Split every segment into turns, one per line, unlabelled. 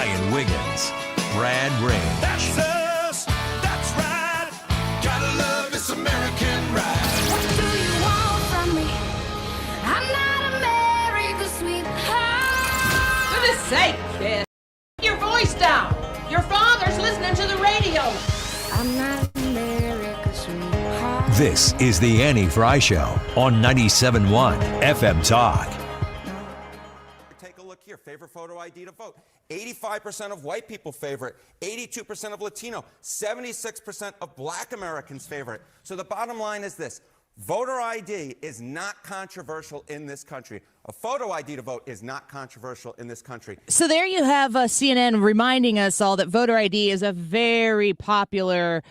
Ryan Wiggins, Brad Range.
That's us. That's right. Gotta love this American ride.
What do you want from me? I'm not America's sweetheart.
For goodness sake, kid. Keep your voice down. Your father's listening to the radio.
I'm not America's sweetheart.
This is the Annie Fry Show on 97.1 FM Talk.
Take a look here. Favorite photo ID to vote. 85% of white people favor it. 82% of Latino. 76% of Black Americans favor it. So the bottom line is this. Voter ID is not controversial in this country. A photo ID to vote is not controversial in this country.
So there you have CNN reminding us all that voter ID is a very popular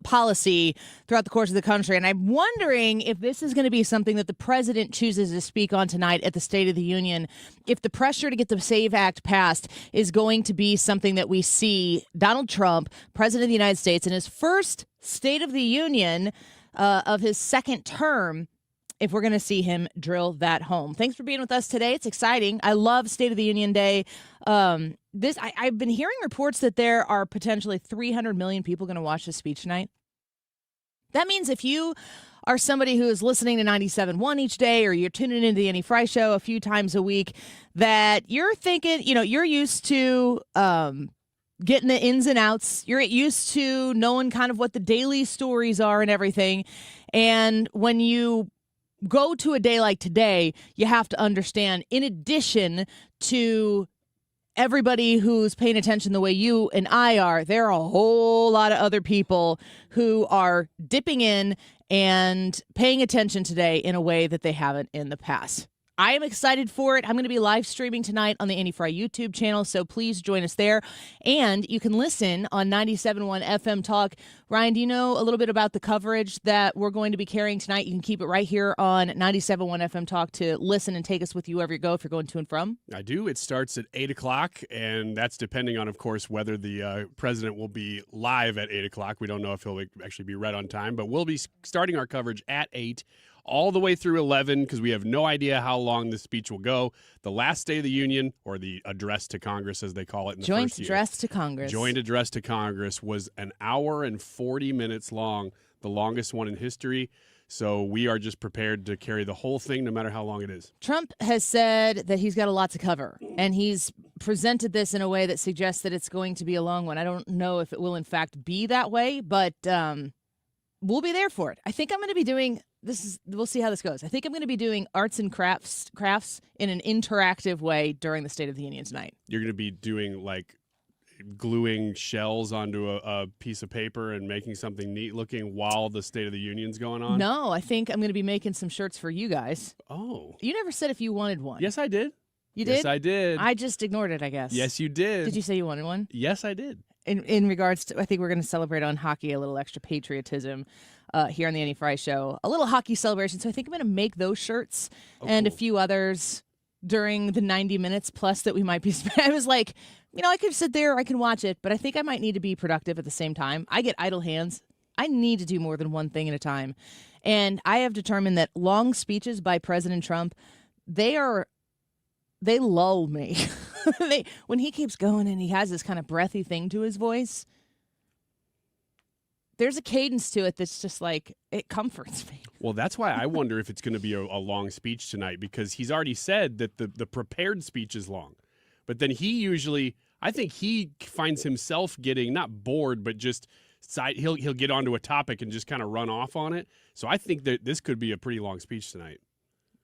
policy throughout the course of the country. And I'm wondering if this is going to be something that the president chooses to speak on tonight at the State of the Union, if the pressure to get the SAVE Act passed is going to be something that we see Donald Trump, president of the United States, in his first State of the Union of his second term, if we're going to see him drill that home. Thanks for being with us today. It's exciting. I love State of the Union Day. I've been hearing reports that there are potentially 300 million people going to watch this speech tonight. That means if you are somebody who is listening to 97.1 each day, or you're tuning into the Annie Fry Show a few times a week, that you're thinking, you're used to getting the ins and outs. You're used to knowing kind of what the daily stories are and everything. And when you go to a day like today, you have to understand, in addition to everybody who's paying attention the way you and I are, there are a whole lot of other people who are dipping in and paying attention today in a way that they haven't in the past. I am excited for it. I'm going to be live streaming tonight on the Annie Fry YouTube channel, so please join us there. And you can listen on 97.1 FM Talk. Ryan, do you know a little bit about the coverage that we're going to be carrying tonight? You can keep it right here on 97.1 FM Talk to listen and take us with you wherever you go if you're going to and from.
I do. It starts at 8 o'clock, and that's depending on, of course, whether the president will be live at 8 o'clock. We don't know if he'll actually be right on time, but we'll be starting our coverage at 8 all the way through 11, because we have no idea how long this speech will go. The last State of the Union, or the address to Congress, as they call it in the
Joint
first year.
address to Congress.
Joint address to Congress was an hour and 40 minutes long, the longest one in history. So we are just prepared to carry the whole thing, no matter how long it is.
Trump has said that he's got a lot to cover, and he's presented this in a way that suggests that it's going to be a long one. I don't know if it will, in fact, be that way, but we'll be there for it. I think I'm going to be doing... we'll see how this goes. I think I'm going to be doing arts and crafts in an interactive way during the State of the Union tonight.
You're going to be doing like gluing shells onto a piece of paper and making something neat looking while the State of the Union's going on?
No, I think I'm going to be making some shirts for you guys.
Oh.
You never said if you wanted one.
Yes, I did.
You did?
Yes, I did.
I just ignored it, I guess.
Yes, you did.
Did you say you wanted one?
Yes, I did.
In regards to, I think we're going to celebrate on hockey, a little extra patriotism here on the Annie Fry Show. A little hockey celebration. So I think I'm going to make those shirts and
cool.
a few others during the 90 minutes plus that we might be spending. I was like, I could sit there, I can watch it, but I think I might need to be productive at the same time. I get idle hands. I need to do more than one thing at a time. And I have determined that long speeches by President Trump, they lull me. When he keeps going and he has this kind of breathy thing to his voice, there's a cadence to it that's just like, it comforts me.
Well, that's why I wonder if it's going to be a long speech tonight, because he's already said that the prepared speech is long. But then I think he finds himself getting not bored, but just he'll get onto a topic and just kind of run off on it. So I think that this could be a pretty long speech tonight.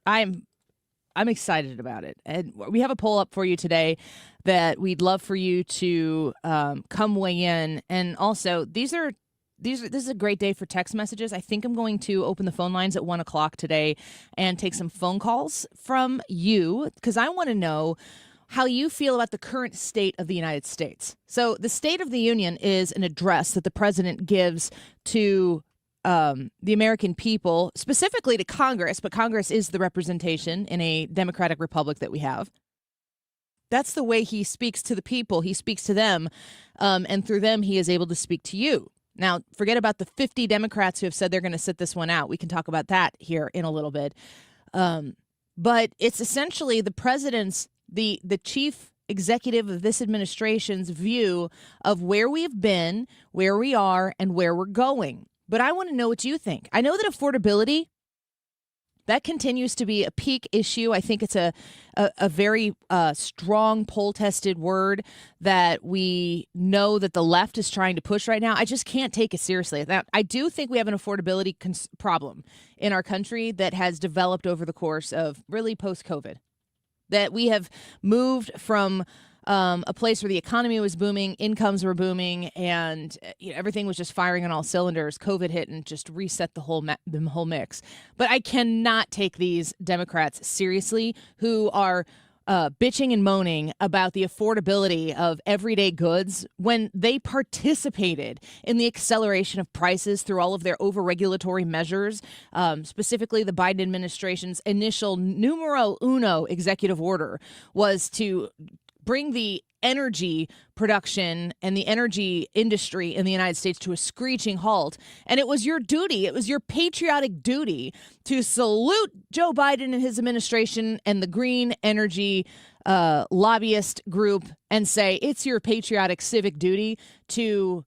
I'm excited about it. And we have a poll up for you today that we'd love for you to come weigh in. And also, this is a great day for text messages. I think I'm going to open the phone lines at 1 o'clock today and take some phone calls from you, because I want to know how you feel about the current state of the United States. So the State of the Union is an address that the president gives to the American people, specifically to Congress, but Congress is the representation in a democratic republic that we have. That's the way he speaks to the people. He speaks to them, and through them, he is able to speak to you. Now, forget about the 50 Democrats who have said they're going to sit this one out. We can talk about that here in a little bit. But it's essentially the president's, the chief executive of this administration's view of where we've been, where we are, and where we're going. But I want to know what you think. I know that affordability, that continues to be a peak issue. I think it's a very strong poll-tested word that we know that the left is trying to push right now. I just can't take it seriously. Now, I do think we have an affordability problem in our country that has developed over the course of really post-COVID, that we have moved from a place where the economy was booming, incomes were booming, and everything was just firing on all cylinders. COVID hit and just reset the whole mix. But I cannot take these Democrats seriously who are bitching and moaning about the affordability of everyday goods when they participated in the acceleration of prices through all of their over-regulatory measures, specifically the Biden administration's initial numero uno executive order was to bring the energy production and the energy industry in the United States to a screeching halt. And it was your duty, it was your patriotic duty to salute Joe Biden and his administration and the green energy lobbyist group and say, it's your patriotic civic duty to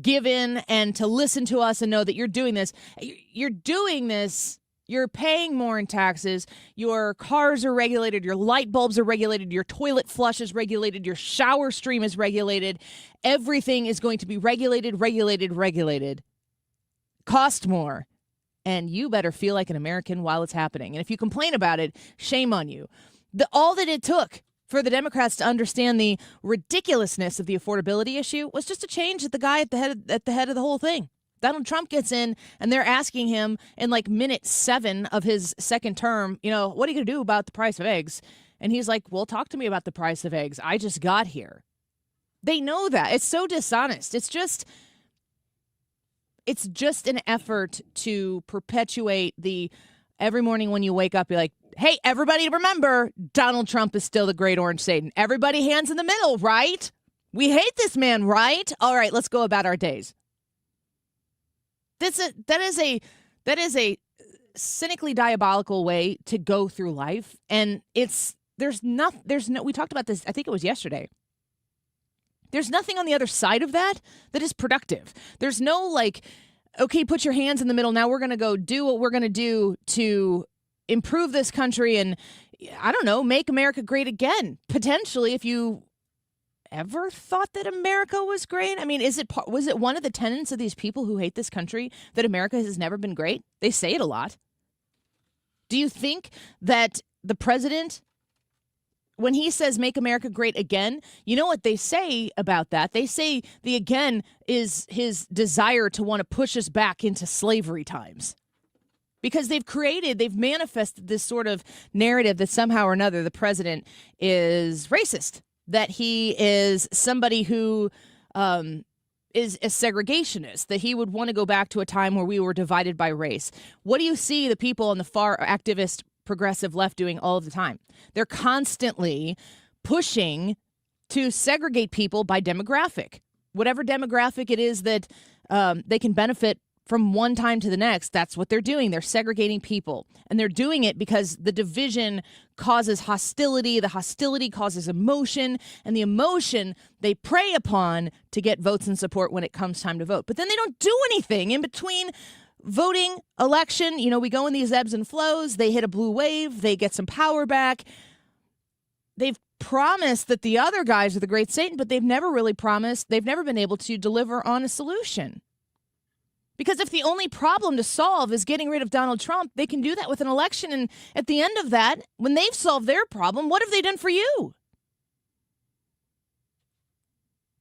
give in and to listen to us and know that you're doing this. You're doing this. You're paying more in taxes. Your cars are regulated. Your light bulbs are regulated. Your toilet flush is regulated. Your shower stream is regulated. Everything is going to be regulated. Cost more. And you better feel like an American while it's happening. And if you complain about it, shame on you. All that it took for the Democrats to understand the ridiculousness of the affordability issue was just to change the guy at the head of the whole thing. Donald Trump gets in and they're asking him in like minute 7 of his second term, what are you going to do about the price of eggs? And he's like, well, talk to me about the price of eggs. I just got here. They know that. It's so dishonest. It's just an effort to perpetuate the every morning when you wake up, you're like, hey, everybody remember, Donald Trump is still the great orange Satan. Everybody hands in the middle, right? We hate this man, right? All right, let's go about our days. That is a cynically diabolical way to go through life, and we talked about this, I think it was yesterday. There's nothing on the other side of that is productive. There's no like, okay, put your hands in the middle. Now we're going to go do what we're going to do to improve this country and, I don't know, make America great again. Potentially, if you ever thought that America was great? I mean, was it one of the tenets of these people who hate this country that America has never been great? They say it a lot. Do you think that the president, when he says make America great again, you know what they say about that? They say the again is his desire to want to push us back into slavery times. Because they've manifested this sort of narrative that somehow or another the president is racist, that he is somebody who is a segregationist, that he would want to go back to a time where we were divided by race. What do you see the people on the far activist progressive left doing all of the time? They're constantly pushing to segregate people by demographic. Whatever demographic it is that they can benefit from one time to the next, that's what they're doing. They're segregating people. And they're doing it because the division causes hostility. The hostility causes emotion. And the emotion they prey upon to get votes and support when it comes time to vote. But then they don't do anything in between voting, election. We go in these ebbs and flows. They hit a blue wave. They get some power back. They've promised that the other guys are the great Satan, but they've never really promised. They've never been able to deliver on a solution. Because if the only problem to solve is getting rid of Donald Trump, they can do that with an election. And at the end of that, when they've solved their problem, what have they done for you?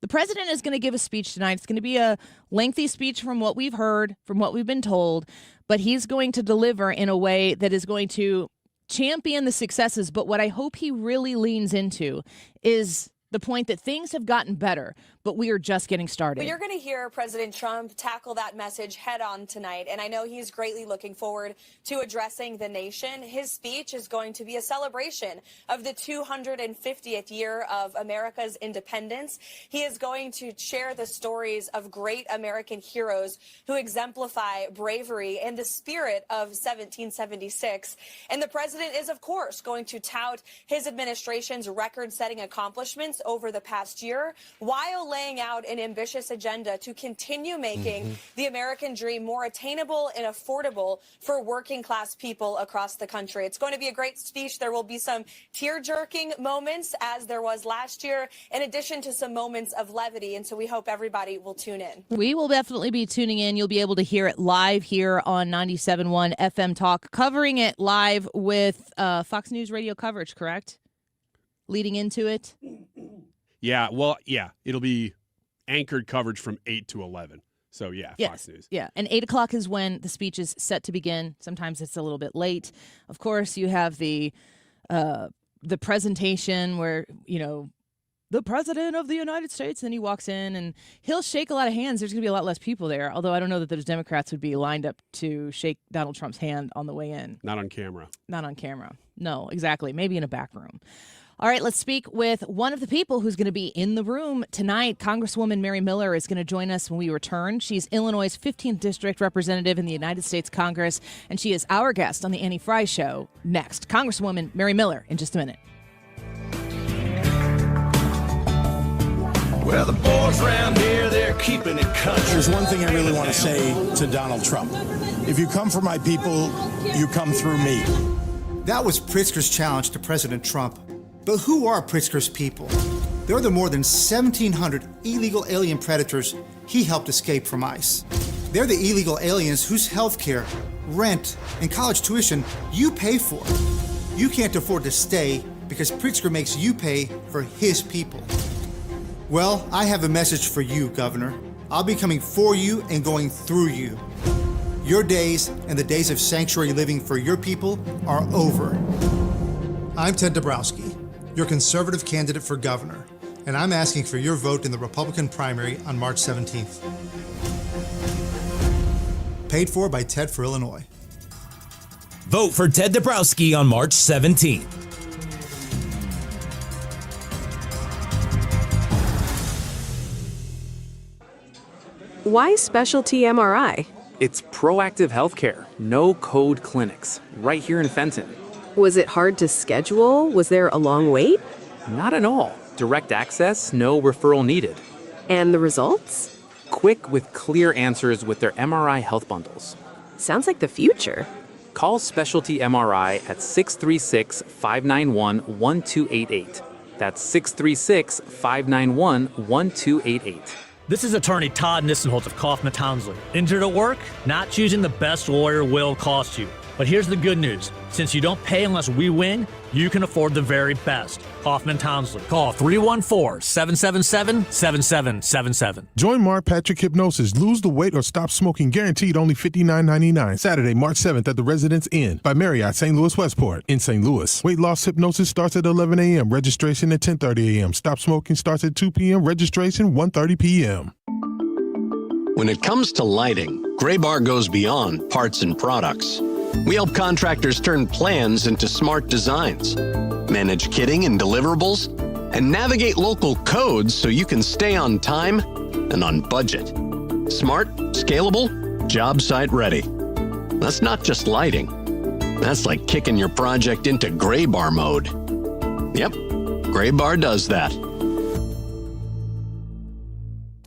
The president is going to give a speech tonight. It's going to be a lengthy speech from what we've heard, from what we've been told. But he's going to deliver in a way that is going to champion the successes. But what I hope he really leans into is the point that things have gotten better, but we are just getting started.
Well, you're going to hear President Trump tackle that message head on tonight, and I know he's greatly looking forward to addressing the nation. His speech is going to be a celebration of the 250th year of America's independence. He is going to share the stories of great American heroes who exemplify bravery and the spirit of 1776. And the president is, of course, going to tout his administration's record-setting accomplishments over the past year, while laying out an ambitious agenda to continue making the American dream more attainable and affordable for working-class people across the country. It's going to be a great speech. There will be some tear-jerking moments, as there was last year, in addition to some moments of levity, and so we hope everybody will tune in.
We will definitely be tuning in. You'll be able to hear it live here on 97.1 FM Talk, covering it live with Fox News radio coverage, correct? Leading into it?
Yeah, it'll be anchored coverage from 8 to 11. So, yeah,
yes.
Fox News.
Yeah, and 8 o'clock is when the speech is set to begin. Sometimes it's a little bit late. Of course, you have the presentation where, the president of the United States, and then he walks in and he'll shake a lot of hands. There's going to be a lot less people there, although I don't know that those Democrats would be lined up to shake Donald Trump's hand on the way in.
Not on camera.
Not on camera. No, exactly. Maybe in a back room. All right, let's speak with one of the people who's going to be in the room tonight. Congresswoman Mary Miller is going to join us when we return. She's Illinois' 15th District Representative in the United States Congress, and she is our guest on the Annie Frey Show next. Congresswoman Mary Miller in just a minute.
Well, the boys around here, they're keeping it country.
There's one thing I really want to say to Donald Trump. If you come for my people, you come through me.
That was Pritzker's challenge to President Trump. But who are Pritzker's people? They're the more than 1,700 illegal alien predators he helped escape from ICE. They're the illegal aliens whose health care, rent, and college tuition you pay for. You can't afford to stay because Pritzker makes you pay for his people. Well, I have a message for you, Governor. I'll be coming for you and going through you. Your days and the days of sanctuary living for your people are over. I'm Ted Dabrowski, your conservative candidate for governor, and I'm asking for your vote in the Republican primary on March 17th. Paid for by Ted for Illinois.
Vote for Ted Dabrowski on March 17th.
Why specialty MRI?
It's proactive healthcare, no code clinics, right here in Fenton.
Was it hard to schedule? Was there a long wait?
Not at all. Direct access, no referral needed.
And the results?
Quick with clear answers with their MRI health bundles.
Sounds like the future.
Call Specialty MRI at 636-591-1288. That's 636-591-1288.
This is attorney Todd Nissenholtz of Kaufman Townsley. Injured at work? Not choosing the best lawyer will cost you. But here's the good news. Since you don't pay unless we win, you can afford the very best. Kaufman Townsley. Call 314-777-7777.
Join Mark Patrick Hypnosis. Lose the weight or stop smoking. Guaranteed only $59.99. Saturday, March 7th at the Residence Inn by Marriott St. Louis Westport in St. Louis. Weight loss hypnosis starts at 11 a.m. Registration at 10:30 a.m. Stop smoking starts at 2 p.m. Registration 1:30 p.m.
When it comes to lighting, Gray Bar goes beyond parts and products. We help contractors turn plans into smart designs, manage kitting and deliverables, and navigate local codes so you can stay on time and on budget. Smart, scalable, job site ready. That's not just lighting. That's like kicking your project into Gray Bar mode. Yep, Gray Bar does that.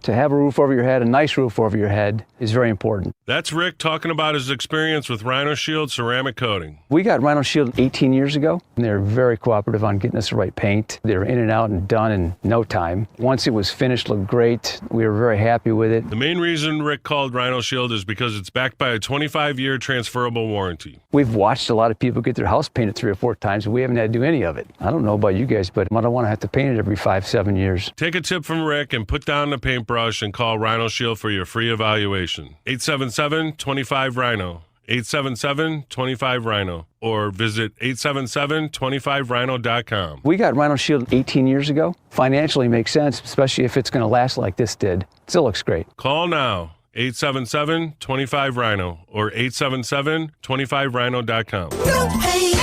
To have a roof over your head, a nice roof over your head, is very important.
That's Rick talking about his experience with Rhino Shield ceramic coating.
We got Rhino Shield 18 years ago, and they were very cooperative on getting us the right paint. They were in and out and done in no time. Once it was finished, looked great. We were very happy with it.
The main reason Rick called Rhino Shield is because it's backed by a 25-year transferable warranty.
We've watched a lot of people get their house painted 3 or 4 times, and we haven't had to do any of it. I don't know about you guys, but I don't want to have to paint it every 5-7 years.
Take a tip from Rick and put down the paintbrush and call Rhino Shield for your free evaluation. 877-25-RHINO. 877-25-RHINO or visit 877-25rhino.com.
We got Rhino Shield 18 years ago. Financially makes sense, especially if it's going to last like this did. Still looks great.
Call now, 877-25-RHINO or 877-25rhino.com.
No pain,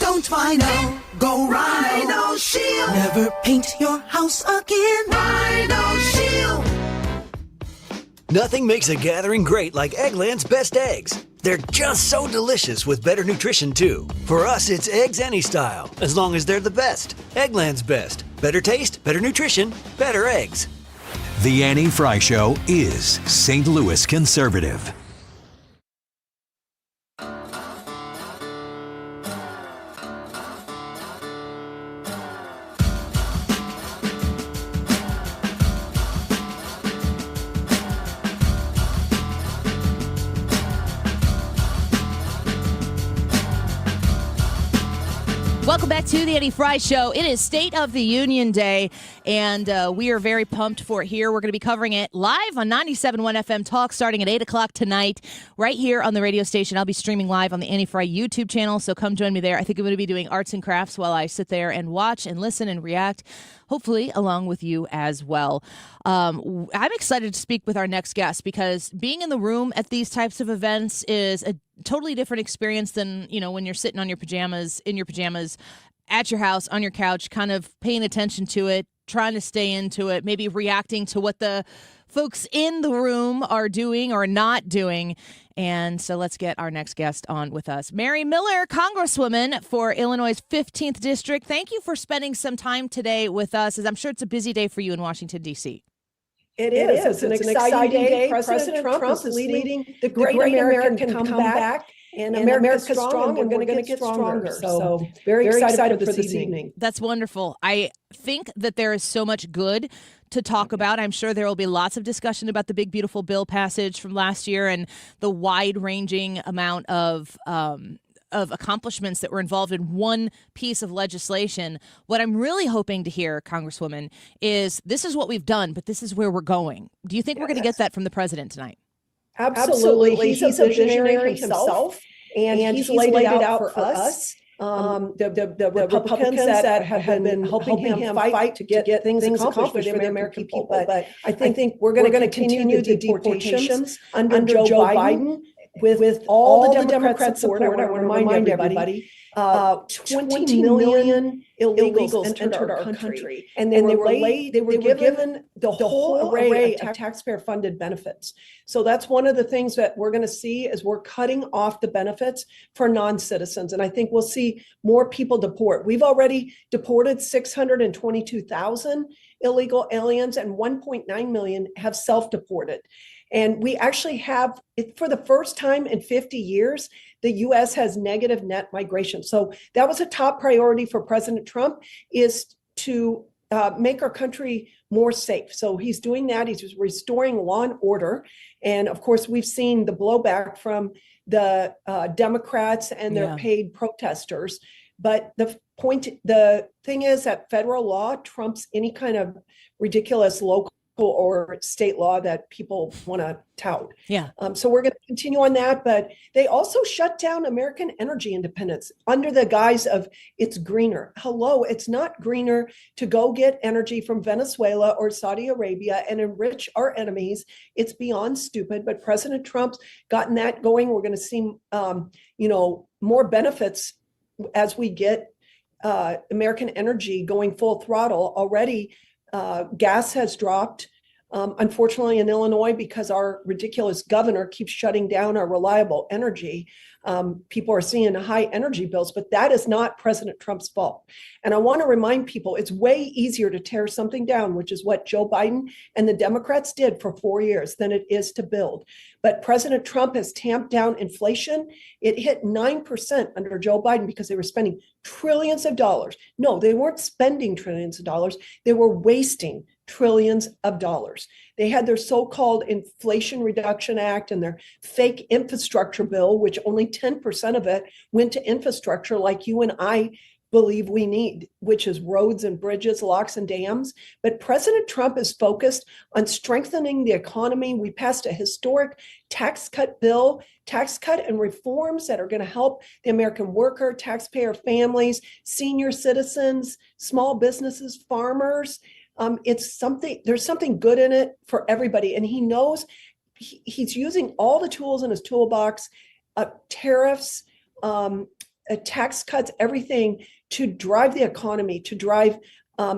don't Rhino. Go Rhino Shield. Never paint your house again. Rhino Shield.
Nothing makes a gathering great like Eggland's Best Eggs. They're just so delicious with better nutrition, too. For us, it's eggs any style, as long as they're the best. Eggland's Best. Better taste, better nutrition, better eggs.
The Annie Fry Show is St. Louis conservative.
Welcome back to the Eddie Fry Show. It is State of the Union Day, and we are very pumped for it here. We're going to be covering it live on 97.1 FM Talk starting at 8 o'clock tonight, right here on the radio station. I'll be streaming live on the Annie Fry YouTube channel, so come join me there. I think I'm going to be doing arts and crafts while I sit there and watch and listen and react, hopefully along with you as well. I'm excited to speak with our next guest because being in the room at these types of events is a totally different experience than, you know, when you're sitting on your pajamas, in your pajamas, at your house, on your couch, kind of paying attention to it, trying to stay into it, maybe reacting to what the folks in the room are doing or not doing. And so let's get our next guest on with us. Mary Miller, Congresswoman for Illinois' 15th District. Thank you for spending some time today with us, as I'm sure it's a busy day for you in Washington, D.C.
It is. It's an exciting day. President Trump is leading the great American comeback. And America's strong, and we're going to get stronger. So very excited for this evening.
That's wonderful. I think that there is so much good to talk about. I'm sure there will be lots of discussion about the big, beautiful bill passage from last year and the wide-ranging amount of accomplishments that were involved in one piece of legislation. What I'm really hoping to hear, Congresswoman, is this is what we've done, but this is where we're going. Do you think we're going to get that from the president tonight?
Absolutely. He's a visionary himself, and he's laid it out for us. The Republicans that have been helping him fight to get things accomplished for the American people. But I think we're going to continue the deportations under Joe Biden with all the Democrat support. I want to remind everybody, 20 million illegals entered our country, and they were given the whole array of taxpayer-funded benefits. So that's one of the things that we're going to see as we're cutting off the benefits for non-citizens, and I think we'll see more people deport. We've already deported 622,000 illegal aliens, and 1.9 million have self-deported. And we actually have, for the first time in 50 years, the U.S. has negative net migration. So that was a top priority for President Trump, is to make our country more safe. So he's doing that. He's restoring law and order. And of course, we've seen the blowback from the Democrats and their paid protesters. But the thing is that federal law trumps any kind of ridiculous local or state law that people want to tout.
Yeah.
So we're going to continue on that, but they also shut down American energy independence under the guise of it's greener. Hello, it's not greener to go get energy from Venezuela or Saudi Arabia and enrich our enemies. It's beyond stupid, but President Trump's gotten that going. We're going to see, more benefits as we get American energy going full throttle. Already, gas has dropped, unfortunately, in Illinois, because our ridiculous governor keeps shutting down our reliable energy. People are seeing high energy bills, but that is not President Trump's fault. And I want to remind people, it's way easier to tear something down, which is what Joe Biden and the Democrats did for 4 years, than it is to build. But President Trump has tamped down inflation. It hit 9% under Joe Biden because they were spending trillions of dollars. No, they weren't spending trillions of dollars. They were wasting trillions of dollars. They had their so-called Inflation Reduction Act and their fake infrastructure bill, which only 10% of it went to infrastructure, like you and I believe we need, which is roads and bridges, locks and dams. But President Trump is focused on strengthening the economy. We passed a historic tax cut and reforms that are going to help the American worker, taxpayer families, senior citizens, small businesses, farmers. There's something good in it for everybody. And he knows he's using all the tools in his toolbox, tariffs, tax cuts, everything to drive the economy, to drive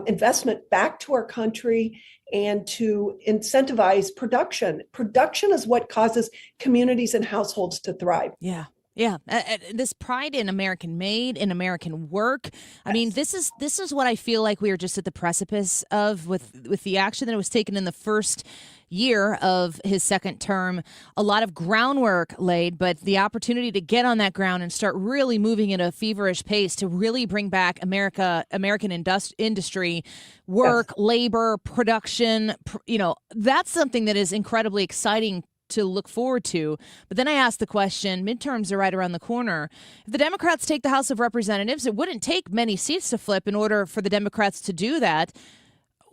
investment back to our country, and to incentivize production. Production is what causes communities and households to thrive.
Yeah. Yeah, this pride in American made, in American work. I mean, this is what I feel like we are just at the precipice of with the action that was taken in the first year of his second term. A lot of groundwork laid, but the opportunity to get on that ground and start really moving at a feverish pace to really bring back American industry, work, labor, production. That's something that is incredibly exciting to look forward to. But then I asked the question, midterms are right around the corner. If the Democrats take the House of Representatives, it wouldn't take many seats to flip in order for the Democrats to do that.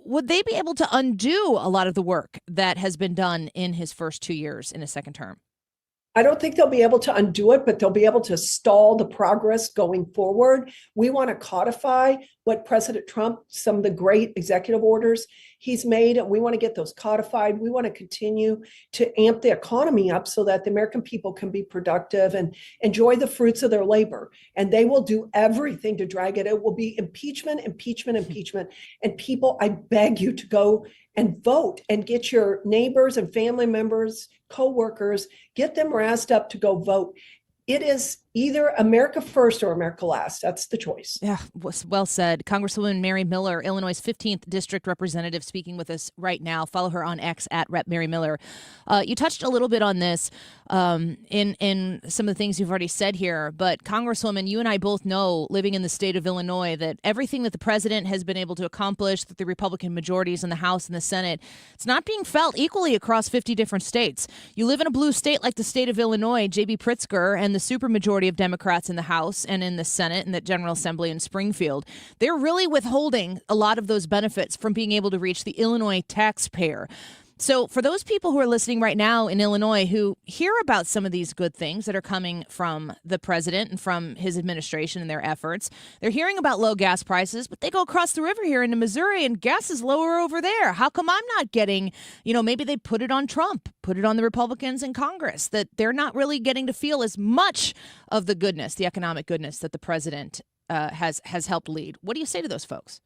Would they be able to undo a lot of the work that has been done in his first 2 years in his second term?
I don't think they'll be able to undo it, but they'll be able to stall the progress going forward. We want to codify what President Trump, some of the great executive orders he's made, and we want to get those codified. We want to continue to amp the economy up so that the American people can be productive and enjoy the fruits of their labor. And they will do everything to drag it. It will be impeachment. And people, I beg you to go and vote and get your neighbors and family members, co-workers, get them razzed up to go vote. It is either America first or America last. That's the choice.
Yeah, well said. Congresswoman Mary Miller, Illinois' 15th District Representative, speaking with us right now. Follow her on X at Rep. Mary Miller. You touched a little bit on this in some of the things you've already said here, but Congresswoman, you and I both know, living in the state of Illinois, that everything that the president has been able to accomplish, that the Republican majorities in the House and the Senate, it's not being felt equally across 50 different states. You live in a blue state like the state of Illinois, J.B. Pritzker and the supermajority of Democrats in the House and in the Senate and the General Assembly in Springfield, they're really withholding a lot of those benefits from being able to reach the Illinois taxpayer. So for those people who are listening right now in Illinois who hear about some of these good things that are coming from the president and from his administration and their efforts, they're hearing about low gas prices, but they go across the river here into Missouri and gas is lower over there. How come I'm not getting, maybe they put it on Trump, put it on the Republicans in Congress, that they're not really getting to feel as much of the goodness, the economic goodness that the president has helped lead. What do you say to those folks?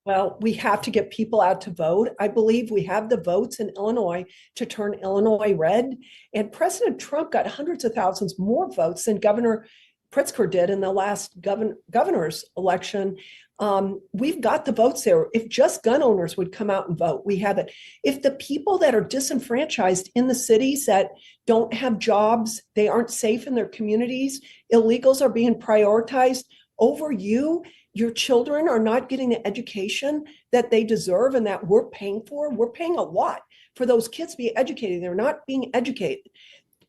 Well, we have to get people out to vote. I believe we have the votes in Illinois to turn Illinois red. And President Trump got hundreds of thousands more votes than Governor Pritzker did in the last governor's election. We've got the votes there. If just gun owners would come out and vote, we have it. If the people that are disenfranchised in the cities that don't have jobs, they aren't safe in their communities, illegals are being prioritized over you, your children are not getting the education that they deserve and that we're paying for. We're paying a lot for those kids to be educated. They're not being educated.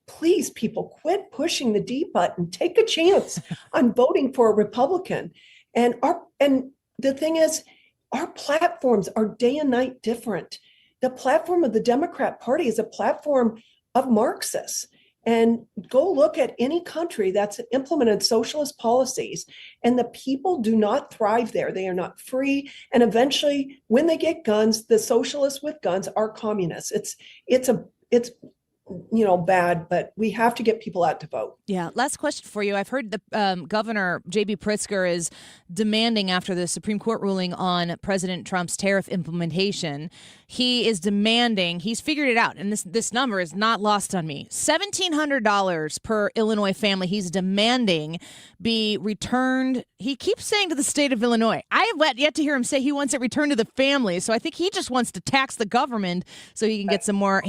Please, people, quit pushing the D button. Take a chance on voting for a Republican. And the thing is, our platforms are day and night different. The platform of the Democrat Party is a platform of Marxists. And go look at any country that's implemented socialist policies, and the people do not thrive there. They are not free. And eventually, when they get guns, the socialists with guns are communists. It's bad, but we have to get people out to vote.
Yeah. Last question for you. I've heard the Governor J.B. Pritzker is demanding, after the Supreme Court ruling on President Trump's tariff implementation, he is demanding, he's figured it out, and this number is not lost on me, $1,700 per Illinois family he's demanding be returned. He keeps saying to the state of Illinois. I have yet to hear him say he wants it returned to the family, so I think he just wants to tax the government so he can get some more,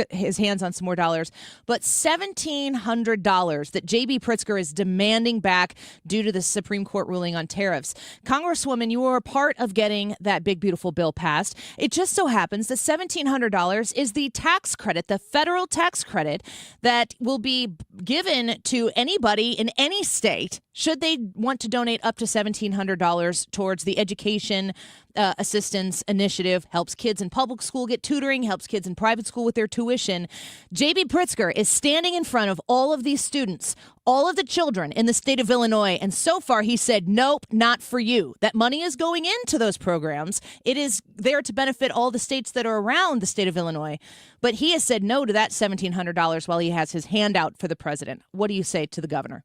his hands on some more dollars. But $1,700 that J.B. Pritzker is demanding back due to the Supreme Court ruling on tariffs. Congresswoman, you were a part of getting that big, beautiful bill passed. It just so happens the $1,700 is the tax credit, the federal tax credit that will be given to anybody in any state Should they want to donate up to $1,700 towards the education assistance initiative, helps kids in public school get tutoring, helps kids in private school with their tuition? J.B. Pritzker is standing in front of all of these students, all of the children in the state of Illinois, and so far he said, nope, not for you. That money is going into those programs. It is there to benefit all the states that are around the state of Illinois, but he has said no to that $1,700 while he has his hand out for the president. What do you say to the governor?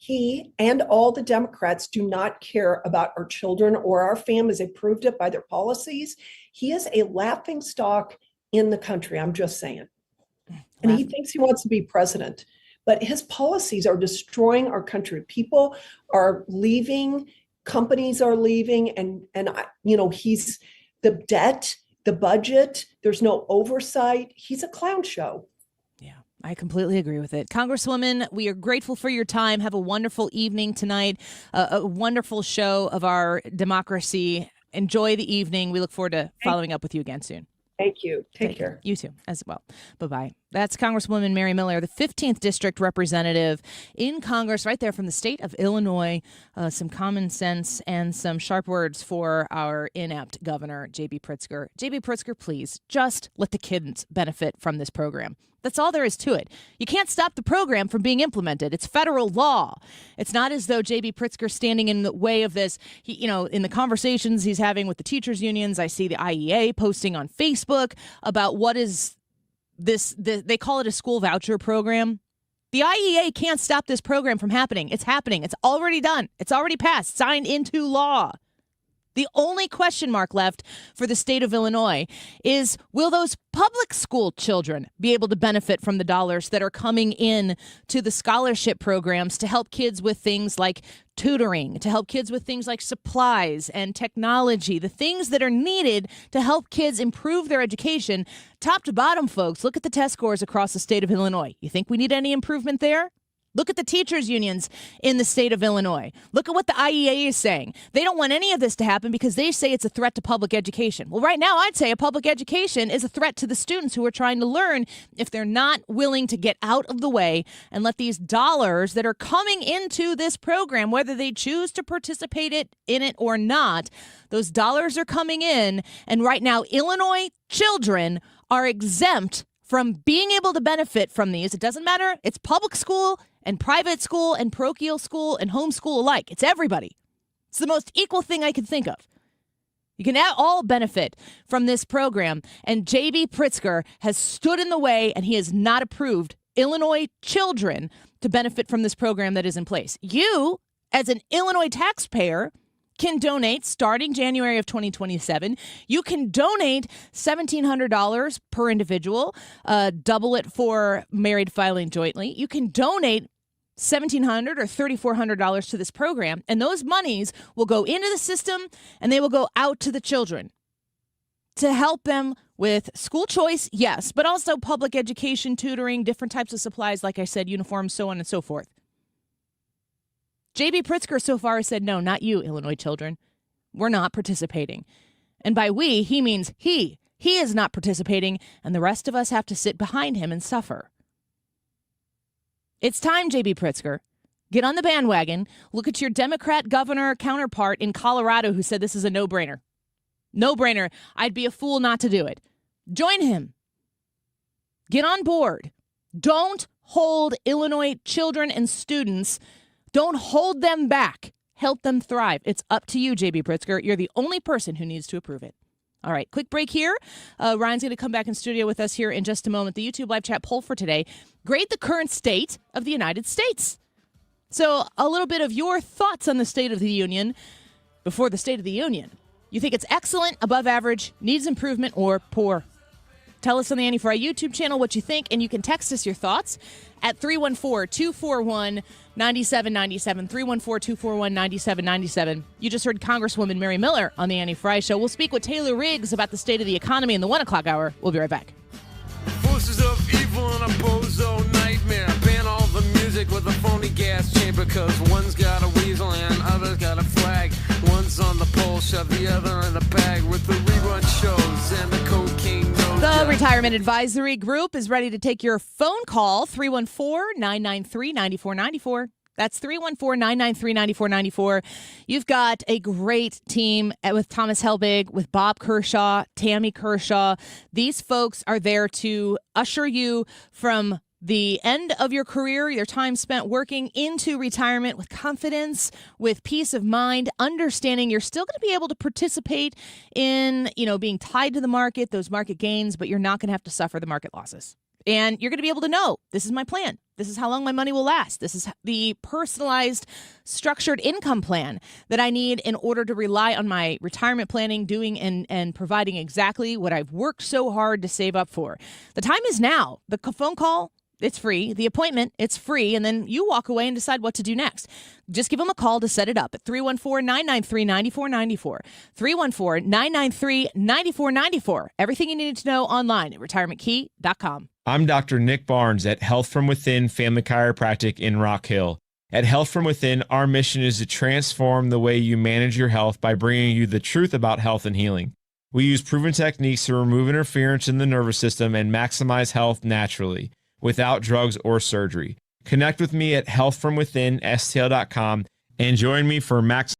He and all the Democrats do not care about our children or our families. They proved it by their policies. He is a laughingstock in the country, I'm just saying. And he thinks he wants to be president. But his policies are destroying our country. People are leaving, companies are leaving, and he's the debt, the budget, there's no oversight. He's a clown show.
I completely agree with it. Congresswoman, we are grateful for your time. Have a wonderful evening tonight, a wonderful show of our democracy. Enjoy the evening. We look forward to following up with you again soon.
Thank you. Take care.
You too, as well. Bye-bye. That's Congresswoman Mary Miller, the 15th District Representative in Congress, right there from the state of Illinois. Some common sense and some sharp words for our inept governor, J.B. Pritzker. J.B. Pritzker, please, just let the kids benefit from this program. That's all there is to it. You can't stop the program from being implemented. It's federal law. It's not as though J.B. Pritzker's standing in the way of this. In the conversations he's having with the teachers' unions, I see the IEA posting on Facebook about what is this. They call it a school voucher program. The IEA can't stop this program from happening. It's happening. It's already done. It's already passed, signed into law. The only question mark left for the state of Illinois is, will those public school children be able to benefit from the dollars that are coming in to the scholarship programs to help kids with things like tutoring, to help kids with things like supplies and technology, the things that are needed to help kids improve their education, top to bottom, folks? Look at the test scores across the state of Illinois. You think we need any improvement there? Look at the teachers' unions in the state of Illinois. Look at what the IEA is saying. They don't want any of this to happen because they say it's a threat to public education. Well, right now, I'd say a public education is a threat to the students who are trying to learn if they're not willing to get out of the way and let these dollars that are coming into this program, whether they choose to participate in it or not, those dollars are coming in. And right now, Illinois children are exempt from being able to benefit from these. It doesn't matter. It's public school and private school and parochial school and homeschool alike. It's everybody. It's the most equal thing I can think of. You can all benefit from this program. And J.B. Pritzker has stood in the way, and he has not approved Illinois children to benefit from this program that is in place. You, as an Illinois taxpayer, can donate starting January of 2027. You can donate $1,700 per individual, double it for married filing jointly. You can donate $1,700 or $3,400 to this program, and those monies will go into the system and they will go out to the children to help them with school choice, yes, but also public education, tutoring, different types of supplies, like I said, uniforms, so on and so forth. J.B. Pritzker so far has said, no, not you, Illinois children. We're not participating. And by we, he means he. He is not participating, and the rest of us have to sit behind him and suffer. It's time, J.B. Pritzker. Get on the bandwagon. Look at your Democrat governor counterpart in Colorado who said this is a no-brainer. No-brainer. I'd be a fool not to do it. Join him. Get on board. Don't hold Illinois children and students. Don't hold them back. Help them thrive. It's up to you, J.B. Pritzker. You're the only person who needs to approve it. All right, quick break here. Ryan's going to come back in studio with us here in just a moment. The YouTube live chat poll for today: grade the current state of the United States. So a little bit of your thoughts on the State of the Union before the State of the Union. You think it's excellent, above average, needs improvement, or poor? Tell us on the Annie Fry YouTube channel what you think, and you can text us your thoughts at 314-241-9797, 314-241-9797. You just heard Congresswoman Mary Miller on the Annie Fry Show. We'll speak with Taylor Riggs about the state of the economy in the 1 o'clock hour. We'll be right back.
Forces of evil and a bozo nightmare. Ban all the music with a phony gas chamber, cause one's got a weasel and other's got a flag. One's on the pole, shove the other in the bag with the rerun shows and the cocaine nose.
The Retirement Advisory Group is ready to take your phone call, 314-993-9494. That's 314-993-9494. You've got a great team with Thomas Helbig, with Bob Kershaw, Tammy Kershaw. These folks are there to usher you from the end of your career, your time spent working, into retirement with confidence, with peace of mind, understanding you're still going to be able to participate in, being tied to the market, those market gains, but you're not going to have to suffer the market losses. And you're going to be able to know, this is my plan. This is how long my money will last. This is the personalized, structured income plan that I need in order to rely on my retirement planning, doing and providing exactly what I've worked so hard to save up for. The time is now. The phone call, it's free. The appointment, it's free. And then you walk away and decide what to do next. Just give them a call to set it up at 314-993-9494. 314-993-9494. Everything you need to know online at retirementkey.com.
I'm Dr. Nick Barnes at Health From Within Family Chiropractic in Rock Hill. At Health From Within, our mission is to transform the way you manage your health by bringing you the truth about health and healing. We use proven techniques to remove interference in the nervous system and maximize health naturally, without drugs or surgery. Connect with me at healthfromwithinstl.com and join me for Maximize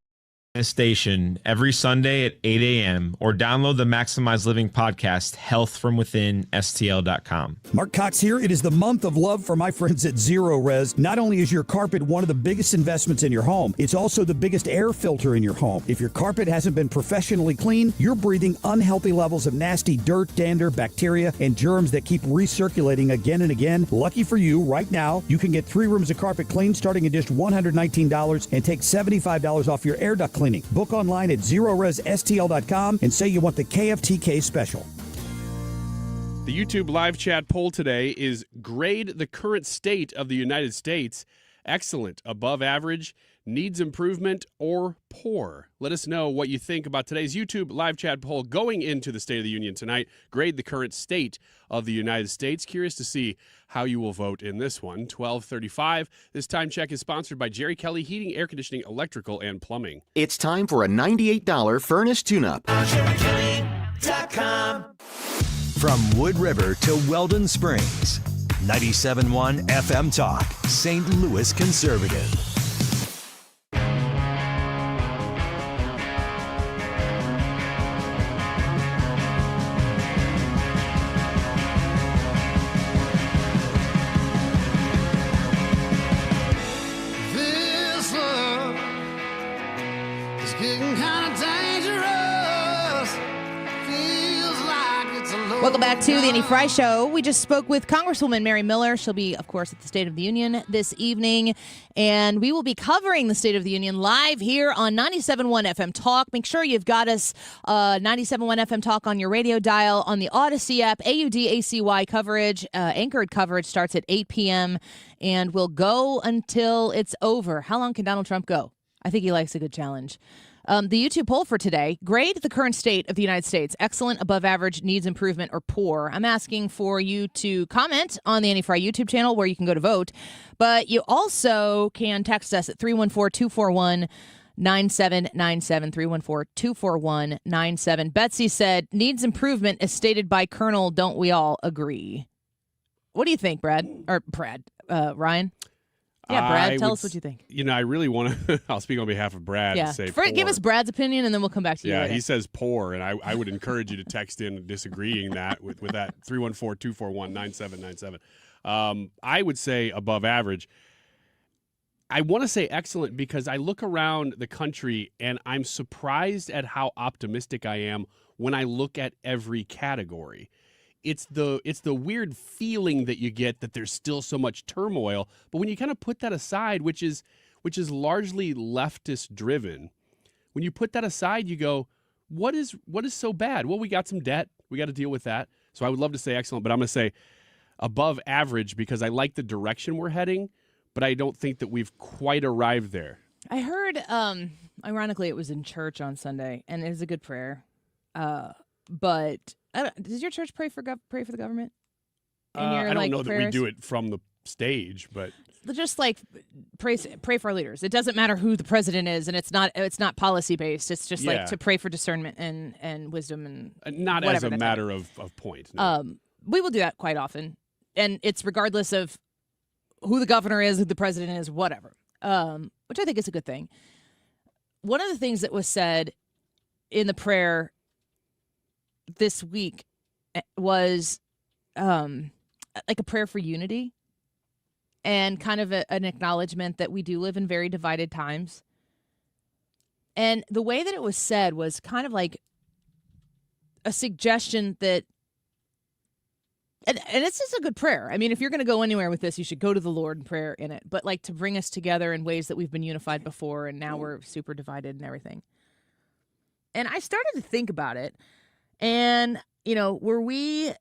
Station every Sunday at 8 a.m. or download the Maximize Living podcast, healthfromwithinstl.com.
Mark Cox here. It is the month of love for my friends at Zero Res. Not only is your carpet one of the biggest investments in your home, it's also the biggest air filter in your home. If your carpet hasn't been professionally cleaned, you're breathing unhealthy levels of nasty dirt, dander, bacteria, and germs that keep recirculating again and again. Lucky for you, right now, you can get 3 rooms of carpet cleaned starting at just $119 and take $75 off your air duct cleaning. Book online at ZeroResSTL.com and say you want the KFTK special.
The YouTube live chat poll today is grade the current state of the United States. Excellent, above average, needs improvement, or poor. Let us know what you think about today's YouTube live chat poll going into the State of the Union tonight. Grade the current state of the United States. Curious to see how you will vote in this one. 12:35. This time check is sponsored by Jerry Kelly Heating, Air Conditioning, Electrical, and Plumbing.
It's time for a $98 furnace tune-up.
From Wood River to Weldon Springs, 97.1 FM Talk, St. Louis Conservative.
This love is getting kind of dangerous. Feels like it's a low.
Welcome back to the Annie Fry Show. We just spoke with Congresswoman Mary Miller. She'll be, of course, at the State of the Union this evening. And we will be covering the State of the Union live here on 97.1 FM Talk. Make sure you've got us 97.1 FM Talk on your radio dial, on the Odyssey app. AUDACY coverage, anchored coverage starts at 8 p.m. and will go until it's over. How long can Donald Trump go? I think he likes a good challenge. The YouTube poll for today, grade the current state of the United States. Excellent, above average, needs improvement, or poor. I'm asking for you to comment on the Annie Fry YouTube channel where you can go to vote. But you also can text us at 314-241-9797, 314-241-97. Betsy said, needs improvement as stated by Colonel, don't we all agree? What do you think, Brad? Or Ryan? Yeah, Brad, tell us what you think.
I really want to, I'll speak on behalf of Brad
Yeah,
to say
give us Brad's opinion, and then we'll come back to you
Yeah,
later.
he says poor, and I would encourage you to text in disagreeing that with that 314-241-9797. I would say above average. I want to say excellent because I look around the country, and I'm surprised at how optimistic I am when I look at every category. It's the weird feeling that you get that there's still so much turmoil, but when you kind of put that aside, which is largely leftist driven, when you put that aside, you go, what is so bad? Well, we got some debt, we got to deal with that. So I would love to say excellent, but I'm going to say above average because I like the direction we're heading, but I don't think that we've quite arrived there.
I heard, ironically, it was in church on Sunday, and it was a good prayer, but. Does your church pray for the government?
I don't know that we do it from the stage, but
just pray for our leaders. It doesn't matter who the president is, and it's not policy based. It's just to pray for discernment and wisdom and
not as a matter of point. No.
We will do that quite often, and it's regardless of who the governor is, who the president is, whatever. which I think is a good thing. One of the things that was said in the prayer this week was like a prayer for unity and kind of an acknowledgement that we do live in very divided times. And the way that it was said was kind of like a suggestion that, and it's just a good prayer. I mean, if you're going to go anywhere with this, you should go to the Lord in prayer in it. But like to bring us together in ways that we've been unified before, and now we're super divided and everything. And I started to think about it. And, were we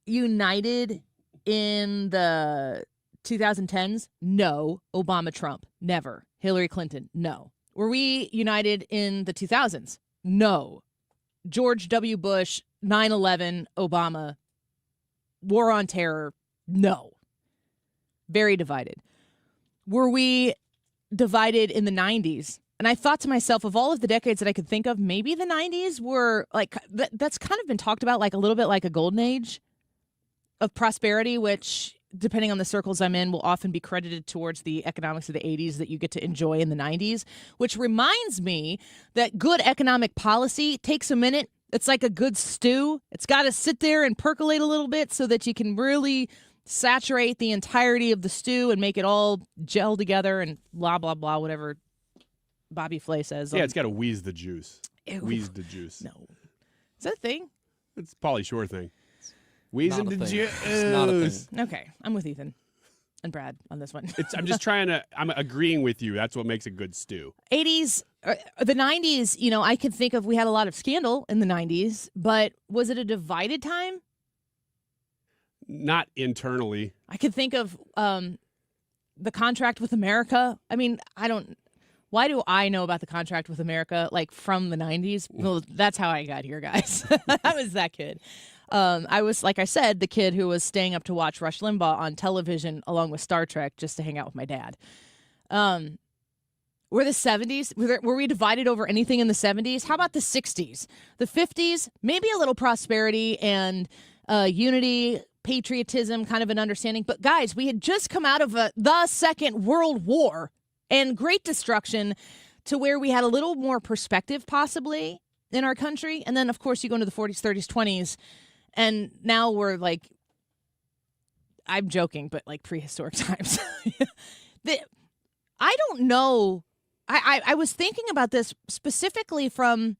united in the 2010s? No. Obama, Trump, never. Hillary Clinton, no. Were we united in the 2000s? No. George W. Bush, 9/11, Obama, War on Terror, no. Very divided. Were we divided in the 90s? And I thought to myself, of all of the decades that I could think of, maybe the 90s were like, that's kind of been talked about like a little bit like a golden age of prosperity, which, depending on the circles I'm in, will often be credited towards the economics of the 80s that you get to enjoy in the 90s, which reminds me that good economic policy takes a minute. It's like a good stew. It's got to sit there and percolate a little bit so that you can really saturate the entirety of the stew and make it all gel together and blah, blah, blah, whatever Bobby Flay says.
Yeah, it's got to wheeze the juice.
Ew.
Wheeze the juice.
No. Is that a thing?
It's a Pauly Shore thing. Wheezing the juice.
It's not a thing.
Okay, I'm with Ethan and Brad on this one.
I'm agreeing with you. That's what makes a good stew.
80s, the 90s, I could think of, we had a lot of scandal in the 90s, but was it a divided time?
Not internally.
I could think of the contract with America. I mean, why do I know about the contract with America, like from the 90s? Well, that's how I got here, guys. I was that kid. I was, like I said, the kid who was staying up to watch Rush Limbaugh on television along with Star Trek just to hang out with my dad. Were the 70s, were we divided over anything in the 70s? How about the 60s? The 50s, maybe a little prosperity and unity, patriotism, kind of an understanding. But guys, we had just come out of the Second World War and great destruction to where we had a little more perspective possibly in our country. And then, of course, you go into the 40s, 30s, 20s, and now we're like, I'm joking, but like prehistoric times. I don't know. I was thinking about this specifically from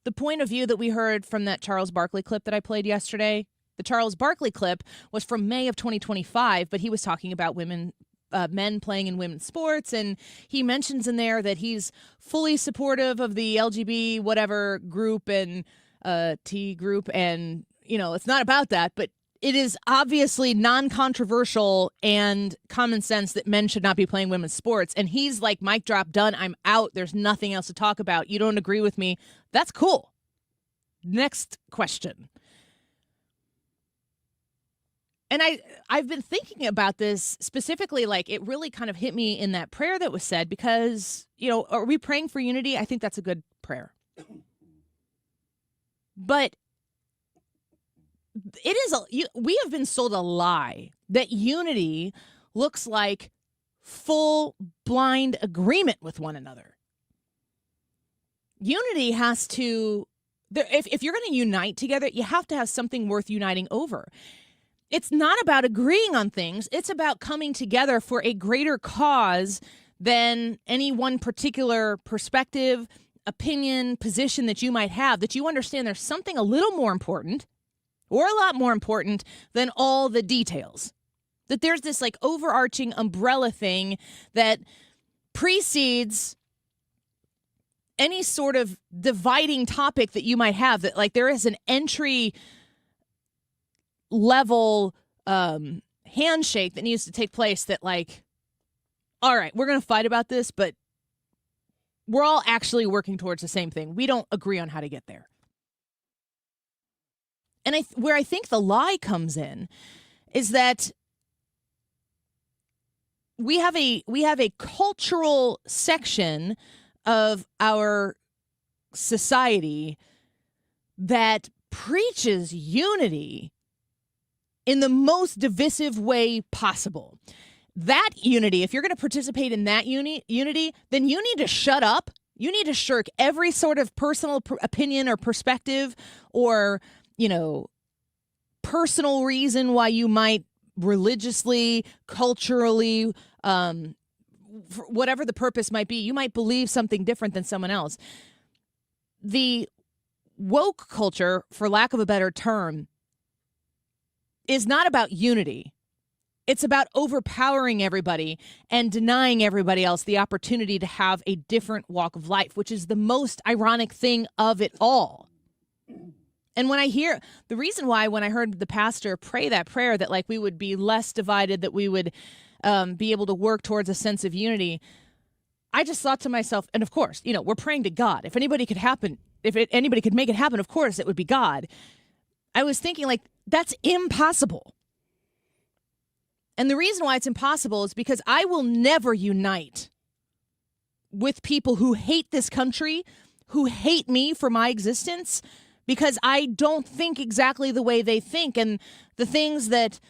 the point of view that we heard from that Charles Barkley clip that I played yesterday. The Charles Barkley clip was from May of 2025, but he was talking about men playing in women's sports, and he mentions in there that he's fully supportive of the LGB whatever group and T group, and it's not about that, but it is obviously non-controversial and common sense that men should not be playing women's sports. And he's like, mic drop, done, I'm out, there's nothing else to talk about, you don't agree with me, that's cool. Next question. And I've been thinking about this specifically, like it really kind of hit me in that prayer that was said because, are we praying for unity? I think that's a good prayer. But it is we have been sold a lie that unity looks like full blind agreement with one another. Unity has to, if you're going to unite together, you have to have something worth uniting over. It's not about agreeing on things. It's about coming together for a greater cause than any one particular perspective, opinion, position that you might have, that you understand there's something a little more important or a lot more important than all the details. That there's this like overarching umbrella thing that precedes any sort of dividing topic that you might have, that like there is an entry level handshake that needs to take place that like, all right, we're going to fight about this, but we're all actually working towards the same thing. We don't agree on how to get there. And where I think the lie comes in is that we have a cultural section of our society that preaches unity in the most divisive way possible. that unity, if you're going to participate in that unity, then you need to shut up. You need to shirk every sort of personal opinion or perspective or, personal reason why you might religiously, culturally, whatever the purpose might be, you might believe something different than someone else. The woke culture, for lack of a better term, is not about unity. It's about overpowering everybody and denying everybody else the opportunity to have a different walk of life, which is the most ironic thing of it all. And when I heard the pastor pray that prayer that like we would be less divided, that we would be able to work towards a sense of unity, I just thought to myself, and of course, we're praying to God. If anybody could make it happen, of course, it would be God. I was thinking like, that's impossible. And the reason why it's impossible is because I will never unite with people who hate this country, who hate me for my existence, because I don't think exactly the way they think. And the things that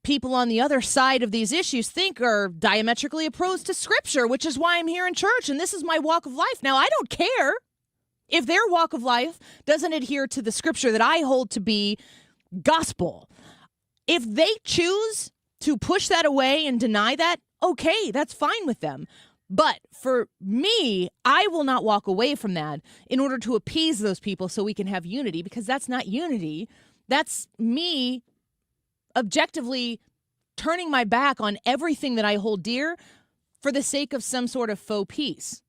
people on the other side of these issues think are diametrically opposed to Scripture, which is why I'm here in church. And this is my walk of life. Now, I don't care if their walk of life doesn't adhere to the Scripture that I hold to be gospel. If they choose to push that away and deny that, okay, that's fine with them. But for me, I will not walk away from that in order to appease those people so we can have unity, because that's not unity. That's me objectively turning my back on everything that I hold dear for the sake of some sort of faux peace.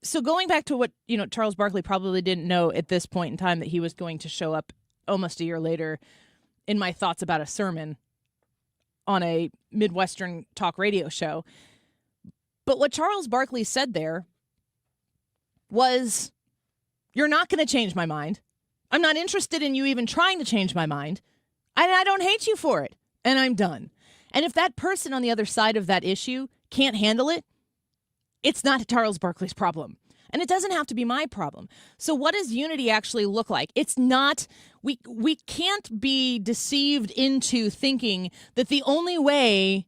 So going back to what, Charles Barkley probably didn't know at this point in time, that he was going to show up almost a year later in my thoughts about a sermon on a Midwestern talk radio show. But what Charles Barkley said there was, you're not going to change my mind. I'm not interested in you even trying to change my mind. And I don't hate you for it. And I'm done. And if that person on the other side of that issue can't handle it, it's not Charles Barkley's problem. And it doesn't have to be my problem. So what does unity actually look like? It's not, we can't be deceived into thinking that the only way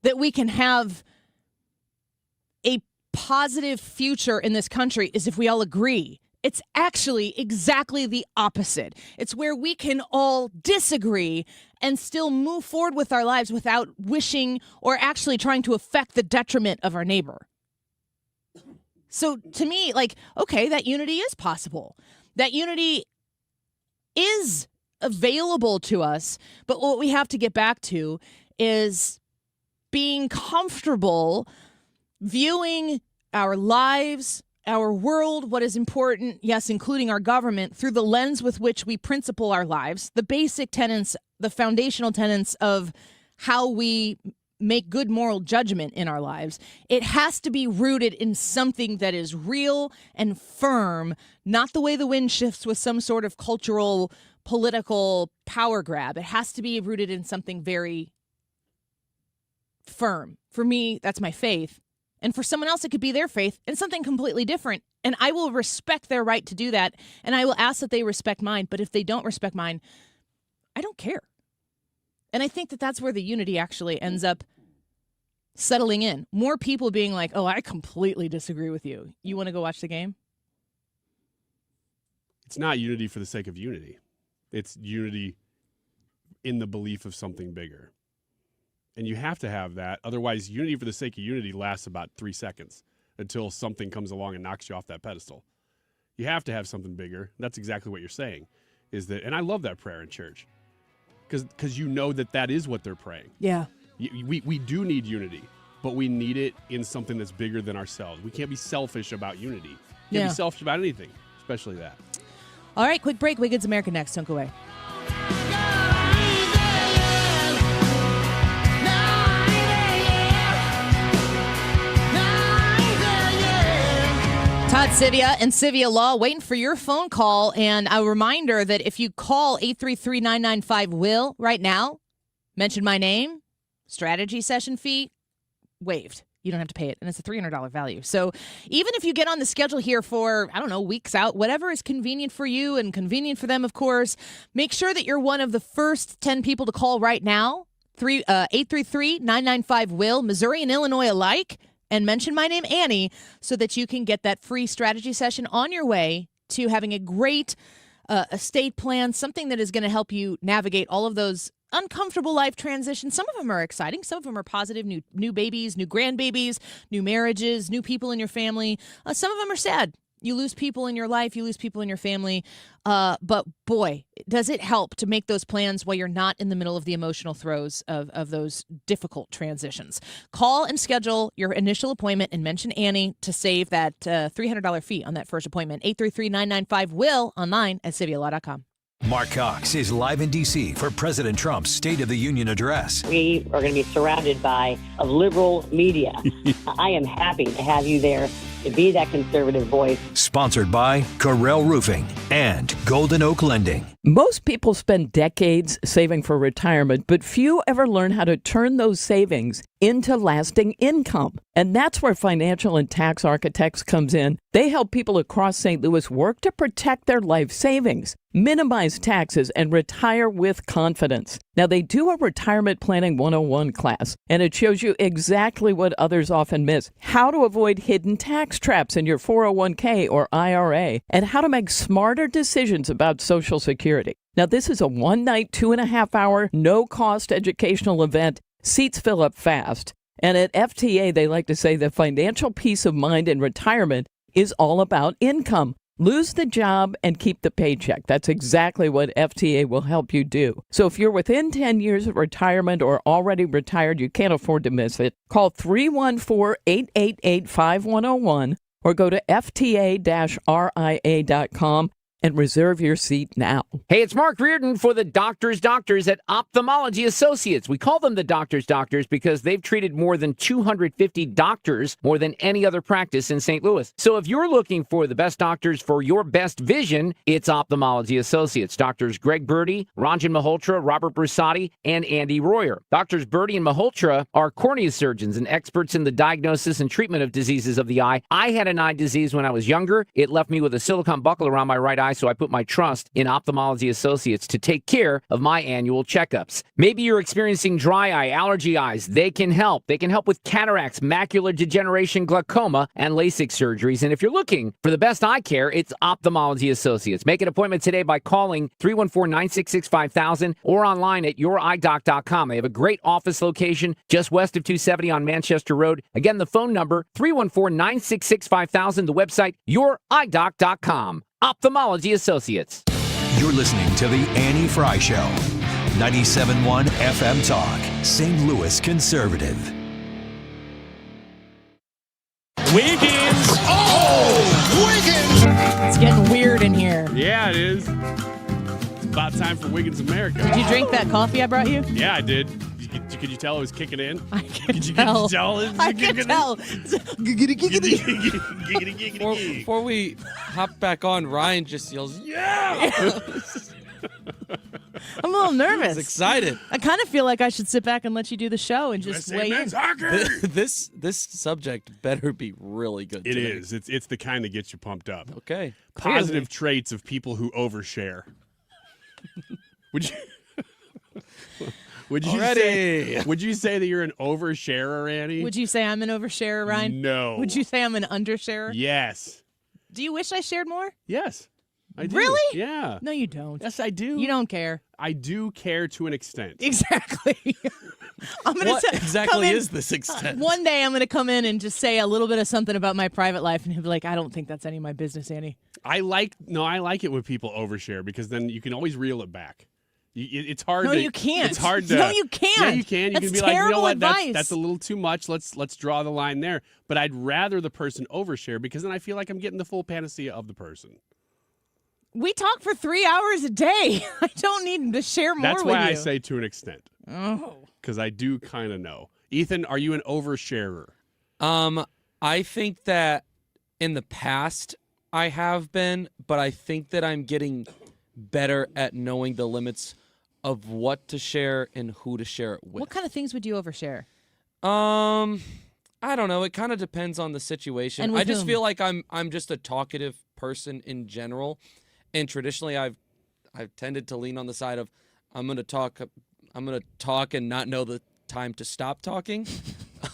that we can have a positive future in this country is if we all agree. It's actually exactly the opposite. It's where we can all disagree and still move forward with our lives without wishing or actually trying to affect the detriment of our neighbor. So to me, okay, that unity is possible. That unity is available to us. But what we have to get back to is being comfortable viewing our lives, our world, what is important, yes, including our government, through the lens with which we principle our lives, the basic tenets, the foundational tenets of how we make good moral judgment in our lives. It has to be rooted in something that is real and firm, not the way the wind shifts with some sort of cultural, political power grab. It has to be rooted in something very firm. For me, that's my faith. And for someone else, it could be their faith and something completely different. And I will respect their right to do that. And I will ask that they respect mine. But if they don't respect mine, I don't care. And I think that that's where the unity actually ends up settling in. More people being like, oh, I completely disagree with you. You want to go watch the game?
It's not unity for the sake of unity. It's unity in the belief of something bigger. And you have to have that. Otherwise, unity for the sake of unity lasts about 3 seconds until something comes along and knocks you off that pedestal. You have to have something bigger. That's exactly what you're saying. And I love that prayer in church. Because you know that is what they're praying.
Yeah.
We do need unity, but we need it in something that's bigger than ourselves. We can't be selfish about unity. We can't be selfish about anything, especially that.
All right, quick break. Wiggins America next. Don't go away. Todd Sivia and Sivia Law waiting for your phone call. And a reminder that if you call 833-995-WILL right now, mention my name, strategy session fee, waived. You don't have to pay it. And it's a $300 value. So even if you get on the schedule here for, weeks out, whatever is convenient for you and convenient for them, of course, make sure that you're one of the first 10 people to call right now. 833-995-WILL, Missouri and Illinois alike, and mention my name, Annie, so that you can get that free strategy session on your way to having a great estate plan, something that is going to help you navigate all of those uncomfortable life transitions. Some of them are exciting. Some of them are positive. New babies, new grandbabies, new marriages, new people in your family. Some of them are sad. You lose people in your life. You lose people in your family. But boy, does it help to make those plans while you're not in the middle of the emotional throes of those difficult transitions. Call and schedule your initial appointment and mention Annie to save that $300 fee on that first appointment. 833-995-WILL online at civialaw.com.
Mark Cox is live in D.C. for President Trump's State of the Union address.
We are going to be surrounded by a liberal media. I am happy to have you there to be that conservative voice.
Sponsored by Corel Roofing and Golden Oak Lending.
Most people spend decades saving for retirement, but few ever learn how to turn those savings into lasting income. And that's where Financial and Tax Architects comes in. They help people across St. Louis work to protect their life savings, minimize taxes, and retire with confidence. Now, they do a Retirement Planning 101 class, and it shows you exactly what others often miss: how to avoid hidden tax traps in your 401k or IRA, and how to make smarter decisions about Social Security. Now, this is a one-night, 2.5-hour, no-cost educational event. Seats fill up fast. And at FTA, they like to say the financial peace of mind in retirement is all about income. Lose the job and keep the paycheck. That's exactly what FTA will help you do. So if you're within 10 years of retirement or already retired, you can't afford to miss it. Call 314-888-5101 or go to fta-ria.com and reserve your seat now.
Hey, it's Mark Reardon for the Doctors at Ophthalmology Associates. We call them the Doctors because they've treated more than 250 doctors, more than any other practice in St. Louis. So if you're looking for the best doctors for your best vision, it's Ophthalmology Associates. Doctors Greg Birdie, Ranjan Malhotra, Robert Brusati, and Andy Royer. Doctors Birdie and Malhotra are cornea surgeons and experts in the diagnosis and treatment of diseases of the eye. I had an eye disease when I was younger. It left me with a silicone buckle around my right eye, so I put my trust in Ophthalmology Associates to take care of my annual checkups. Maybe you're experiencing dry eye, allergy eyes. They can help. They can help with cataracts, macular degeneration, glaucoma, and LASIK surgeries. And if you're looking for the best eye care, it's Ophthalmology Associates. Make an appointment today by calling 314-966-5000 or online at youridoc.com. They have a great office location just west of 270 on Manchester Road. Again, the phone number, 314-966-5000. The website, youridoc.com. Ophthalmology Associates.
You're listening to The Annie Fry Show. 97.1 FM Talk, St. Louis Conservative.
Wiggins! Oh! Wiggins!
It's getting weird in here.
Yeah, it is. It's about time for Wiggins America.
Did you drink that coffee I brought you?
Yeah, I did. Could you tell it was kicking in?
I could tell. I could tell.
Before we hop back on, Ryan just yells, "Yeah!"
I'm a little nervous.
He's excited.
I kind of feel like I should sit back and let you do the show and just weigh in.
This subject better be really good.
It is. It's the kind that gets you pumped up.
Okay.
Positive traits of people who overshare. Would you? Would you say that you're an oversharer, Annie?
Would you say I'm an oversharer, Ryan?
No.
Would you say I'm an undersharer?
Yes.
Do you wish I shared more?
Yes. I do.
Really?
Yeah.
No, you don't.
Yes, I do.
You don't care.
I do care to an extent.
Exactly.
What exactly is this extent?
One day I'm going to come in and just say a little bit of something about my private life, and he'll be like, I don't think that's any of my business, Annie.
I like it when people overshare because then you can always reel it back. It's hard.
No, you can't.
It's hard to.
No, you can't.
Yeah, you can. You
That's
can be like, you know what?
advice.
That's a little too much. Let's draw the line there. But I'd rather the person overshare because then I feel like I'm getting the full panacea of the person.
We talk for 3 hours a day. I don't need to share more with you.
That's why I say to an extent.
Oh.
Because I do kind of know. Ethan, are you an oversharer?
I think that in the past I have been, but I think that I'm getting better at knowing the limits of what to share and who to share it with.
What kind of things would you overshare?
I don't know. It kind of depends on the situation.
And with
I just
whom?
feel like I'm just a talkative person in general, and traditionally I've tended to lean on the side of I'm going to talk I'm gonna talk and not know the time to stop talking.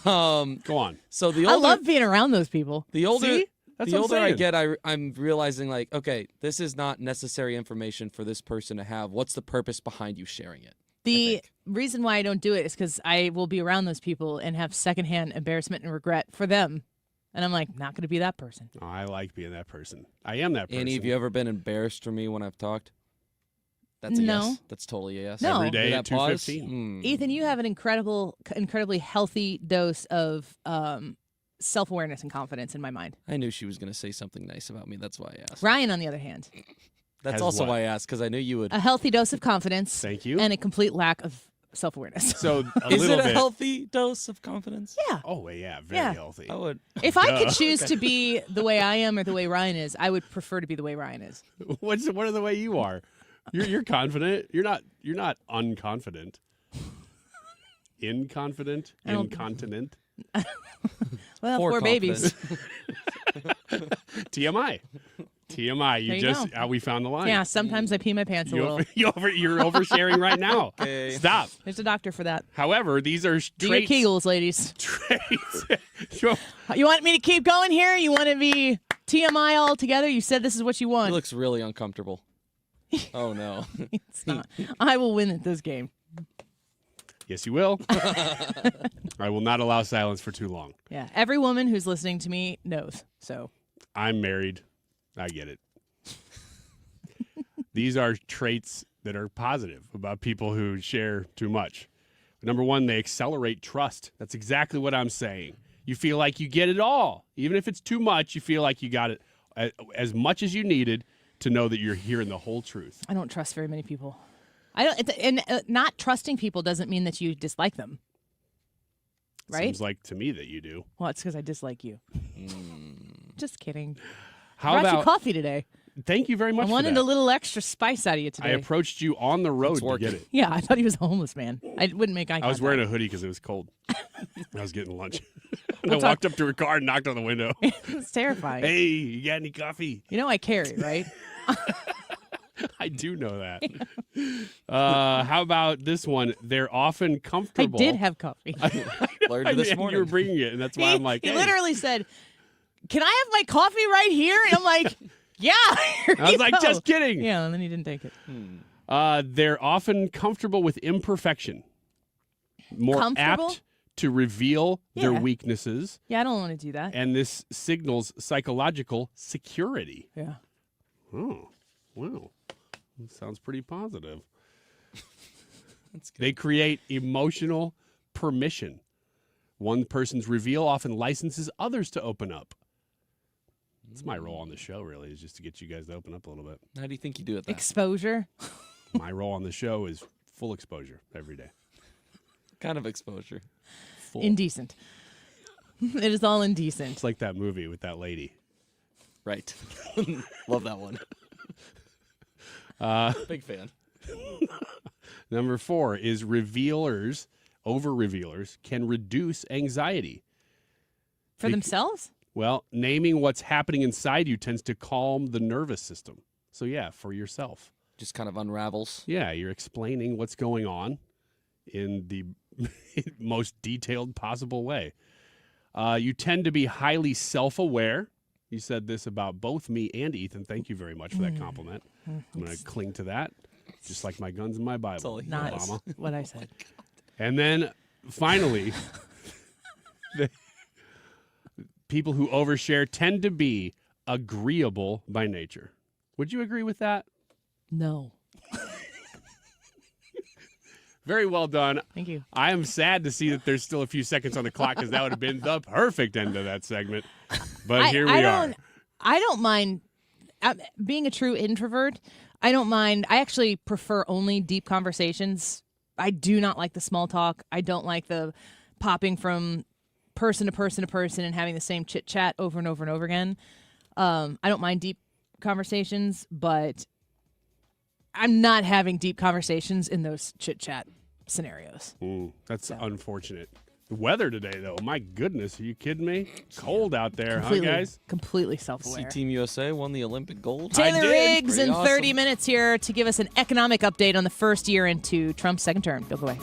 Go on.
So the
I
older,
love being around those people.
the older,
See? That's
the
what I'm
older I
saying.
get, I'm realizing like, okay, this is not necessary information for this person to have. What's the purpose behind you sharing it?
The reason why I don't do it is because I will be around those people and have secondhand embarrassment and regret for them. And I'm like, not going to be that person.
Oh, I like being that person. I am that person.
Annie, have you ever been embarrassed for me when I've talked? That's a
No.
yes. That's totally a yes.
No.
Every day
Hear
at
that pause?
2:15.
Ethan, you have an incredibly healthy dose of self-awareness and confidence in my mind.
I knew she was going to say something nice about me. That's why I asked.
Ryan, on the other hand,
That's
Has
also
what?
why I asked, because I knew you would.
a healthy dose of confidence.
Thank you.
And a complete lack of self-awareness.
So a
Is
little
it a
bit.
healthy dose of confidence?
Yeah.
Oh, yeah, very
Yeah.
healthy.
I would.
If I could
Duh.
choose to be the way I am or the way Ryan is, I would prefer to be the way Ryan is.
What are the way you are? You're confident. You're not unconfident. Inconfident.
I don't-
Incontinent.
Well,
For
four babies.
TMI. TMI. You
There you
just
go.
we found the line.
Yeah, sometimes I pee my pants a little.
You're oversharing right now.
Okay.
Stop.
There's a doctor for that.
However, these are
Do your
traits.
Kegels, ladies.
Traits.
You want me to keep going here? You want to be TMI all together? You said this is what you
He
want.
looks really uncomfortable. Oh, no.
It's not. I will win at this game.
Yes, you will. I will not allow silence for too long.
Yeah, every woman who's listening to me knows. So
I'm married. I get it. These are traits that are positive about people who share too much. Number one, they accelerate trust. That's exactly what I'm saying. You feel like you get it all. Even if it's too much, you feel like you got it as much as you needed to know that you're hearing the whole truth.
I don't trust very many people. I don't, and not trusting people doesn't mean that you dislike them. Right?
Seems like to me that you do.
Well, it's because I dislike you. Just kidding.
How
Brought
about
you coffee today.
Thank you very much.
I
for
wanted
that.
a little extra spice out of you
I
today.
approached you on the road to get it.
Yeah, I thought he was a homeless man. I wouldn't make eye contact.
I was wearing a hoodie because it was cold. I was getting lunch. And I
We'll
walked up to her car and knocked on the window.
It's terrifying.
Hey, you got any coffee?
You know I carry, right?
I do know that. How about this one? They're often
I
comfortable.
did have coffee.
Learned
I
this
knew
morning.
you were bringing it, and that's why I'm like,
he
hey.
literally said, "Can I have my coffee right here?" And I'm like, "Yeah." Here
I was
you
like,
go."
just kidding.
Yeah, and then he didn't take it.
They're often comfortable with imperfection. More
Comfortable?
apt to reveal their
Yeah.
weaknesses,
Yeah, I don't want to do that.
and this signals psychological security.
Yeah.
Oh, wow. That sounds pretty positive. They create emotional permission. One person's reveal often licenses others to open up. That's my role on the show, really, is just to get you guys to open up a little bit.
How do you think you do it?
Exposure.
My role on the show is full exposure every day.
Kind of exposure.
Full.
Indecent. It is all indecent.
It's like that movie with that lady.
Right. Love that one. Big fan.
Number 4 is revealers, over-revealers, can reduce anxiety.
For themselves?
Well, naming what's happening inside you tends to calm the nervous system. So, yeah, for yourself.
Just kind of unravels.
Yeah, you're explaining what's going on in the most detailed possible way. You tend to be highly self-aware. You said this about both me and Ethan. Thank you very much for that compliment. I'm going to cling to that, just like my guns and my Bible,
Not
Obama.
what I said.
And then, finally, the people who overshare tend to be agreeable by nature. Would you agree with that?
No.
Very well done.
Thank you.
I am sad to see that there's still a few seconds on the clock because that would have been the perfect end of that segment. But here we are.
I don't mind being a true introvert. I don't mind. I actually prefer only deep conversations. I do not like the small talk. I don't like the popping from person to person to person and having the same chit chat over and over and over again. I don't mind deep conversations, but I'm not having deep conversations in those chit chat scenarios.
That's unfortunate. The weather today, though, my goodness, are you kidding me? Cold out there, huh, guys?
Completely self-aware.
See Team USA won the Olympic gold.
Taylor Riggs in
Pretty
30
awesome.
minutes here to give us an economic update on the first year into Trump's second term. Go away.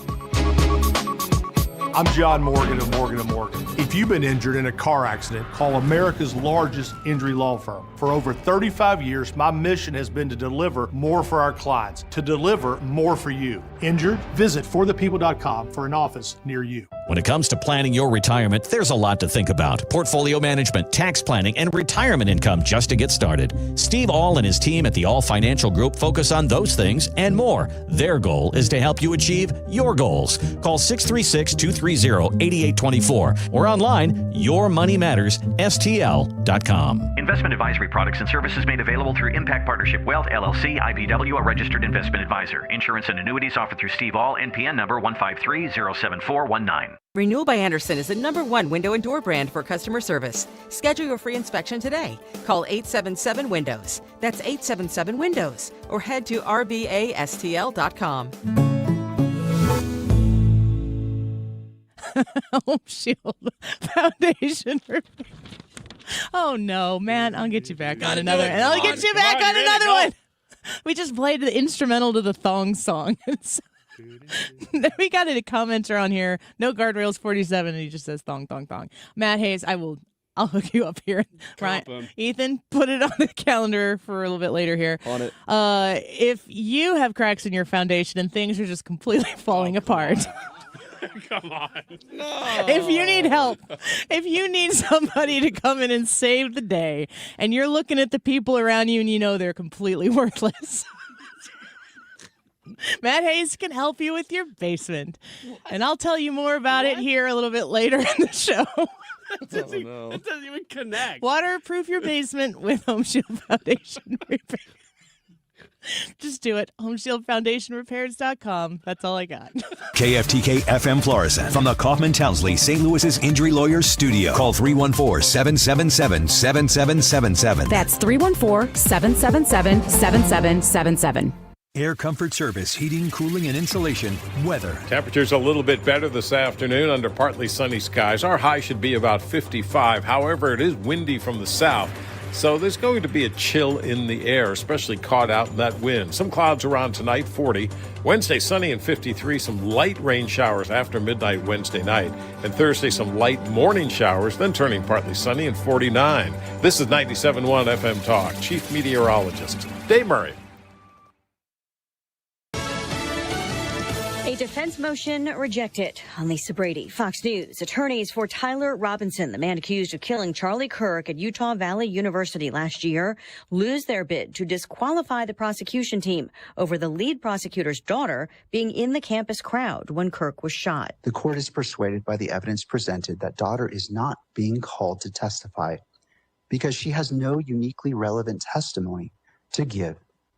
I'm John Morgan of Morgan & Morgan. If you've been injured in a car accident, call America's largest injury law firm. For over 35 years, my mission has been to deliver more for our clients, to deliver more for you. Injured? Visit forthepeople.com for an office near you.
When it comes to planning your retirement, there's a lot to think about. Portfolio management, tax planning, and retirement income just to get started. Steve All and his team at the All Financial Group focus on those things and more. Their goal is to help you achieve your goals. Call 636-230-8824 or online, yourmoneymattersstl.com.
Investment advisory products and services made available through Impact Partnership Wealth, LLC, IBW, a registered investment advisor. Insurance and annuities offered through Steve All, NPN number 153-07419.
Renewal by Andersen is the #1 window and door brand for customer service. Schedule your free inspection today. Call 877-WINDOWS. That's 877-WINDOWS. Or head to rbastl.com.
Home Shield Foundation. Oh, no, man. I'll get you back on another one. I'll get you back on another one. We just played the instrumental to the thong song. We got a commenter on here. No guardrails 47, and he just says thong, thong, thong. Matt Hayes, I'll hook you up here. Right, Ethan, put it on the calendar for a little bit later here.
On it.
If you have cracks in your foundation and things are just completely falling apart.
Come on.
No.
If you need help, if you need somebody to come in and save the day, and you're looking at the people around you and you know they're completely worthless, Matt Hayes can help you with your basement. And I'll tell you more about it here a little bit later in the show.
That doesn't even connect.
Waterproof your basement with Home Shield Foundation Repair. Just do it. HomeshieldFoundationRepairs.com. That's all I got.
KFTK FM Florissant from the Kaufman Townsley St. Louis's Injury Lawyers Studio. Call 314-777-7777.
That's 314-777-7777.
Air Comfort Service, heating, cooling, and insulation. Weather.
Temperatures a little bit better this afternoon under partly sunny skies. Our high should be about 55. However, it is windy from the south. So there's going to be a chill in the air, especially caught out in that wind. Some clouds around tonight, 40. Wednesday, sunny and 53. Some light rain showers after midnight Wednesday night. And Thursday, some light morning showers, then turning partly sunny and 49. This is 97.1 FM Talk. Chief Meteorologist Dave Murray.
A defense motion rejected. I'm Lisa Brady, Fox News. Attorneys for Tyler Robinson, the man accused of killing Charlie Kirk at Utah Valley University last year, lose their bid to disqualify the prosecution team over the lead prosecutor's daughter being in the campus crowd when Kirk was shot.
The court is persuaded by the evidence presented that daughter is not being called to testify because she has no uniquely relevant testimony to give,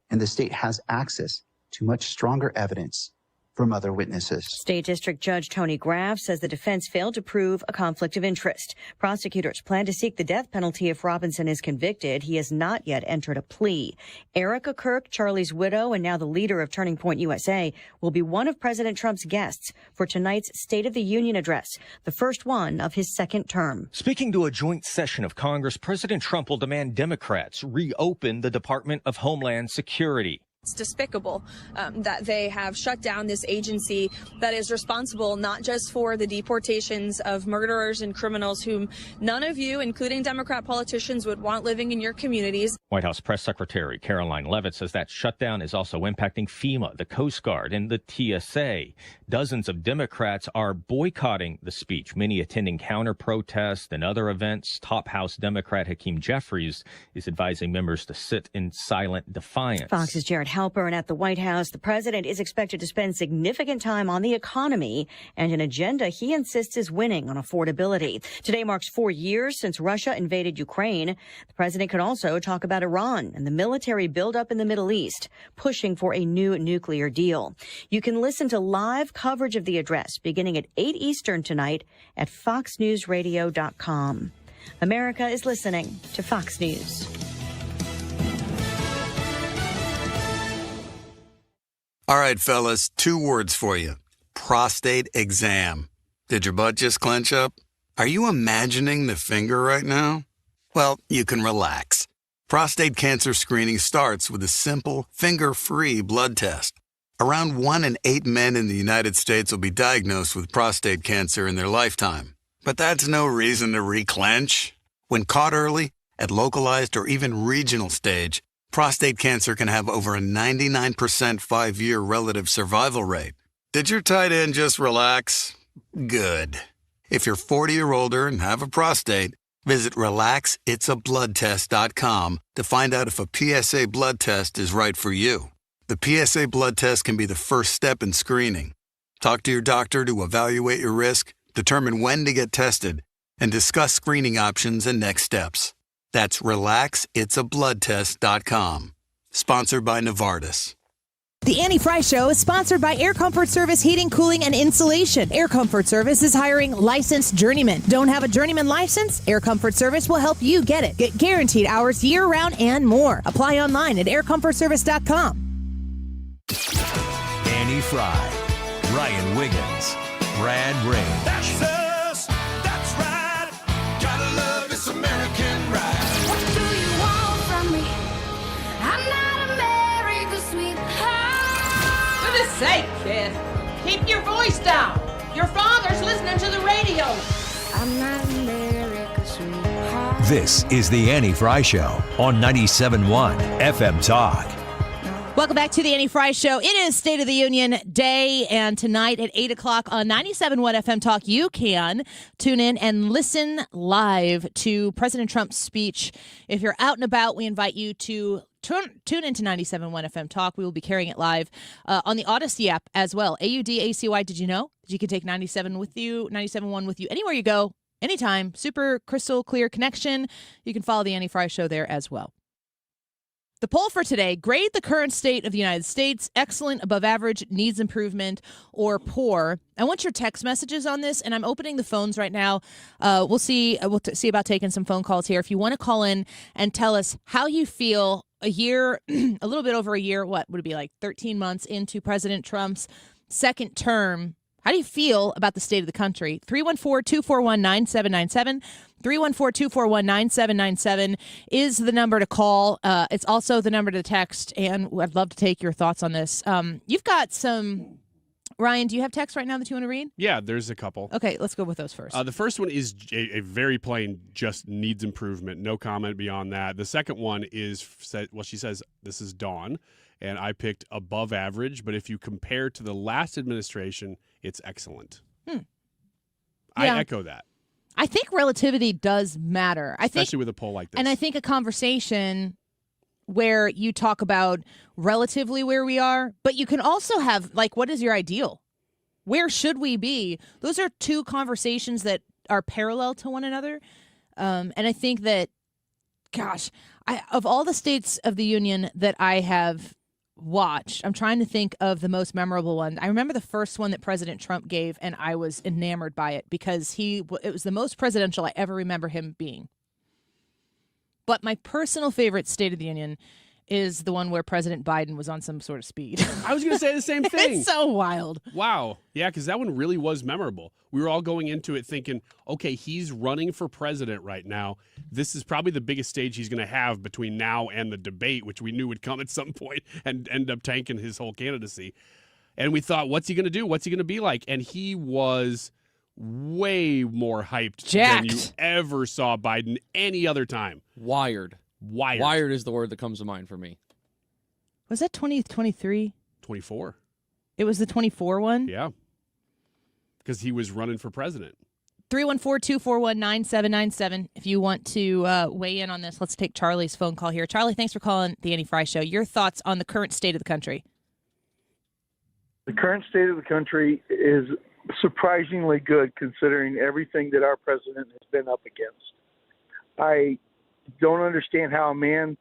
and the state has access to much stronger evidence from other witnesses.
State District Judge Tony Graff says the defense failed to prove a conflict of interest. Prosecutors plan to seek the death penalty if Robinson is convicted. He has not yet entered a plea. Erica Kirk, Charlie's widow and now the leader of Turning Point USA, will be one of President Trump's guests for tonight's State of the Union address, the first one of his second term.
Speaking to a joint session of Congress, President Trump will demand Democrats reopen the Department of Homeland Security.
It's despicable that they have shut down this agency that is responsible not just for the deportations of murderers and criminals whom none of you, including Democrat politicians, would want living in your communities.
White House Press Secretary Caroline Leavitt says that shutdown is also impacting FEMA, the Coast Guard, and the TSA. Dozens of Democrats are boycotting the speech, many attending counter protests and other events. Top House Democrat Hakeem Jeffries is advising members to sit in silent defiance.
Fox's Jared Halper, and at the White House, the president is expected to spend significant time on the economy and an agenda he insists is winning on affordability. Today marks 4 years since Russia invaded Ukraine. The president could also talk about Iran and the military buildup in the Middle East, pushing for a new nuclear deal. You can listen to live coverage of the address beginning at 8 Eastern tonight at foxnewsradio.com. America is listening to Fox News.
All right, fellas, 2 words for you. Prostate exam.
Did your butt just clench up? Are you imagining the finger right now? Well, you can relax. Prostate cancer screening starts with a simple, finger-free blood test. Around 1 in 8 men in the United States will be diagnosed with prostate cancer in their lifetime. But that's no reason to reclench. When caught early, at localized or even regional stage, prostate cancer can have over a 99% 5-year relative survival rate. Did your tight end just relax? Good. If you're 40 or older and have a prostate, visit RelaxIt'sABloodTest.com to find out if a PSA blood test is right for you. The PSA blood test can be the first step in screening. Talk to your doctor to evaluate your risk, determine when to get tested, and discuss screening options and next steps. That's RelaxIt'sABloodTest.com. Sponsored by Novartis.
The Annie Fry Show is sponsored by Air Comfort Service Heating, Cooling, and Insulation. Air Comfort Service is hiring licensed journeymen. Don't have a journeyman license? Air Comfort Service will help you get it. Get guaranteed hours year-round and more. Apply online at aircomfortservice.com.
Annie Fry, Ryan Wiggins, Brad Ray.
That's us. That's right. Gotta love this American ride.
What do you want from me? I'm not America's sweetheart.
For goodness sake, kid. Keep your voice down. Your father's listening to the radio.
I'm not America's sweetheart.
This is the Annie Fry Show on 97.1 FM Talk.
Welcome back to the Annie Fry Show. It is State of the Union Day, and tonight at 8 o'clock on 97.1 FM Talk, you can tune in and listen live to President Trump's speech. If you're out and about, we invite you to tune into 97.1 FM Talk. We will be carrying it live on the Odyssey app as well. AUDACY. Did you know that you can take 97 with you, 97.1 with you anywhere you go, anytime? Super crystal clear connection. You can follow the Annie Fry Show there as well. The poll for today: grade the current state of the United States, excellent, above average, needs improvement, or poor. I want your text messages on this, and I'm opening the phones right now. We'll see about taking some phone calls here. If you want to call in and tell us how you feel a year, a little bit over a year, what would it be, like 13 months into President Trump's second term? How do you feel about the state of the country? 314-241-9797. 314-241-9797 is the number to call. It's also the number to text, and I'd love to take your thoughts on this. You've got some... Ryan, do you have text right now that you want to read?
Yeah, there's a couple.
Okay, let's go with those first.
The first one is a very plain, just needs improvement. No comment beyond that. The second one is, well, she says, this is Dawn, and I picked above average, but if you compare to the last administration, it's excellent. I echo that.
I think relativity does matter.
Especially with a poll like this.
And I think a conversation where you talk about relatively where we are, but you can also have, like, what is your ideal? Where should we be? Those are two conversations that are parallel to one another. And I think that, gosh, of all the states of the union that I have watched, I'm trying to think of the most memorable one. I remember the first one that President Trump gave, and I was enamored by it because it was the most presidential I ever remember him being. But my personal favorite State of the Union is the one where President Biden was on some sort of speed.
I was going to say the same thing.
It's so wild.
Wow. Yeah, because that one really was memorable. We were all going into it thinking, okay, he's running for president right now. This is probably the biggest stage he's going to have between now and the debate, which we knew would come at some point and end up tanking his whole candidacy. And we thought, what's he going to do? What's he going to be like? And he was way more hyped than you ever saw Biden any other time.
Wired is the word that comes to mind for me.
Was that 2023?
24.
It was the 24 one?
Yeah. Because he was running for president.
314-241-9797. If you want to weigh in on this, let's take Charlie's phone call here. Charlie, thanks for calling the Annie Fry Show. Your thoughts on the current state of the country?
The current state of the country is surprisingly good considering everything that our president has been up against. I don't understand how a man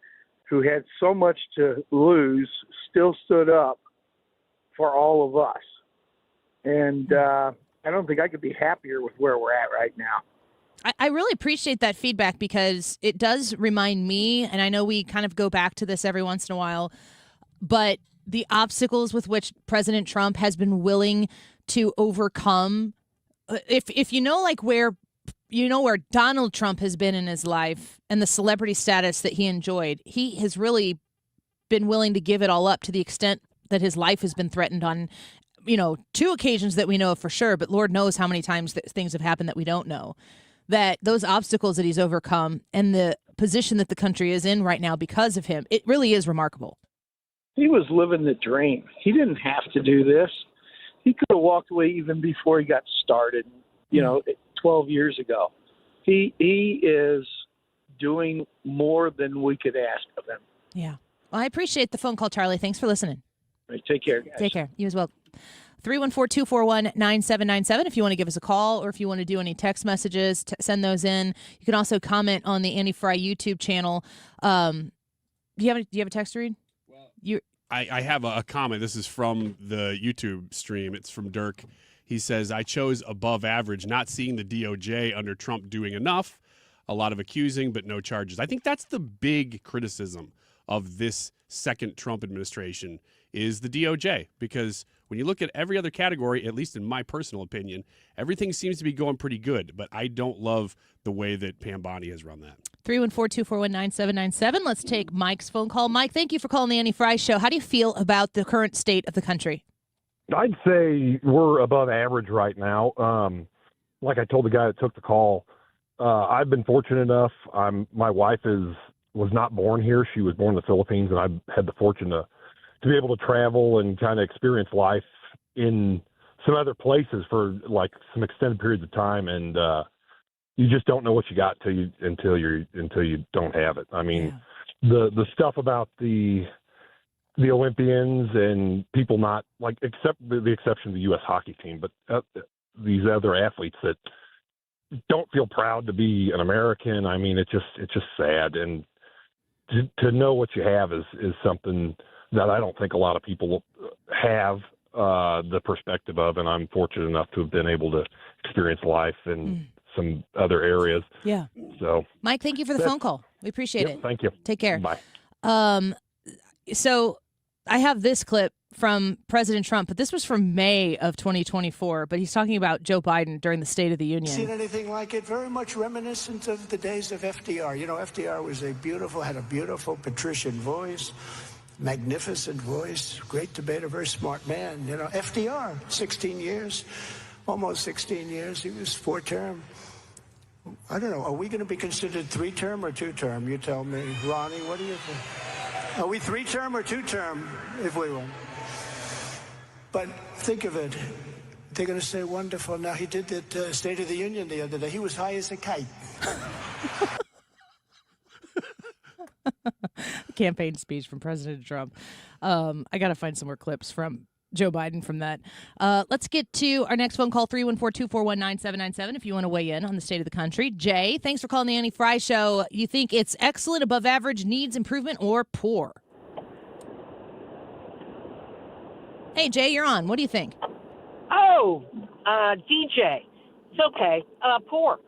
who had so much to lose still stood up for all of us. And I don't think I could be happier with where we're at right now.
I really appreciate that feedback because it does remind me, and I know we kind of go back to this every once in a while, but the obstacles with which President Trump has been willing to overcome if you know like where Donald Trump has been in his life and the celebrity status that he enjoyed, he has really been willing to give it all up to the extent that his life has been threatened on, 2 occasions that we know of for sure, but Lord knows how many times things have happened that we don't know. That those obstacles that he's overcome and the position that the country is in right now because of him, it really is remarkable.
He was living the dream. He didn't have to do this. He could have walked away even before he got started, 12 years ago. He is doing more than we could ask of him.
Yeah. Well, I appreciate the phone call, Charlie. Thanks for listening.
Right, take care, guys.
Take care. You as well. 314-241-9797 if you want to give us a call or if you want to do any text messages, send those in. You can also comment on the Annie Fry YouTube channel. Do you have a text to read?
I have a comment. This is from the YouTube stream. It's from Dirk. He says, I chose above average, not seeing the DOJ under Trump doing enough. A lot of accusing, but no charges. I think that's the big criticism of this second Trump administration is the DOJ, because when you look at every other category, at least in my personal opinion, everything seems to be going pretty good, but I don't love the way that Pam Bondi has run that.
314-241-9797. Let's take Mike's phone call. Mike, thank you for calling the Annie Fry Show. How do you feel about the current state of the country?
I'd say we're above average right now. Like I told the guy that took the call, I've been fortunate enough. My wife was not born here. She was born in the Philippines, and I've had the fortune to be able to travel and kind of experience life in some other places for like some extended periods of time. And you just don't know what you got until you don't have it. I mean, the stuff about the Olympians and people not like, except the exception of the U.S. hockey team, but these other athletes that don't feel proud to be an American. I mean, it's just sad. And to know what you have is something that I don't think a lot of people have the perspective of, and I'm fortunate enough to have been able to experience life in some other areas.
Yeah.
So,
Mike, thank you for the phone call. We appreciate it.
Thank you.
Take care.
Bye.
So I have this clip from President Trump, but this was from May of 2024, but he's talking about Joe Biden during the State of the Union.
Seen anything like it? Very much reminiscent of the days of FDR. FDR had a beautiful patrician voice, magnificent voice, great debater, very smart man. FDR, 16 years, almost 16 years. He was 4-term. I don't know. Are we going to be considered 3-term or 2-term? You tell me. Ronnie, what do you think? Are we 3-term or 2-term if we win? But think of it. They're going to say, wonderful. Now, he did that State of the Union the other day. He was high as a kite.
Campaign speech from President Trump. I got to find some more clips from Joe Biden from that. Let's get to our next phone call, 314-241-9797, if you want to weigh in on the state of the country. Jay, thanks for calling the Annie Fry Show. You think it's excellent, above average, needs improvement, or poor? Hey, Jay, you're on. What do you think?
Oh, DJ. It's okay. Poor.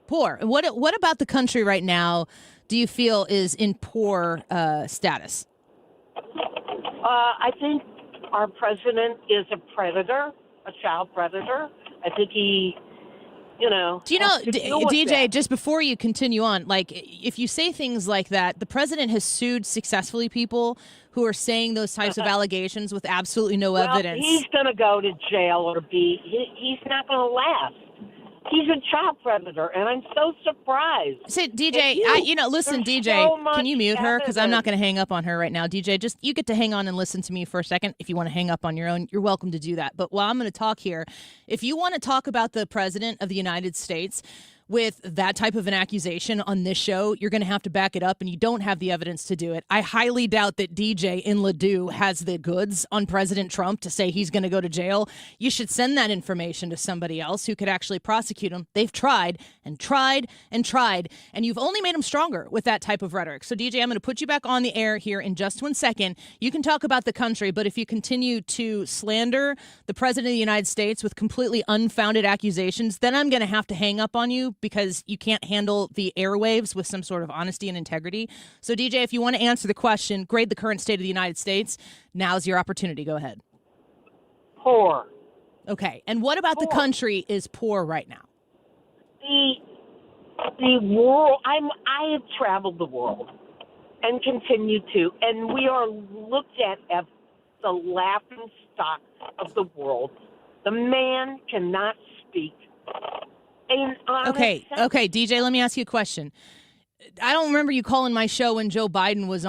Poor. What about the country right now do you feel is in poor status?
I think our president is a predator, a child predator. I think he,
Do you know, DJ, just before you continue on, like, if you say things like that, the president has sued successfully people who are saying those types of allegations with absolutely no evidence.
He's going to go to jail or he's not going to last. He's a child predator, and I'm so surprised.
Say, DJ, listen, DJ,
so
can you mute her? Because I'm not going to hang up on her right now. DJ, just you get to hang on and listen to me for a second. If you want to hang up on your own, you're welcome to do that. But while I'm going to talk here, if you want to talk about the president of the United States with that type of an accusation on this show, you're going to have to back it up, and you don't have the evidence to do it. I highly doubt that DJ in Ladue has the goods on President Trump to say he's going to go to jail. You should send that information to somebody else who could actually prosecute him. They've tried and tried and tried, and you've only made him stronger with that type of rhetoric. So, DJ, I'm going to put you back on the air here in just 1 second. You can talk about the country, but if you continue to slander the president of the United States with completely unfounded accusations, then I'm going to have to hang up on you, because you can't handle the airwaves with some sort of honesty and integrity. So, DJ, if you want to answer the question, grade the current state of the United States, now's your opportunity. Go ahead.
Poor.
Okay. And what about the country is poor right now?
The world. I have traveled the world and continue to, and we are looked at as the laughing stock of the world. The man cannot speak.
Okay, DJ, let me ask you a question. I don't remember you calling my show when Joe Biden was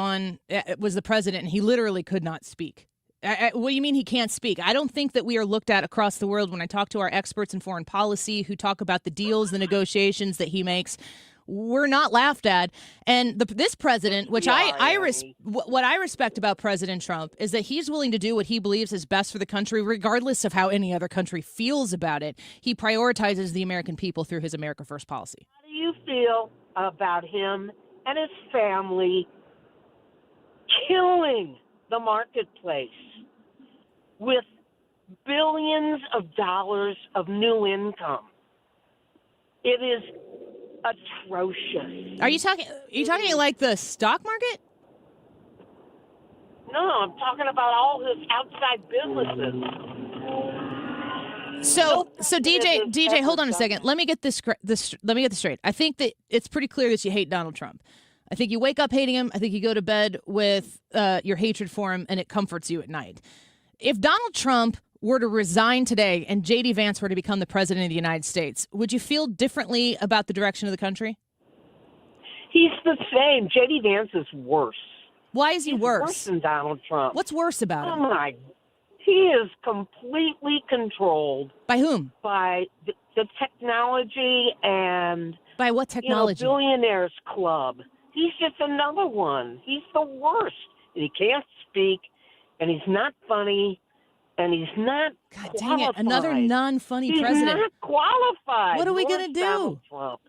the president, and he literally could not speak. What do you mean he can't speak? I don't think that we are looked at across the world when I talk to our experts in foreign policy who talk about the deals, the negotiations that he makes. We're not laughed at. And this president, which what I respect about President Trump is that he's willing to do what he believes is best for the country, regardless of how any other country feels about it. He prioritizes the American people through his America First policy.
How do you feel about him and his family killing the marketplace with billions of dollars of new income? It is atrocious.
Are you talking like the stock market?
No, I'm talking about all his outside businesses.
So DJ, hold on a second. Let me get this straight. I think that it's pretty clear that you hate Donald Trump. I think you wake up hating him. I think you go to bed with your hatred for him, and it comforts you at night. If Donald Trump were to resign today and J.D. Vance were to become the president of the United States, would you feel differently about the direction of the country?
He's the same. J.D. Vance is worse.
Why is he worse?
Worse than Donald Trump.
What's worse about him?
Oh, my. He is completely controlled.
By whom?
By the technology and...
By what technology?
Billionaires Club. He's just another one. He's the worst. And he can't speak, and he's not funny, and he's not
God
qualified.
dang it, another non-funny president.
He's not qualified.
What are we going to do?
Donald Trump.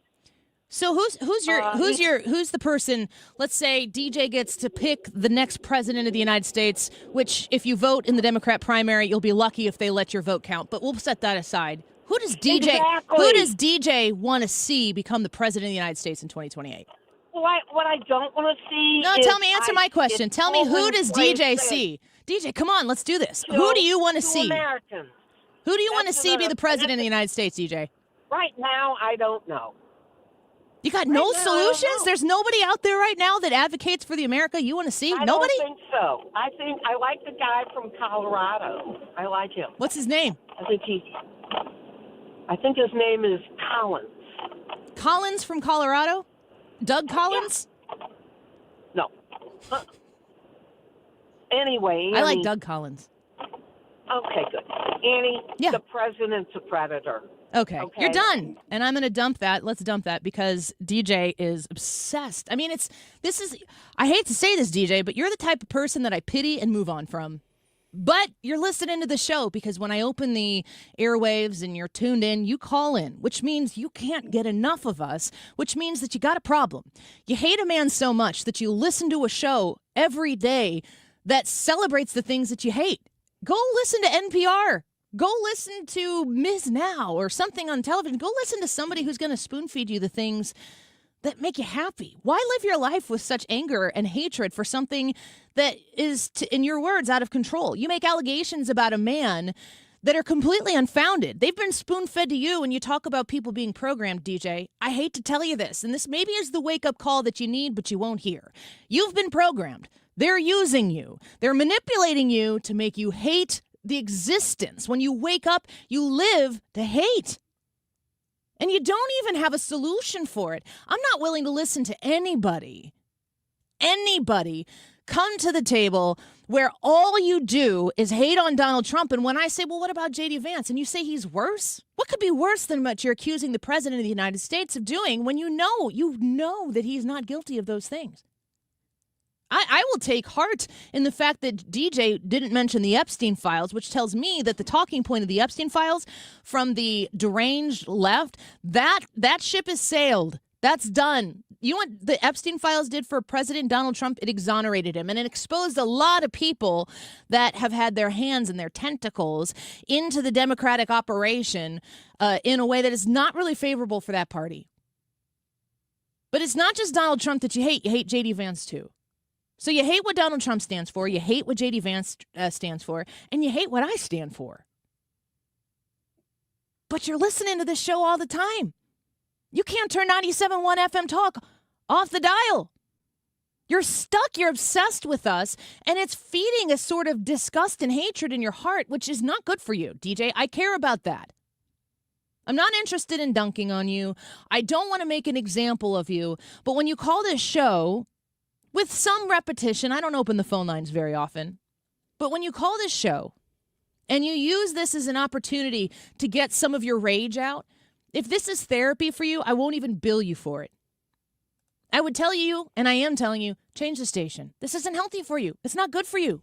So who's the person? Let's say DJ gets to pick the next president of the United States, which if you vote in the Democrat primary, you'll be lucky if they let your vote count. But we'll set that aside. Who does DJ want to see become the president of the United States in 2028?
What I don't want to see.
No, tell me. Answer my question. Tell me, who does DJ see? DJ, come on, let's do this. Who do you want to see?
Americans.
Who do you want to see be the president of the United States, DJ?
Right now, I don't know.
You got no solutions? There's nobody out there right now that advocates for the America you want to see? Nobody?
I don't think so. I like the guy from Colorado. I like him.
What's his name?
I think his name is Collins.
Collins from Colorado? Doug Collins?
Yeah. No. Anyway.
I like Doug Collins.
Okay, good. Annie, the president's a predator.
Okay, you're done. And I'm going to dump that. Let's dump that because DJ is obsessed. I mean, I hate to say this, DJ, but you're the type of person that I pity and move on from. But you're listening to the show because when I open the airwaves and you're tuned in, you call in, which means you can't get enough of us, which means that you got a problem. You hate a man so much that you listen to a show every day that celebrates the things that you hate. Go listen to NPR. Go listen to Ms. Now or something on television. Go listen to somebody who's going to spoon feed you the things that make you happy. Why live your life with such anger and hatred for something that is, in your words, out of control? You make allegations about a man that are completely unfounded. They've been spoon-fed to you, and you talk about people being programmed, DJ. I hate to tell you this, and this maybe is the wake-up call that you need, but you won't hear. You've been programmed. They're using you. They're manipulating you to make you hate the existence. When you wake up, you live to hate. And you don't even have a solution for it. I'm not willing to listen to anybody come to the table where all you do is hate on Donald Trump. And when I say, well, what about J.D. Vance? And you say he's worse? What could be worse than what you're accusing the president of the United States of doing when you know that he's not guilty of those things? I will take heart in the fact that DJ didn't mention the Epstein files, which tells me that the talking point of the Epstein files from the deranged left, that ship has sailed. That's done. You know what the Epstein files did for President Donald Trump? It exonerated him, and it exposed a lot of people that have had their hands and their tentacles into the Democratic operation in a way that is not really favorable for that party. But it's not just Donald Trump that you hate. You hate J.D. Vance, too. So you hate what Donald Trump stands for, you hate what J.D. Vance stands for, and you hate what I stand for. but you're listening to this show all the time. You can't turn 97.1 FM Talk off the dial. You're stuck. You're obsessed with us, and it's feeding a sort of disgust and hatred in your heart, which is not good for you, DJ. I care about that. I'm not interested in dunking on you. I don't want to make an example of you. But when you call this show with some repetition, I don't open the phone lines very often, but when you call this show and you use this as an opportunity to get some of your rage out, if this is therapy for you, I won't even bill you for it. I would tell you, and I am telling you, change the station. This isn't healthy for you. It's not good for you.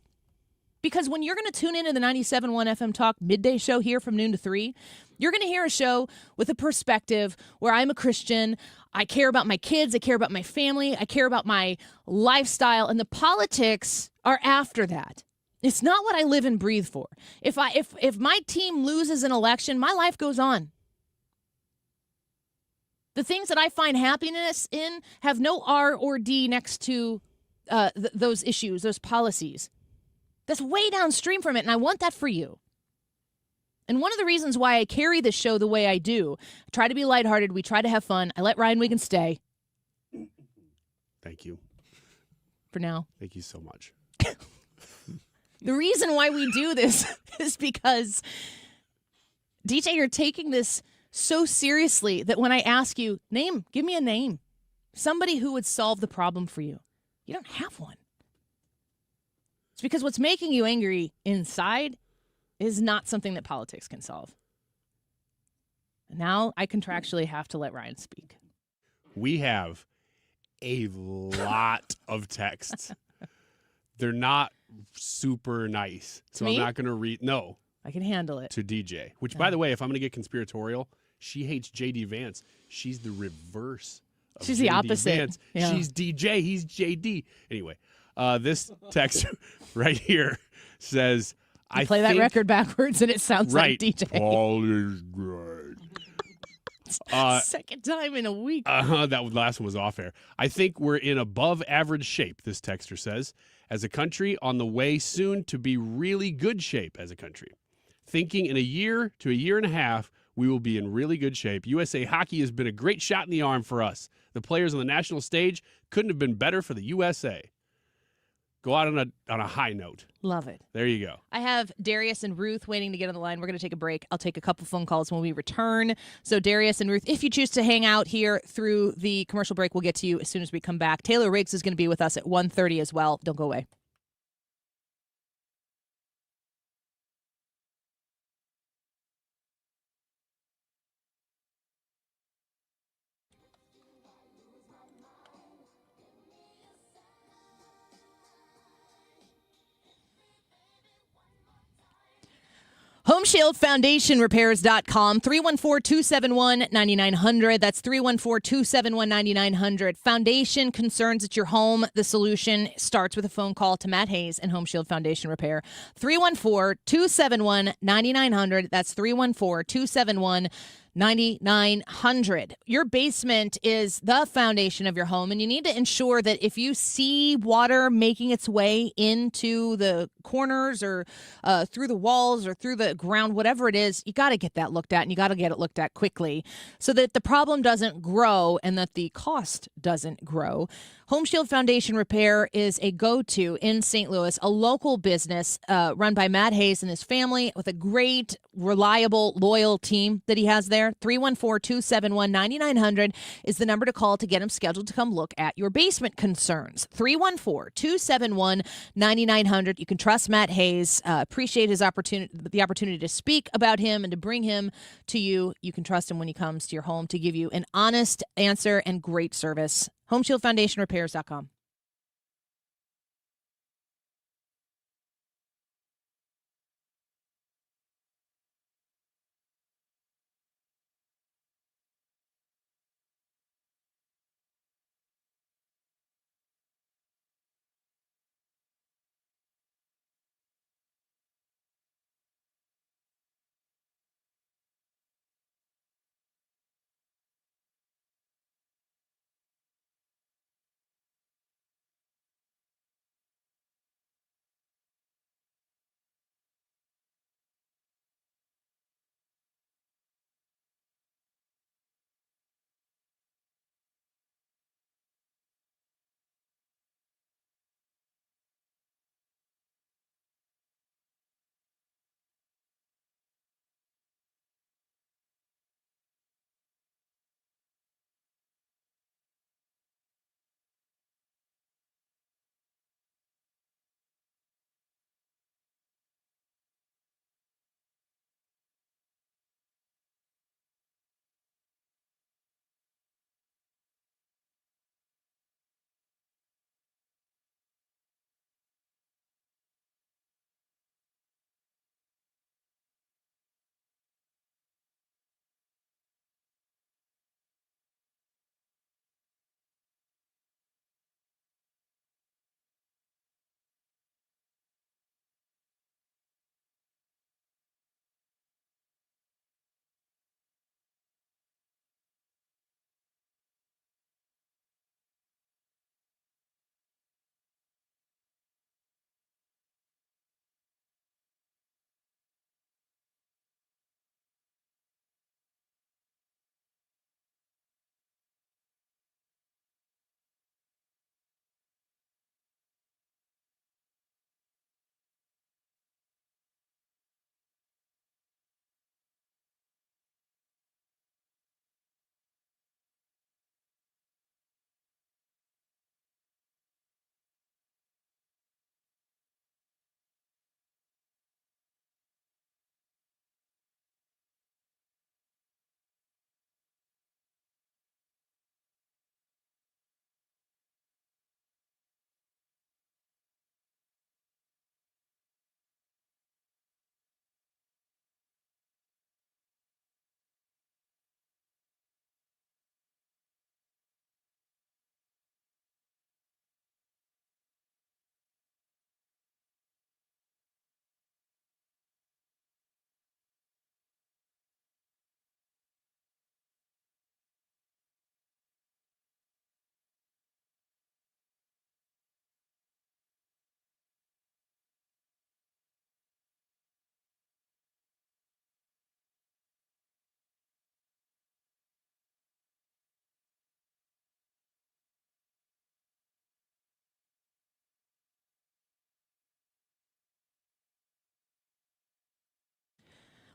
Because when you're going to tune into the 97.1 FM Talk midday show here from noon to 3, you're going to hear a show with a perspective where I'm a Christian. I care about my kids. I care about my family. I care about my lifestyle. And the politics are after that. It's not what I live and breathe for. If my team loses an election, my life goes on. The things that I find happiness in have no R or D next to those issues, those policies. That's way downstream from it, and I want that for you. And one of the reasons why I carry this show the way I do, I try to be lighthearted, we try to have fun. I let Ryan Wiggins stay.
Thank you.
For now.
Thank you so much.
The reason why we do this is because, DJ, you're taking this so seriously that when I ask you, give me a name. Somebody who would solve the problem for you. You don't have one. It's because what's making you angry inside is not something that politics can solve. Now I contractually have to let Ryan speak.
We have a lot of texts. They're not super nice. So I'm not going to read. No.
I can handle it.
To DJ. Which, by the way, if I'm going to get conspiratorial, she hates J.D. Vance. She's the reverse of
She's
J.D.
the opposite.
Vance.
Yeah.
She's DJ. He's J.D. Anyway, this text right here says,
I play that record backwards and it sounds like DJ.
Paul is great.
Second time in a week.
That last one was off air. I think we're in above average shape, this texter says, as a country, on the way soon to be really good shape as a country. Thinking in a year to a year and a half, we will be in really good shape. USA Hockey has been a great shot in the arm for us. The players on the national stage couldn't have been better for the USA. Go out on a high note.
Love it.
There you go.
I have Darius and Ruth waiting to get on the line. We're going to take a break. I'll take a couple phone calls when we return. So Darius and Ruth, if you choose to hang out here through the commercial break, we'll get to you as soon as we come back. Taylor Riggs is going to be with us at 1:30 as well. Don't go away. HomeshieldFoundationRepairs.com, 314-271-9900. That's 314-271-9900. Foundation concerns at your home. The solution starts with a phone call to Matt Hayes and Home Shield Foundation Repair. 314-271-9900. That's 314-271-9900. Your basement is the foundation of your home, and you need to ensure that if you see water making its way into the corners or through the walls or through the ground, whatever it is, you got to get that looked at, and you got to get it looked at quickly so that the problem doesn't grow and that the cost doesn't grow. Home Shield Foundation Repair is a go-to in St. Louis, a local business run by Matt Hayes and his family with a great, reliable, loyal team that he has there. 314-271-9900 is the number to call to get him scheduled to come look at your basement concerns. 314-271-9900. You can trust Matt Hayes, appreciate the opportunity to speak about him and to bring him to you. You can trust him when he comes to your home to give you an honest answer and great service. HomeshieldFoundationRepairs.com.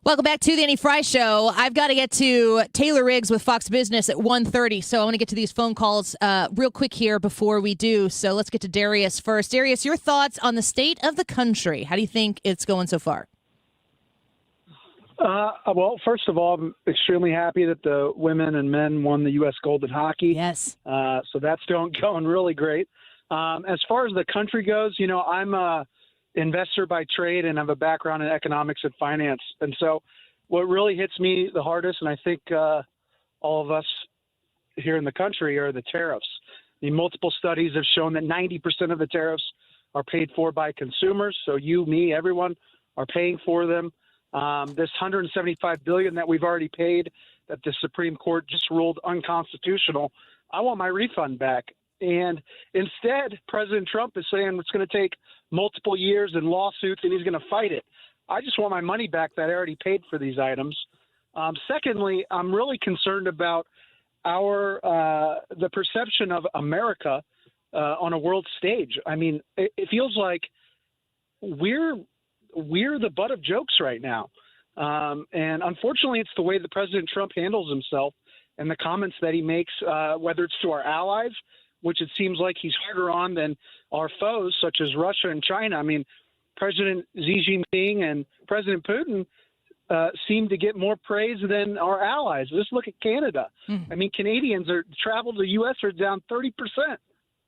Welcome back to the Annie Fry Show. I've got to get to Taylor Riggs with Fox Business at 1:30, so I want to get to these phone calls real quick here before we do. So let's get to Darius first. Darius, your thoughts on the state of the country. How do you think it's going so far?
Well, first of all, I'm extremely happy that the women and men won the U.S. gold in hockey.
Yes.
So that's going really great. As far as the country goes, I'm a investor by trade and have a background in economics and finance. And so what really hits me the hardest, and I think all of us here in the country, are the tariffs. The multiple studies have shown that 90% of the tariffs are paid for by consumers. So you, me, everyone are paying for them. This $175 billion that we've already paid that the Supreme Court just ruled unconstitutional, I want my refund back. And instead, President Trump is saying it's going to take multiple years and lawsuits, and he's going to fight it. I just want my money back that I already paid for these items. Secondly, I'm really concerned about the perception of America on a world stage. I mean, it feels like we're the butt of jokes right now. And unfortunately, it's the way that President Trump handles himself and the comments that he makes, whether it's to our allies, which it seems like he's harder on than our foes, such as Russia and China. I mean, President Xi Jinping and President Putin seem to get more praise than our allies. Just look at Canada. I mean, Canadians travel to the U.S. are down 30%.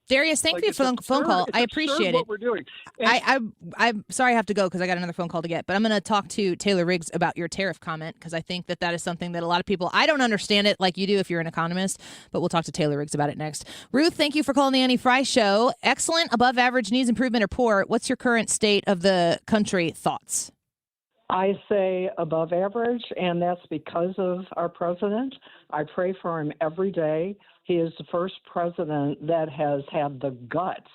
Darius, thank you for the phone call. I appreciate it.
What we're doing.
I'm sorry I have to go because I got another phone call to get, but I'm going to talk to Taylor Riggs about your tariff comment because I think that is something that a lot of people, I don't understand it like you do if you're an economist, but we'll talk to Taylor Riggs about it next. Ruth, thank you for calling the Annie Fry Show. Excellent, above average, needs improvement, or poor. What's your current state of the country thoughts?
I say above average, and that's because of our president. I pray for him every day. He is the first president that has had the guts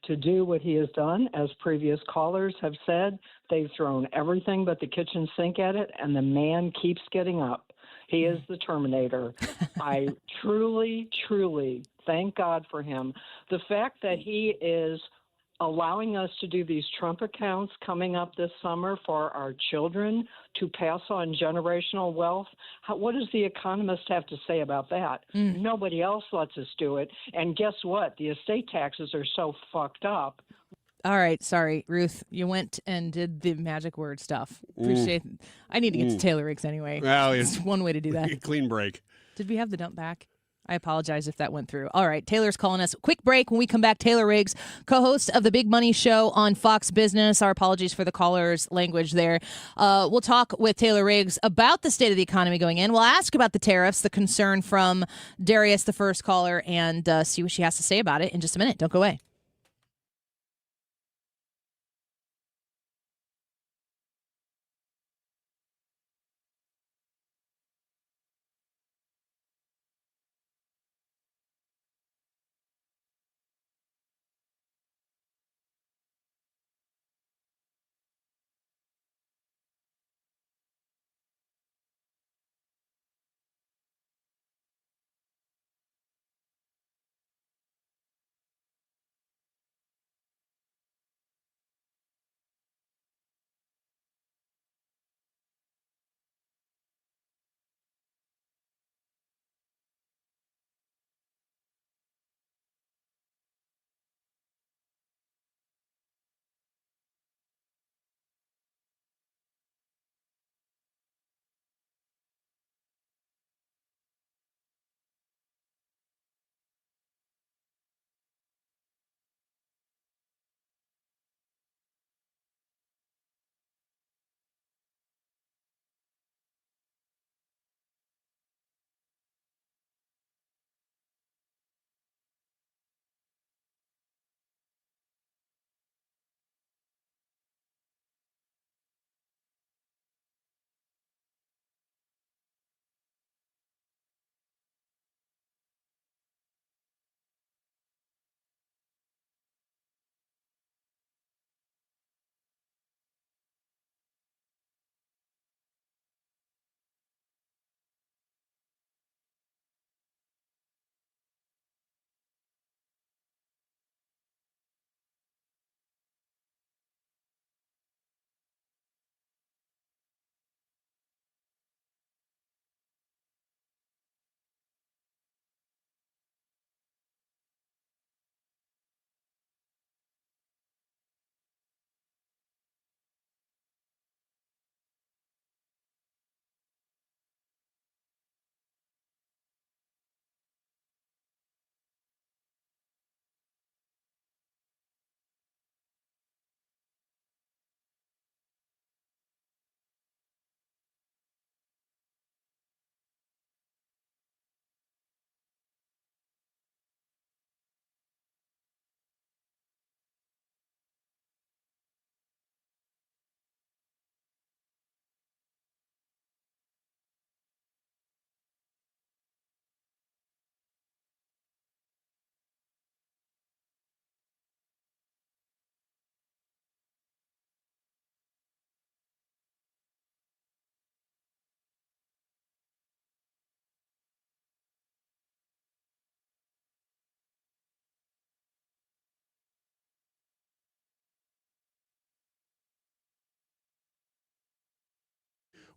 to do what he has done. As previous callers have said, they've thrown everything but the kitchen sink at it, and the man keeps getting up. He is the Terminator. I truly, truly thank God for him. The fact that he is allowing us to do these Trump accounts coming up this summer for our children to pass on generational wealth. What does The Economist have to say about that? Nobody else lets us do it. And guess what? The estate taxes are so fucked up.
All right. Sorry, Ruth. You went and did the magic word stuff. Appreciate it. I need to get to Taylor Riggs anyway.
Well,
it's one way to do that.
Clean break.
Did we have the dump back? I apologize if that went through. All right, Taylor's calling us. Quick break. When we come back, Taylor Riggs, co-host of the Big Money Show on Fox Business. Our apologies for the caller's language there. We'll talk with Taylor Riggs about the state of the economy going in. We'll ask about the tariffs, the concern from Darius, the first caller, and see what she has to say about it in just a minute. Don't go away.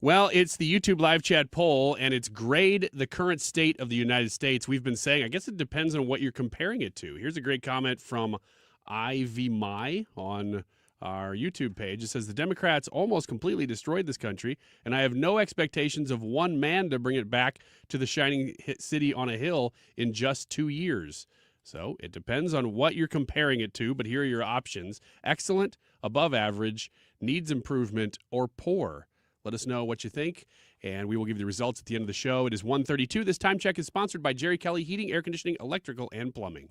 Well, it's the YouTube live chat poll, and it's grade the current state of the United States. We've been saying, I guess it depends on what you're comparing it to. Here's a great comment from Ivy Mai on our YouTube page. It says, the Democrats almost completely destroyed this country, and I have no expectations of one man to bring it back to the shining city on a hill in just 2 years. So it depends on what you're comparing it to, but here are your options. Excellent, above average, needs improvement, or poor. Let us know what you think, and we will give you the results at the end of the show. It is 1:32. This time check is sponsored by Jerry Kelly Heating, Air Conditioning, Electrical, and Plumbing.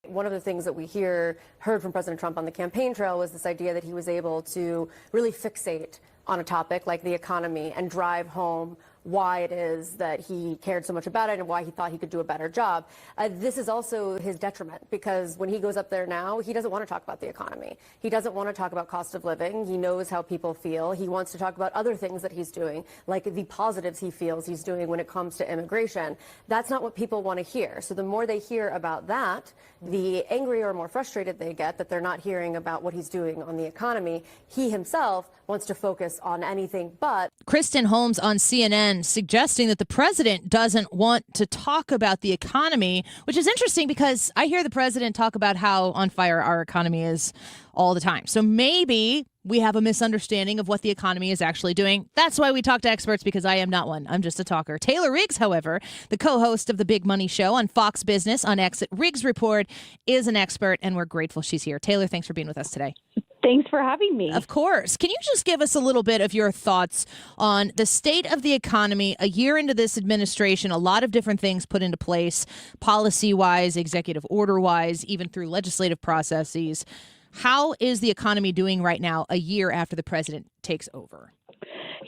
One of the things that we heard from President Trump on the campaign trail was this idea that he was able to really fixate on a topic like the economy and drive home why it is that he cared so much about it and why he thought he could do a better job. This is also his detriment, because when he goes up there now, he doesn't want to talk about the economy. He doesn't want to talk about cost of living. He knows how people feel. He wants to talk about other things that he's doing, like the positives he feels he's doing when it comes to immigration. That's not what people want to hear. So the more they hear about that, the angrier or more frustrated they get that they're not hearing about what he's doing on the economy. He himself wants to focus on anything but.
Kristen Holmes on CNN suggesting that the president doesn't want to talk about the economy, which is interesting because I hear the president talk about how on fire our economy is all the time. So maybe we have a misunderstanding of what the economy is actually doing. That's why we talk to experts, because I am not one. I'm just a talker. Taylor Riggs, however, the co-host of the Big Money Show on Fox Business on X at Riggs Report, is an expert, and we're grateful she's here. Taylor, thanks for being with us today.
Thanks for having me.
Of course. Can you just give us a little bit of your thoughts on the state of the economy a year into this administration? A lot of different things put into place, policy-wise, executive order-wise, even through legislative processes. How is the economy doing right now, a year after the president takes over?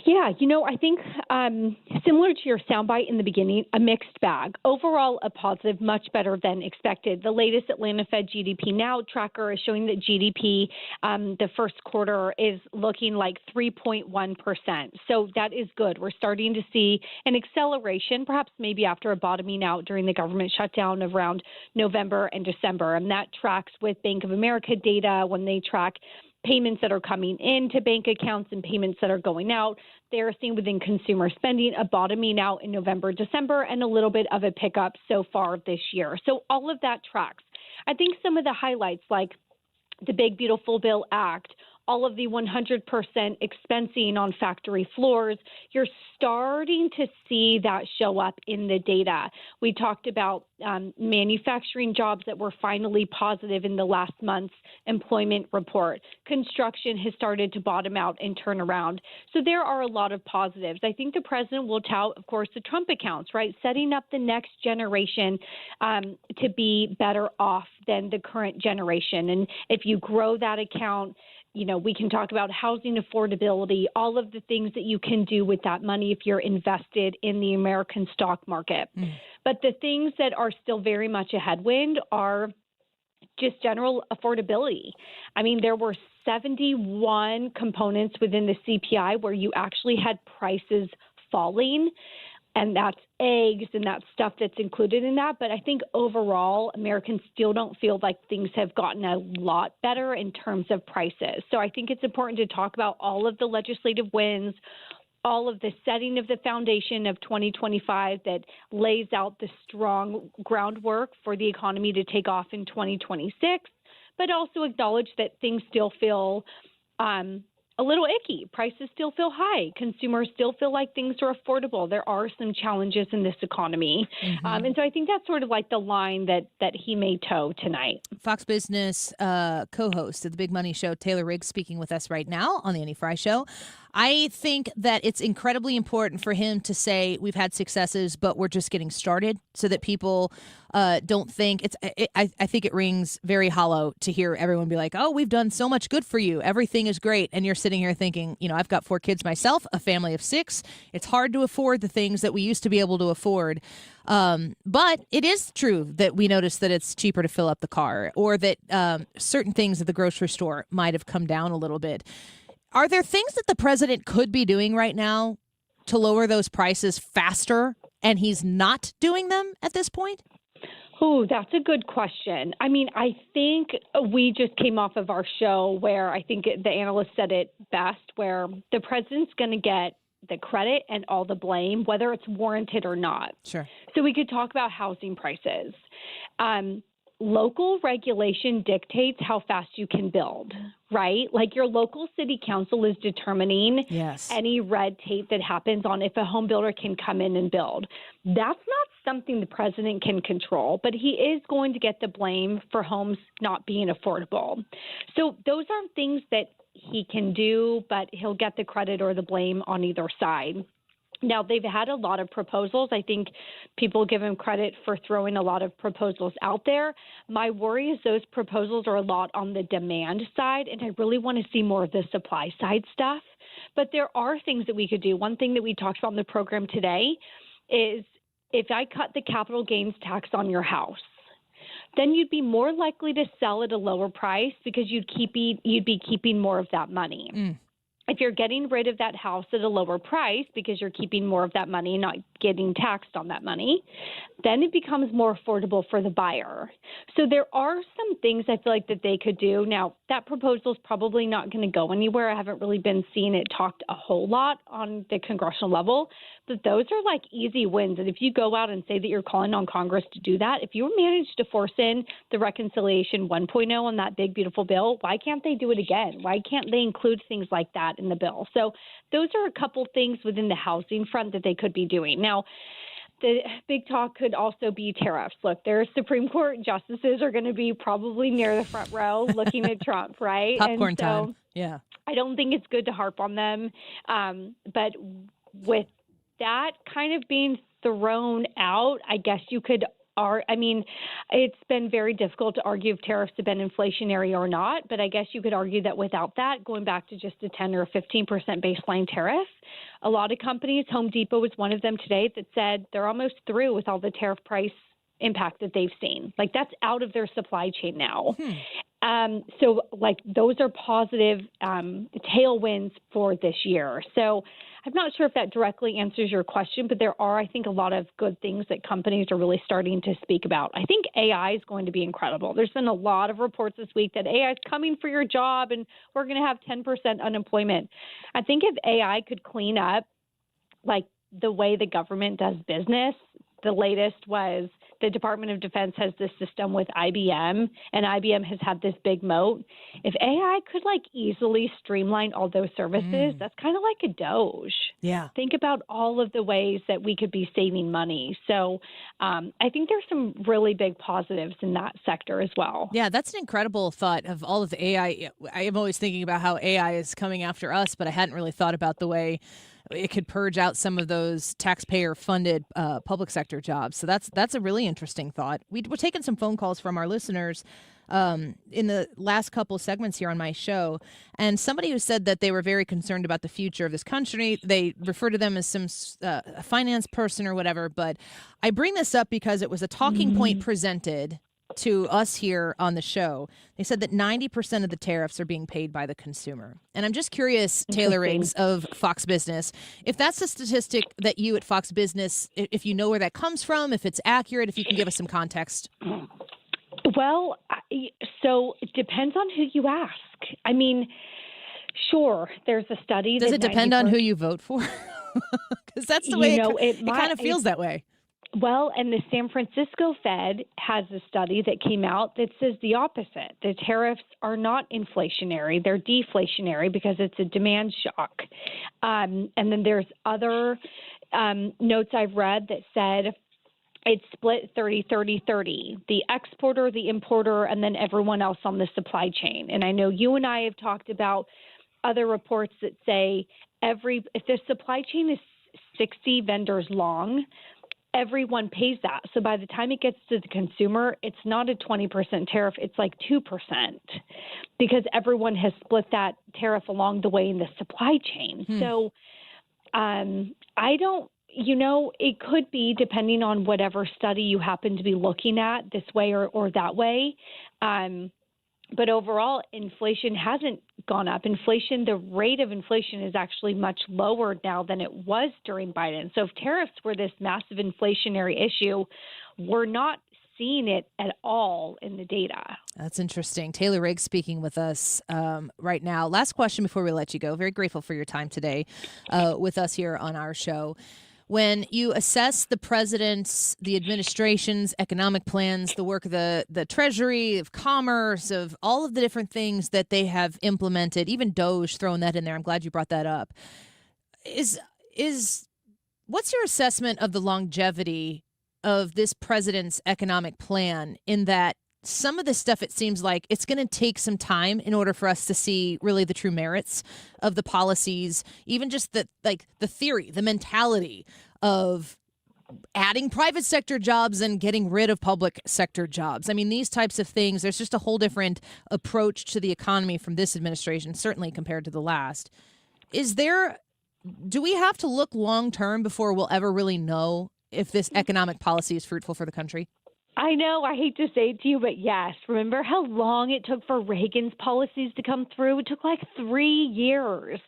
Yeah, I think similar to your soundbite in the beginning, a mixed bag. Overall, a positive, much better than expected. The latest Atlanta Fed GDP Now tracker is showing that GDP the first quarter is looking like 3.1%. So that is good. We're starting to see an acceleration, perhaps maybe after a bottoming out during the government shutdown of around November and December. And that tracks with Bank of America data when they track payments that are coming into bank accounts and payments that are going out. They're seeing within consumer spending a bottoming out in November, December, and a little bit of a pickup so far this year. So all of that tracks. I think some of the highlights, like the Big Beautiful Bill Act, all of the 100% expensing on factory floors, you're starting to see that show up in the data. We talked about manufacturing jobs that were finally positive in the last month's employment report. Construction has started to bottom out and turn around. So there are a lot of positives. I think the president will tout, of course, the Trump accounts, right? Setting up the next generation to be better off than the current generation. And if you grow that account, we can talk about housing affordability, all of the things that you can do with that money if you're invested in the American stock market. But the things that are still very much a headwind are just general affordability. I mean, there were 71 components within the CPI where you actually had prices falling. And that's eggs and that stuff that's included in that. But I think overall, Americans still don't feel like things have gotten a lot better in terms of prices. So I think it's important to talk about all of the legislative wins, all of the setting of the foundation of 2025 that lays out the strong groundwork for the economy to take off in 2026, but also acknowledge that things still feel a little icky. Prices still feel high. Consumers still feel like things are affordable. There are some challenges in this economy. And so I think that's sort of like the line that he may toe tonight.
Fox Business co-host of the Big Money Show, Taylor Riggs, speaking with us right now on the Annie Fry Show. I think that it's incredibly important for him to say we've had successes, but we're just getting started, so that people don't think I think it rings very hollow to hear everyone be like, oh, we've done so much good for you. Everything is great. And you're sitting here thinking, I've got 4 kids myself, a family of 6. It's hard to afford the things that we used to be able to afford. But it is true that we notice that it's cheaper to fill up the car, or that certain things at the grocery store might have come down a little bit. Are there things that the president could be doing right now to lower those prices faster, and he's not doing them at this point?
Oh, that's a good question. I mean, I think we just came off of our show where I think the analyst said it best, where the president's going to get the credit and all the blame, whether it's warranted or not.
Sure.
So we could talk about housing prices. Local regulation dictates how fast you can build, right? Like your local city council is determining any red tape that happens on if a home builder can come in and build. That's not something the president can control, but he is going to get the blame for homes not being affordable. So those aren't things that he can do, but he'll get the credit or the blame on either side. Now, they've had a lot of proposals. I think people give him credit for throwing a lot of proposals out there. My worry is those proposals are a lot on the demand side, and I really want to see more of the supply side stuff. But there are things that we could do. One thing that we talked about in the program today is if I cut the capital gains tax on your house, then you'd be more likely to sell at a lower price because you'd be keeping more of that money. If you're getting rid of that house at a lower price because you're keeping more of that money, not getting taxed on that money, then it becomes more affordable for the buyer. So there are some things I feel like that they could do. Now, that proposal is probably not going to go anywhere. I haven't really been seeing it talked a whole lot on the congressional level, but those are like easy wins. And if you go out and say that you're calling on Congress to do that, if you manage to force in the reconciliation 1.0 on that big, beautiful bill, why can't they do it again? Why can't they include things like that in the bill? So those are a couple things within the housing front that they could be doing. Now, the big talk could also be tariffs. Look, their Supreme Court justices are going to be probably near the front row looking at Trump, right?
Popcorn
and so
time. Yeah.
I don't think it's good to harp on them. But with that kind of being thrown out, I guess you could it's been very difficult to argue if tariffs have been inflationary or not, but I guess you could argue that without that, going back to just a 10 or 15% baseline tariff, a lot of companies, Home Depot was one of them today, that said they're almost through with all the tariff price impact that they've seen. Like that's out of their supply chain now. So like those are positive tailwinds for this year. So I'm not sure if that directly answers your question, but there are, I think, a lot of good things that companies are really starting to speak about. I think AI is going to be incredible. There's been a lot of reports this week that AI is coming for your job and we're going to have 10% unemployment. I think if AI could clean up like the way the government does business, the latest was the Department of Defense has this system with IBM, and IBM has had this big moat. If AI could like easily streamline all those services, that's kind of like a Doge.
Yeah.
Think about all of the ways that we could be saving money. So I think there's some really big positives in that sector as well.
Yeah, that's an incredible thought of all of the AI. I am always thinking about how AI is coming after us, but I hadn't really thought about the way it could purge out some of those taxpayer-funded public sector jobs. So that's a really interesting thought. We're taking some phone calls from our listeners in the last couple of segments here on my show, and somebody who said that they were very concerned about the future of this country. They refer to them as some a finance person or whatever, but I bring this up because it was a talking point presented to us here on the show. They said that 90% of the tariffs are being paid by the consumer. And I'm just curious, Taylor Riggs of Fox Business, if that's a statistic that you at Fox Business, if you know where that comes from, if it's accurate, if you can give us some context.
Well, so it depends on who you ask. I mean, sure, there's a study.
Does it depend on who you vote for? Because that's the way it kind of feels that way.
Well, and the San Francisco Fed has a study that came out that says the opposite. The tariffs are not inflationary. They're deflationary because it's a demand shock. And then there's other notes I've read that said it's split 30-30-30, the exporter, the importer, and then everyone else on the supply chain. And I know you and I have talked about other reports that say if the supply chain is 60 vendors long, everyone pays that. So by the time it gets to the consumer, it's not a 20% tariff, it's like 2%, because everyone has split that tariff along the way in the supply chain. So I don't, it could be, depending on whatever study you happen to be looking at, this way or that way. But overall, inflation hasn't gone up. The rate of inflation is actually much lower now than it was during Biden. So if tariffs were this massive inflationary issue, we're not seeing it at all in the data.
That's interesting. Taylor Riggs speaking with us right now. Last question before we let you go. Very grateful for your time today with us here on our show. When you assess the president's, the administration's economic plans, the work of the Treasury, of Commerce, of all of the different things that they have implemented, even Doge, throwing that in there, I'm glad you brought that up. What's your assessment of the longevity of this president's economic plan, in that some of this stuff, it seems like it's going to take some time in order for us to see really the true merits of the policies, even just the theory, the mentality of adding private sector jobs and getting rid of public sector jobs. I mean, these types of things, there's just a whole different approach to the economy from this administration, certainly compared to the last. Do we have to look long term before we'll ever really know if this economic policy is fruitful for the country?
I know, I hate to say it to you, but yes. Remember how long it took for Reagan's policies to come through? It took like 3 years.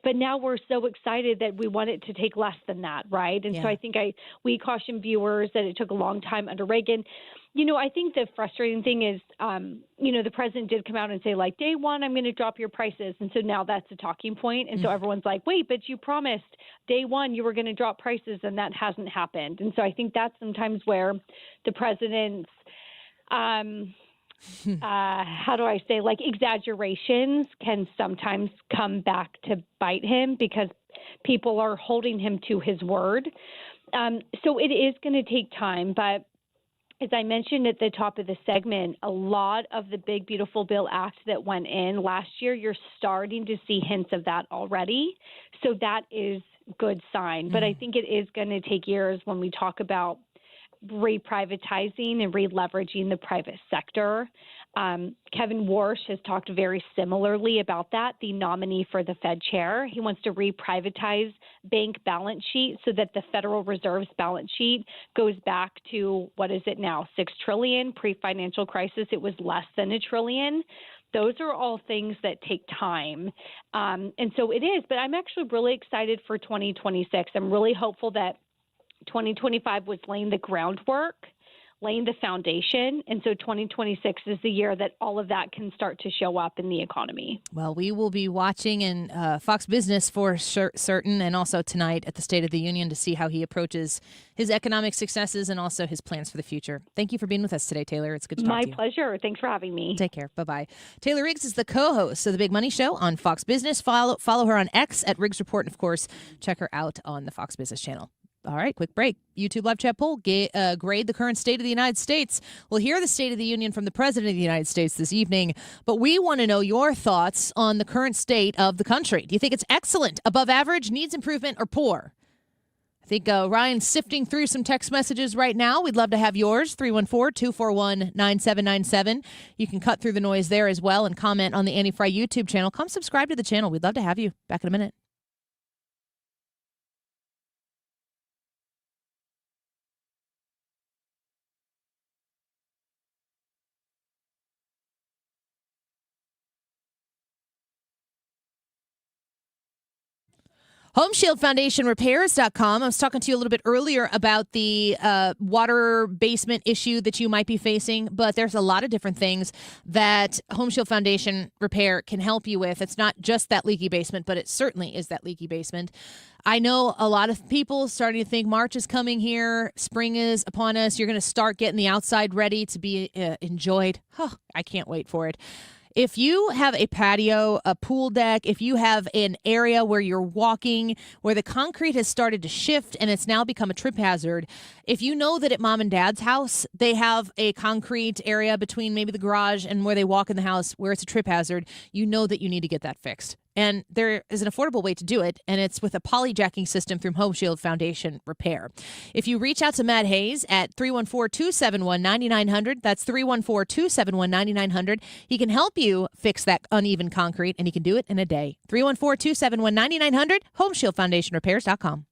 But now we're so excited that we want it to take less than that, right? And so I think we caution viewers that it took a long time under Reagan. I think the frustrating thing is, the president did come out and say, like, day one, I'm going to drop your prices. And so now that's a talking point. And so everyone's like, wait, but you promised day one you were going to drop prices, and that hasn't happened. And so I think that's sometimes where the president's, exaggerations can sometimes come back to bite him, because people are holding him to his word. So it is going to take time, but as I mentioned at the top of the segment, a lot of the Big Beautiful Bill Act that went in last year, you're starting to see hints of that already. So that is good sign. But I think it is going to take years when we talk about reprivatizing and re-leveraging the private sector. Kevin Warsh has talked very similarly about that, the nominee for the Fed chair. He wants to reprivatize bank balance sheet so that the Federal Reserve's balance sheet goes back to, what is it now, $6 trillion. Pre-financial crisis, it was less than $1 trillion. Those are all things that take time. And so it is, but I'm actually really excited for 2026. I'm really hopeful that 2025 was laying the groundwork, laying the foundation. And so 2026 is the year that all of that can start to show up in the economy.
Well, we will be watching in Fox Business for certain, and also tonight at the State of the Union to see how he approaches his economic successes and also his plans for the future. Thank you for being with us today, Taylor. It's good to talk to you.
My pleasure. Thanks for having me.
Take care. Bye-bye. Taylor Riggs is the co-host of The Big Money Show on Fox Business. Follow her on X at Riggs Report. And, of course, check her out on the Fox Business channel. All right, quick break. YouTube live chat poll, grade the current state of the United States. We'll hear the State of the Union from the President of the United States this evening, but we want to know your thoughts on the current state of the country. Do you think it's excellent, above average, needs improvement, or poor? I think Ryan's sifting through some text messages right now. We'd love to have yours, 314-241-9797. You can cut through the noise there as well and comment on the Annie Fry YouTube channel. Come subscribe to the channel. We'd love to have you. Back in a minute. HomeshieldFoundationRepairs.com. I was talking to you a little bit earlier about the water basement issue that you might be facing, but there's a lot of different things that Home Shield Foundation Repair can help you with. It's not just that leaky basement, but it certainly is that leaky basement. I know a lot of people starting to think March is coming here. Spring is upon us. You're going to start getting the outside ready to be enjoyed. Oh, I can't wait for it. If you have a patio, a pool deck, if you have an area where you're walking, where the concrete has started to shift and it's now become a trip hazard, if you know that at mom and dad's house, they have a concrete area between maybe the garage and where they walk in the house where it's a trip hazard, you know that you need to get that fixed. And there is an affordable way to do it, and it's with a polyjacking system through Home Shield Foundation Repair. If you reach out to Matt Hayes at 314-271-9900, that's 314-271-9900, he can help you fix that uneven concrete, and he can do it in a day. 314-271-9900, HomeshieldFoundationRepairs.com.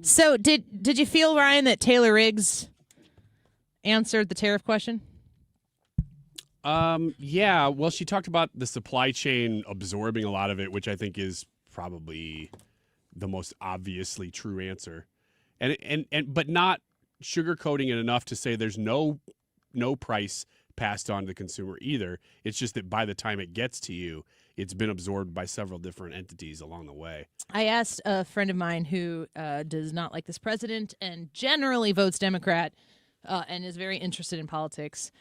So did you feel, Ryan, that Taylor Riggs answered the tariff question?
Yeah. Well, she talked about the supply chain absorbing a lot of it, which I think is probably the most obviously true answer, and but not sugarcoating it enough to say there's no price passed on to the consumer either. It's just that by the time it gets to you, it's been absorbed by several different entities along the way.
I asked a friend of mine who does not like this president and generally votes Democrat and is very interested in politics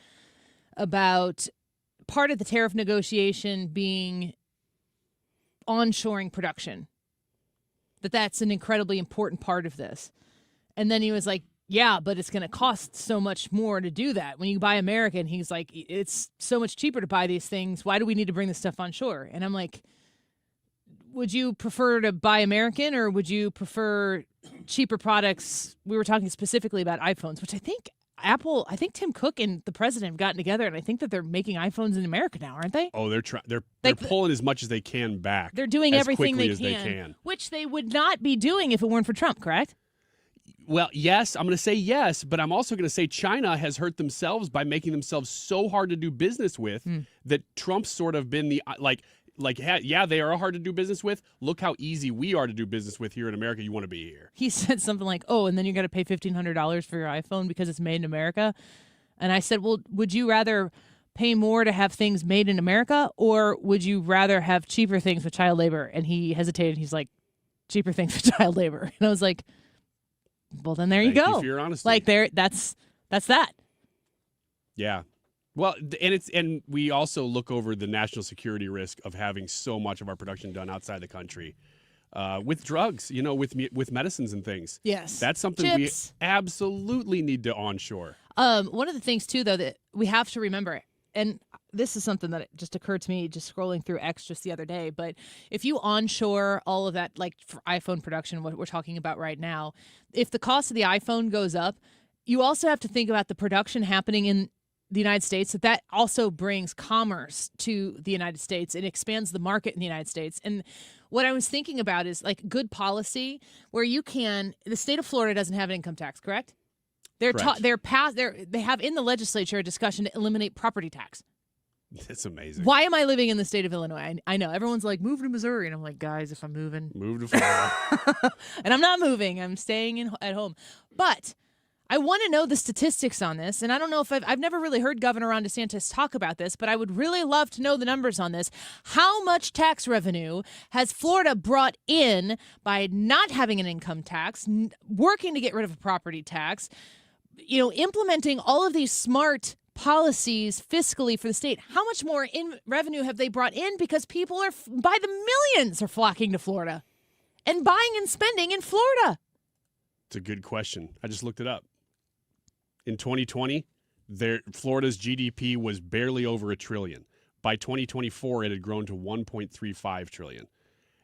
about part of the tariff negotiation being onshoring production, that's an incredibly important part of this. And then he was like, yeah, but it's going to cost so much more to do that. When you buy American, he's like, it's so much cheaper to buy these things. Why do we need to bring this stuff onshore? And I'm like, would you prefer to buy American or would you prefer cheaper products? We were talking specifically about iPhones, which I think Tim Cook and the president have gotten together, and I think that they're making iPhones in America now, aren't they?
Oh, they're pulling as much as they can back.
They're doing
as
everything
quickly
they
as
can, which they would not be doing if it weren't for Trump, correct?
Well, yes, I'm going to say yes, but I'm also going to say China has hurt themselves by making themselves so hard to do business with that Trump's sort of been the they are hard to do business with. Look how easy we are to do business with here in America. You want to be here.
He said something like, "Oh, and then you got to pay $1,500 for your iPhone because it's made in America." And I said, "Well, would you rather pay more to have things made in America, or would you rather have cheaper things with child labor?" And he hesitated. He's like, "Cheaper things with child labor." And I was like, well, then there you go.
Thank you for your honesty.
Like that's that.
Yeah. Well, and we also look over the national security risk of having so much of our production done outside the country with drugs, with medicines and things.
Yes.
That's something
Chips.
we absolutely need to onshore.
One of the things, too, though, that we have to remember, and this is something that just occurred to me just scrolling through X just the other day, but if you onshore all of that, like for iPhone production, what we're talking about right now, if the cost of the iPhone goes up, you also have to think about the production happening in the United States, that also brings commerce to the United States and expands the market in the United States. And what I was thinking about is like good policy where the state of Florida doesn't have an income tax, correct? They have in the legislature a discussion to eliminate property tax.
It's amazing.
Why am I living in the state of Illinois? I know everyone's like, move to Missouri. And I'm like, guys, if I'm moving.
Move to Florida.
And I'm not moving. I'm staying at home. But I want to know the statistics on this. And I don't know if I've never really heard Governor Ron DeSantis talk about this, but I would really love to know the numbers on this. How much tax revenue has Florida brought in by not having an income tax, working to get rid of a property tax, implementing all of these smart policies fiscally for the state? How much more in revenue have they brought in? Because people are by the millions are flocking to Florida and buying and spending in Florida.
It's a good question. I just looked it up. In 2020, Florida's GDP was barely over $1 trillion. By 2024, it had grown to $1.35 trillion.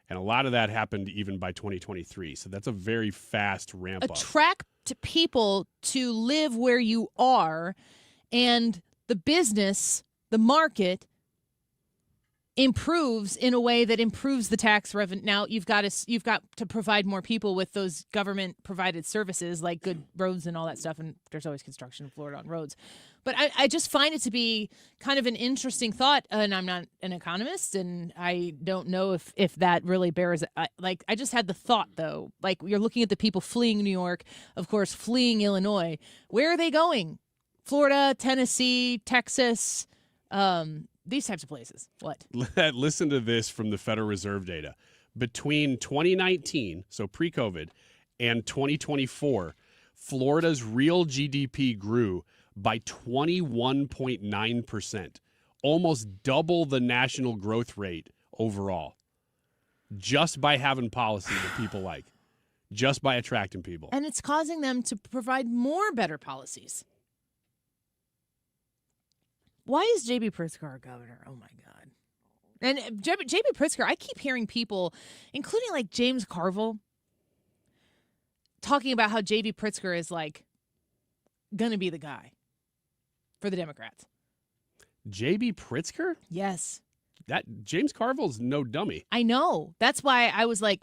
And a lot of that happened even by 2023. So that's a very fast ramp up.
Attract people to live where you are, and the business, the market, improves in a way that improves the tax revenue. Now you've got to provide more people with those government provided services like good roads and all that stuff. And there's always construction in Florida on roads. But I just find it to be kind of an interesting thought. And I'm not an economist, and I don't know if that really bears. I just had the thought though. Like you're looking at the people fleeing New York, of course, fleeing Illinois. Where are they going? Florida, Tennessee, Texas. These types of places. What?
Listen to this from the Federal Reserve data. Between 2019, so pre-COVID, and 2024, Florida's real GDP grew by 21.9%, almost double the national growth rate overall, just by having policy that people like, just by attracting people.
And it's causing them to provide more better policies. Why is J.B. Pritzker our governor? Oh, my God. And J.B. Pritzker, I keep hearing people, including like James Carville, talking about how J.B. Pritzker is like going to be the guy for the Democrats.
J.B. Pritzker?
Yes.
That James Carville's no dummy.
I know. That's why I was like,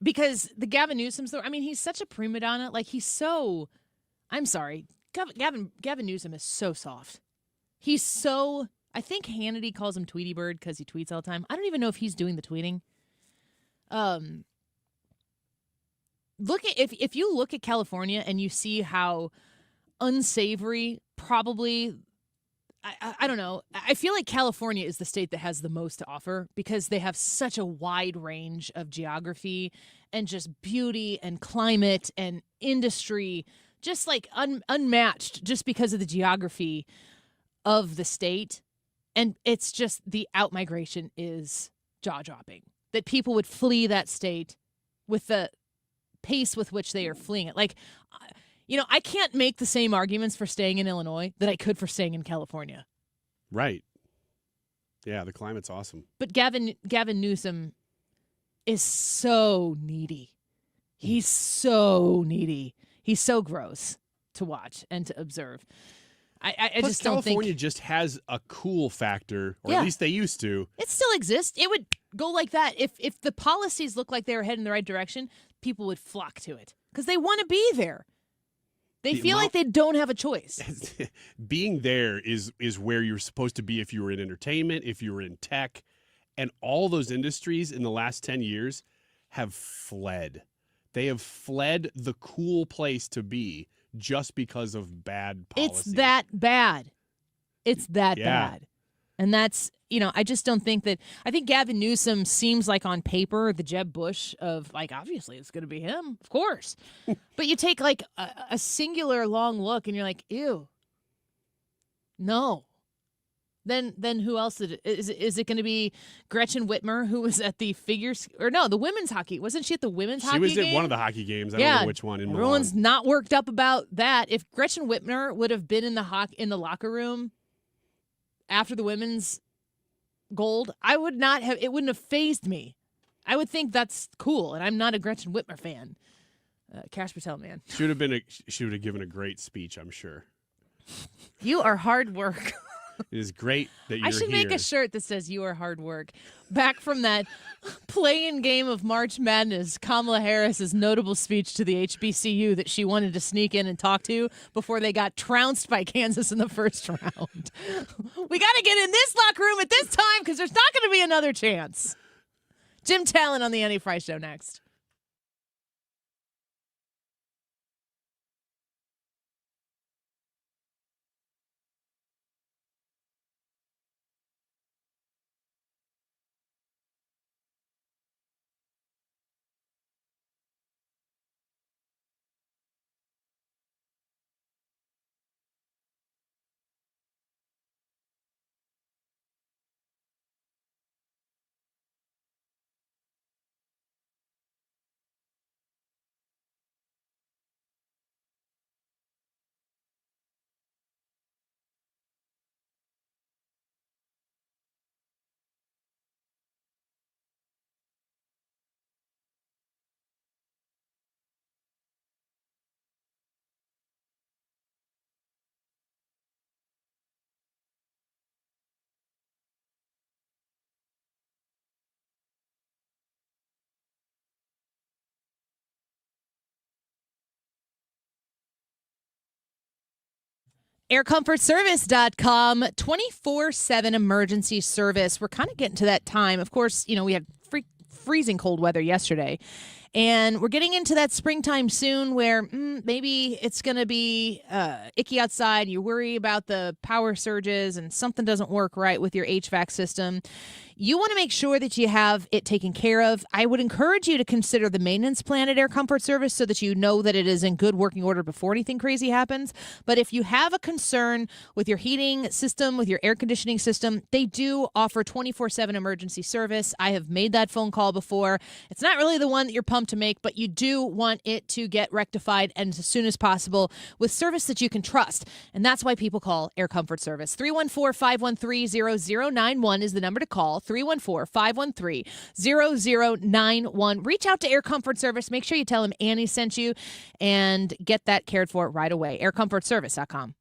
because the Gavin Newsom's, he's such a prima donna. Like I'm sorry. Gavin Newsom is so soft. He's so, I think Hannity calls him Tweety Bird because he tweets all the time. I don't even know if he's doing the tweeting. If you look at California and you see how unsavory probably, I don't know. I feel like California is the state that has the most to offer because they have such a wide range of geography and just beauty and climate and industry, just like unmatched just because of the geography of the state. And it's just the out-migration is jaw-dropping. That people would flee that state with the pace with which they are fleeing it. Like, I can't make the same arguments for staying in Illinois that I could for staying in California.
Right. Yeah, the climate's awesome.
But Gavin Newsom, is so needy. He's so needy. He's so gross to watch and to observe. I
Plus,
just don't think
California just has a cool factor, or at least they used to.
it still exists. It would go like that if the policies look like they were heading in the right direction. People would flock to it because they want to be there. They feel like they don't have a choice.
Being there is where you're supposed to be if you were in entertainment, if you were in tech, and all those industries in the last 10 years have fled. They have fled the cool place to be just because of bad policy.
It's that bad. It's that bad. And that's, I just don't think that. I think Gavin Newsom seems like on paper the Jeb Bush of, like, obviously it's going to be him, of course. But you take like a singular long look and you're like, ew. No. Then who else is it going to be? Gretchen Whitmer, who was at the the women's hockey? Wasn't she at the women's hockey game?
She was at one of the hockey games. I don't know which one.
Everyone's not worked up about that. If Gretchen Whitmer would have been in the locker room after the women's gold, it wouldn't have fazed me. I would think that's cool, and I'm not a Gretchen Whitmer fan. Cash Patel, man.
She would have given a great speech, I'm sure.
You are hard work.
It is great that you're here.
I should make a shirt that says "You are hard work." Back from that play-in game of March Madness, Kamala Harris's notable speech to the HBCU that she wanted to sneak in and talk to before they got trounced by Kansas in the first round. We got to get in this locker room at this time because there's not going to be another chance. Jim Talon on the Annie Fry Show next. AirComfortService.com, 24/7 emergency service. We're kind of getting to that time. Of course, we had freezing cold weather yesterday. And we're getting into that springtime soon where maybe it's going to be icky outside. You worry about the power surges and something doesn't work right with your HVAC system. You want to make sure that you have it taken care of. I would encourage you to consider the maintenance plan at Air Comfort Service so that you know that it is in good working order before anything crazy happens. But if you have a concern with your heating system, with your air conditioning system, they do offer 24/7 emergency service. I have made that phone call before. It's not really the one that you're pumped to make, but you do want it to get rectified and as soon as possible with service that you can trust. And that's why people call Air Comfort Service. 314-513-0091 is the number to call. 314-513-0091. Reach out to Air Comfort Service. Make sure you tell them Annie sent you and get that cared for right away. AirComfortService.com.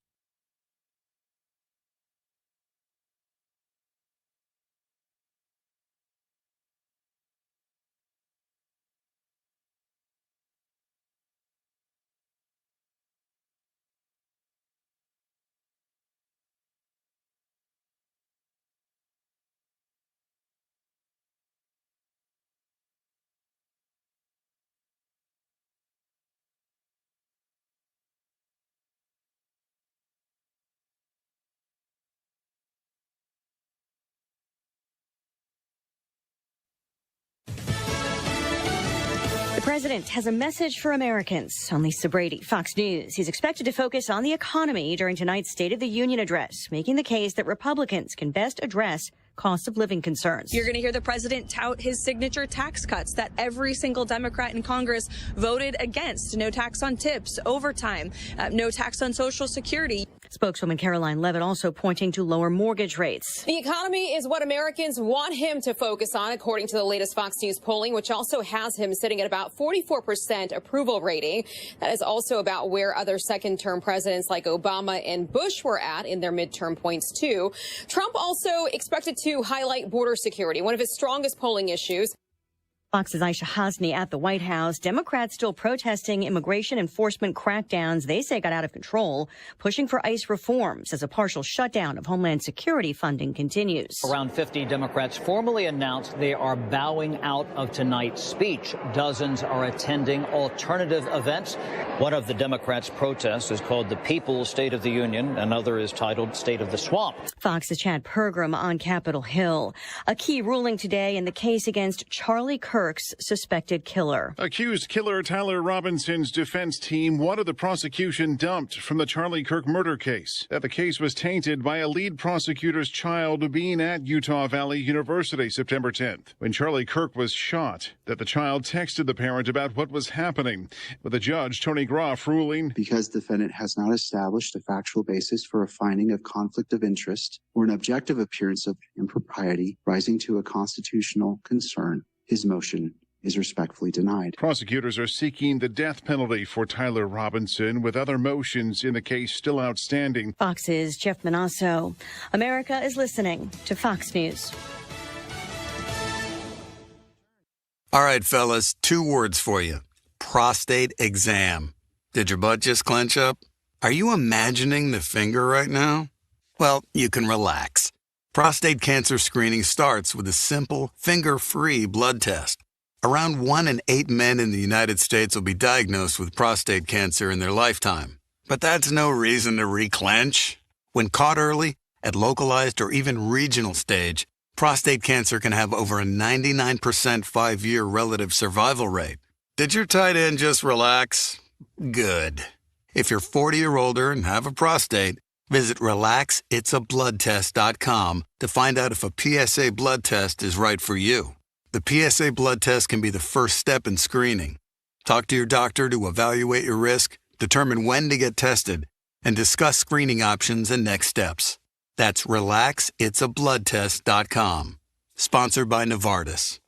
The president has a message for Americans. On Lisa Brady, Fox News. He's expected to focus on the economy during tonight's State of the Union address, making the case that Republicans can best address cost of living concerns.
You're going to hear the president tout his signature tax cuts that every single Democrat in Congress voted against. No tax on tips, overtime, no tax on Social Security.
Spokeswoman Caroline Levitt also pointing to lower mortgage rates.
The economy is what Americans want him to focus on, according to the latest Fox News polling, which also has him sitting at about 44% approval rating. That is also about where other second-term presidents like Obama and Bush were at in their midterm points, too. Trump also expected to highlight border security, one of his strongest polling issues.
Fox's Aisha Hasni at the White House. Democrats still protesting immigration enforcement crackdowns they say got out of control, pushing for ICE reforms as a partial shutdown of Homeland Security funding continues.
Around 50 Democrats formally announced they are bowing out of tonight's speech. Dozens are attending alternative events. One of the Democrats' protests is called the People's State of the Union. Another is titled State of the Swamp.
Fox's Chad Pergram on Capitol Hill. A key ruling today in the case against Charlie Kirk's suspected killer.
Accused killer Tyler Robinson's defense team wanted the prosecution dumped from the Charlie Kirk murder case. That the case was tainted by a lead prosecutor's child being at Utah Valley University September 10th when Charlie Kirk was shot. That the child texted the parent about what was happening, with the judge, Tony Groff, ruling
because the defendant has not established a factual basis for a finding of conflict of interest or an objective appearance of impropriety rising to a constitutional concern, his motion is respectfully denied.
Prosecutors are seeking the death penalty for Tyler Robinson, with other motions in the case still outstanding.
Fox's Jeff Manasso. America is listening to Fox News.
All right, fellas, 2 words for you. Prostate exam. Did your butt just clench up? Are you imagining the finger right now? Well, you can relax. Prostate cancer screening starts with a simple, finger-free blood test. Around 1 in 8 men in the United States will be diagnosed with prostate cancer in their lifetime. But that's no reason to reclench. When caught early, at localized or even regional stage, prostate cancer can have over a 99% 5-year relative survival rate. Did your tight end just relax? Good. If you're 40 or older and have a prostate, visit RelaxIt'sABloodTest.com to find out if a PSA blood test is right for you. The PSA blood test can be the first step in screening. Talk to your doctor to evaluate your risk, determine when to get tested, and discuss screening options and next steps. That's RelaxIt'sABloodTest.com. Sponsored by Novartis.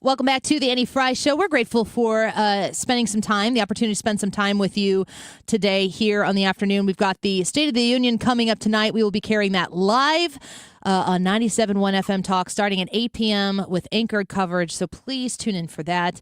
Welcome back to the Annie Fry Show. We're grateful for spending some time, the opportunity to spend some time with you today here on the afternoon. We've got the State of the Union coming up tonight. We will be carrying that live on 97.1 FM Talk starting at 8 p.m. with anchored coverage, so please tune in for that.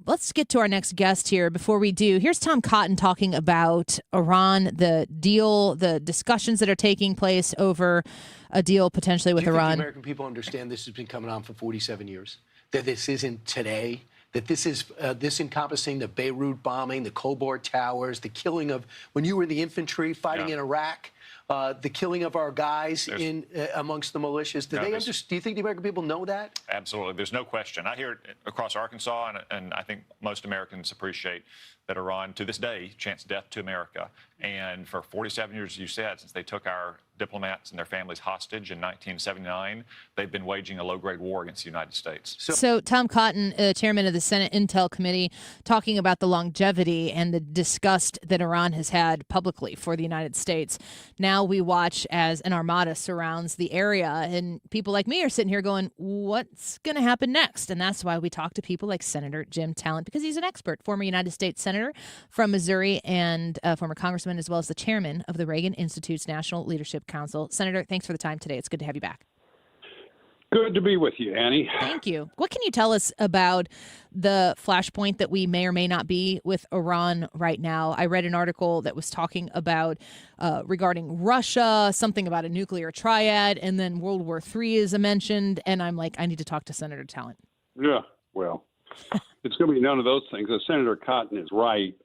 Let's get to our next guest here. Before we do, here's Tom Cotton talking about Iran, the deal, the discussions that are taking place over a deal potentially with
Do you
Iran.
think the American people understand this has been coming on for 47 years? That this isn't today? That this is this encompassing the Beirut bombing, the Cobalt Towers, the killing of, when you were in the infantry fighting in Iraq, the killing of our guys amongst the militias. Do you think the American people know that?
Absolutely. There's no question. I hear it across Arkansas, and I think most Americans appreciate that Iran, to this day, chants death to America. And for 47 years, as you said, since they took our diplomats and their families hostage in 1979, they've been waging a low-grade war against the United States.
So Tom Cotton, chairman of the Senate Intel Committee, talking about the longevity and the disgust that Iran has had publicly for the United States. Now we watch as an armada surrounds the area, and people like me are sitting here going, what's going to happen next? And that's why we talk to people like Senator Jim Talent, because he's an expert, former United States Senator from Missouri and former congressman, as well as the chairman of the Reagan Institute's National Leadership Council. Senator, thanks for the time today. It's good to have you back.
Good to be with you, Annie.
Thank you. What can you tell us about the flashpoint that we may or may not be with Iran right now? I read an article that was talking about regarding Russia, something about a nuclear triad, and then World War III is mentioned. And I'm like, I need to talk to Senator Talent.
Yeah, well, it's going to be none of those things. Senator Cotton is right.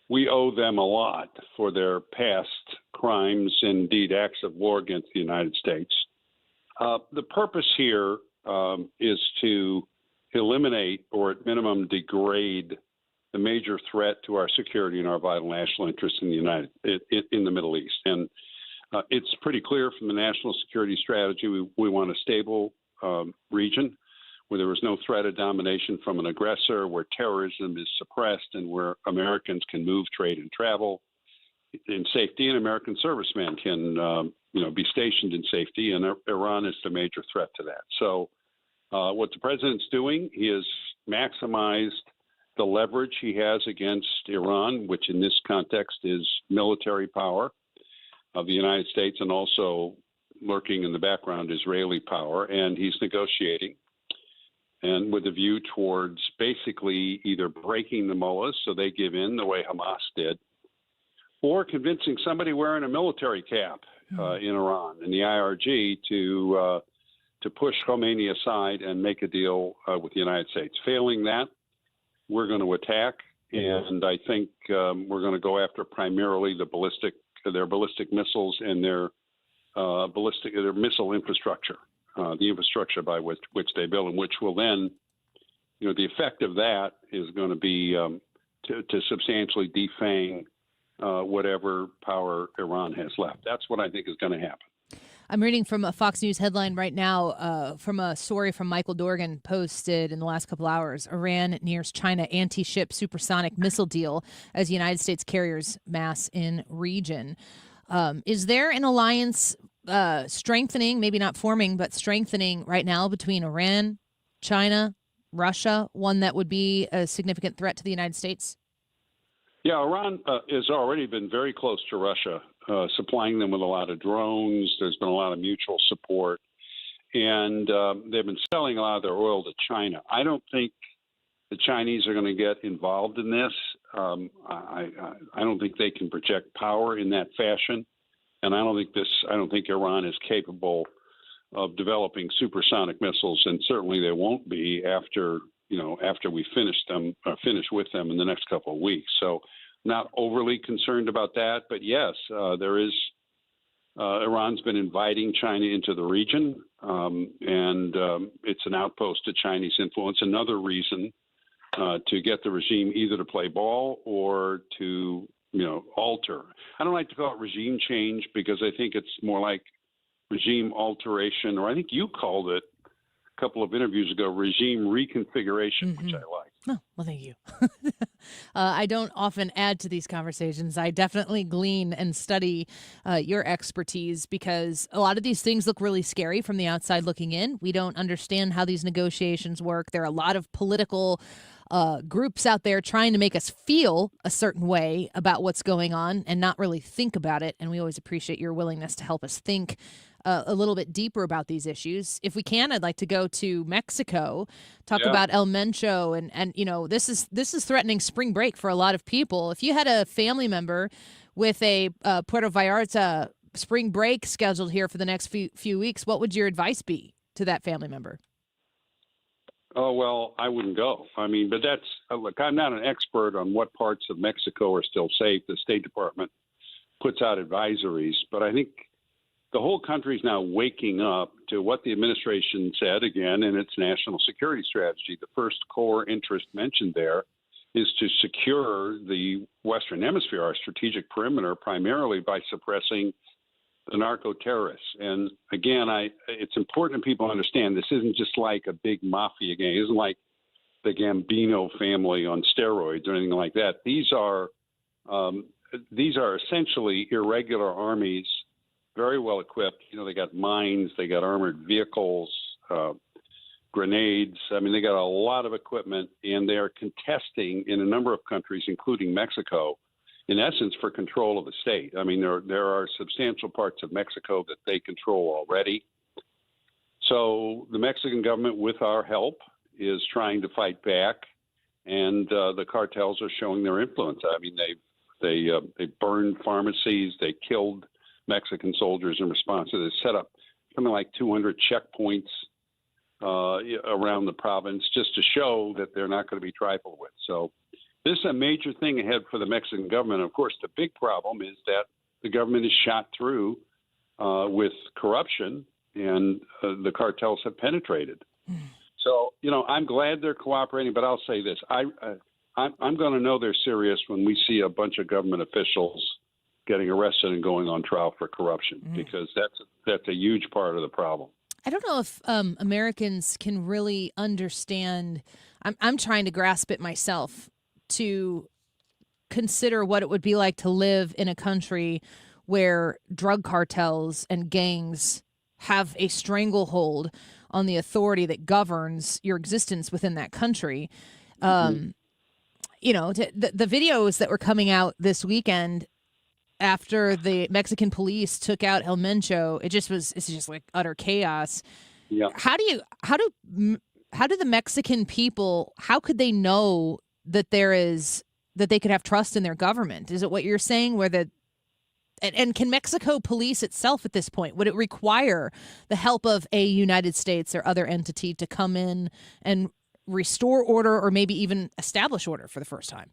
We owe them a lot for their past crimes, indeed acts of war against the United States. The purpose here is to eliminate or at minimum degrade the major threat to our security and our vital national interests in the Middle East. And it's pretty clear from the national security strategy we want a stable region where there is no threat of domination from an aggressor, where terrorism is suppressed, and where Americans can move, trade, and travel in safety, and American servicemen can be stationed in safety, and Iran is the major threat to that. So what the president's doing, he has maximized the leverage he has against Iran, which in this context is military power of the United States, and also lurking in the background Israeli power, and he's negotiating, and with a view towards basically either breaking the mullahs so they give in the way Hamas did, or convincing somebody wearing a military cap in Iran and the IRG to push Khomeini aside and make a deal with the United States. Failing that, we're going to attack, and I think we're going to go after primarily their ballistic missiles and their missile infrastructure, the infrastructure by which they build, and which will then, the effect of that is going to be to substantially defang whatever power Iran has left. That's what I think is going to happen.
I'm reading from a Fox News headline right now from a story from Michael Dorgan posted in the last couple hours. Iran nears China anti-ship supersonic missile deal as United States carriers mass in region. Is there an alliance strengthening, maybe not forming, but strengthening right now between Iran, China, Russia, one that would be a significant threat to the United States?
Yeah, Iran has already been very close to Russia, supplying them with a lot of drones. There's been a lot of mutual support, and they've been selling a lot of their oil to China. I don't think the Chinese are going to get involved in this. I don't think they can project power in that fashion, and I don't think Iran is capable of developing supersonic missiles, and certainly they won't be after we finish with them in the next couple of weeks. So not overly concerned about that, but yes, Iran's been inviting China into the region, and it's an outpost to Chinese influence. Another reason to get the regime either to play ball or to, alter. I don't like to call it regime change because I think it's more like regime alteration, or I think you called it a couple of interviews ago, regime reconfiguration, which I like.
Oh, well, thank you. I don't often add to these conversations. I definitely glean and study your expertise because a lot of these things look really scary from the outside looking in. We don't understand how these negotiations work. There are a lot of political groups out there trying to make us feel a certain way about what's going on and not really think about it. And we always appreciate your willingness to help us think a little bit deeper about these issues. If we can, I'd like to go to Mexico, talk about El Mencho, and this is threatening spring break for a lot of people. If you had a family member with a Puerto Vallarta spring break scheduled here for the next few weeks, what would your advice be to that family member?
Oh, well, I wouldn't go. I mean, but look, I'm not an expert on what parts of Mexico are still safe. The State Department puts out advisories, but I think the whole country is now waking up to what the administration said, again, in its national security strategy. The first core interest mentioned there is to secure the Western Hemisphere, our strategic perimeter, primarily by suppressing the narco-terrorists. And again, it's important people understand this isn't just like a big mafia gang. It isn't like the Gambino family on steroids or anything like that. These are essentially irregular armies, very well equipped. They got mines, they got armored vehicles, grenades. I mean, they got a lot of equipment, and they are contesting in a number of countries, including Mexico, in essence, for control of the state. I mean, there are substantial parts of Mexico that they control already. So the Mexican government, with our help, is trying to fight back, and the cartels are showing their influence. I mean, they burned pharmacies, they killed Mexican soldiers in response to this. Set up something like 200 checkpoints around the province just to show that they're not going to be trifled with. So this is a major thing ahead for the Mexican government. Of course, the big problem is that the government is shot through with corruption, and the cartels have penetrated. So, I'm glad they're cooperating, but I'll say this. I'm going to know they're serious when we see a bunch of government officials getting arrested and going on trial for corruption, because that's a huge part of the problem.
I don't know if Americans can really understand. I'm trying to grasp it myself, to consider what it would be like to live in a country where drug cartels and gangs have a stranglehold on the authority that governs your existence within that country. The videos that were coming out this weekend after the Mexican police took out El Mencho, it's just like utter chaos.
Yeah.
How do the Mexican people, how could they know that that they could have trust in their government? Is it what you're saying, and can Mexico police itself at this point? Would it require the help of a United States or other entity to come in and restore order, or maybe even establish order for the first time?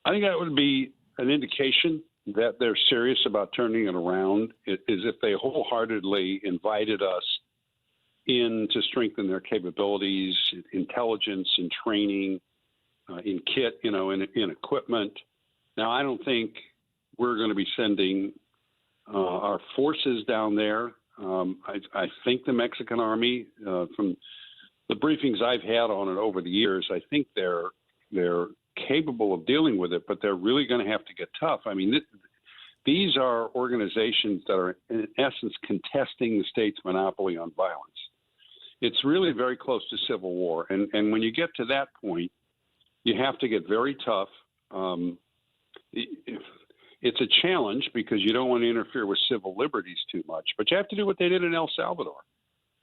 I think that would be an indication that they're serious about turning it around, is if they wholeheartedly invited us in to strengthen their capabilities, intelligence and training, in kit, in equipment. Now, I don't think we're going to be sending our forces down there. I think the Mexican army, from the briefings I've had on it over the years, I think they're capable of dealing with it, but they're really going to have to get tough. I mean, these are organizations that are, in essence, contesting the state's monopoly on violence. It's really very close to civil war. And when you get to that point, you have to get very tough. It's a challenge because you don't want to interfere with civil liberties too much, but you have to do what they did in El Salvador,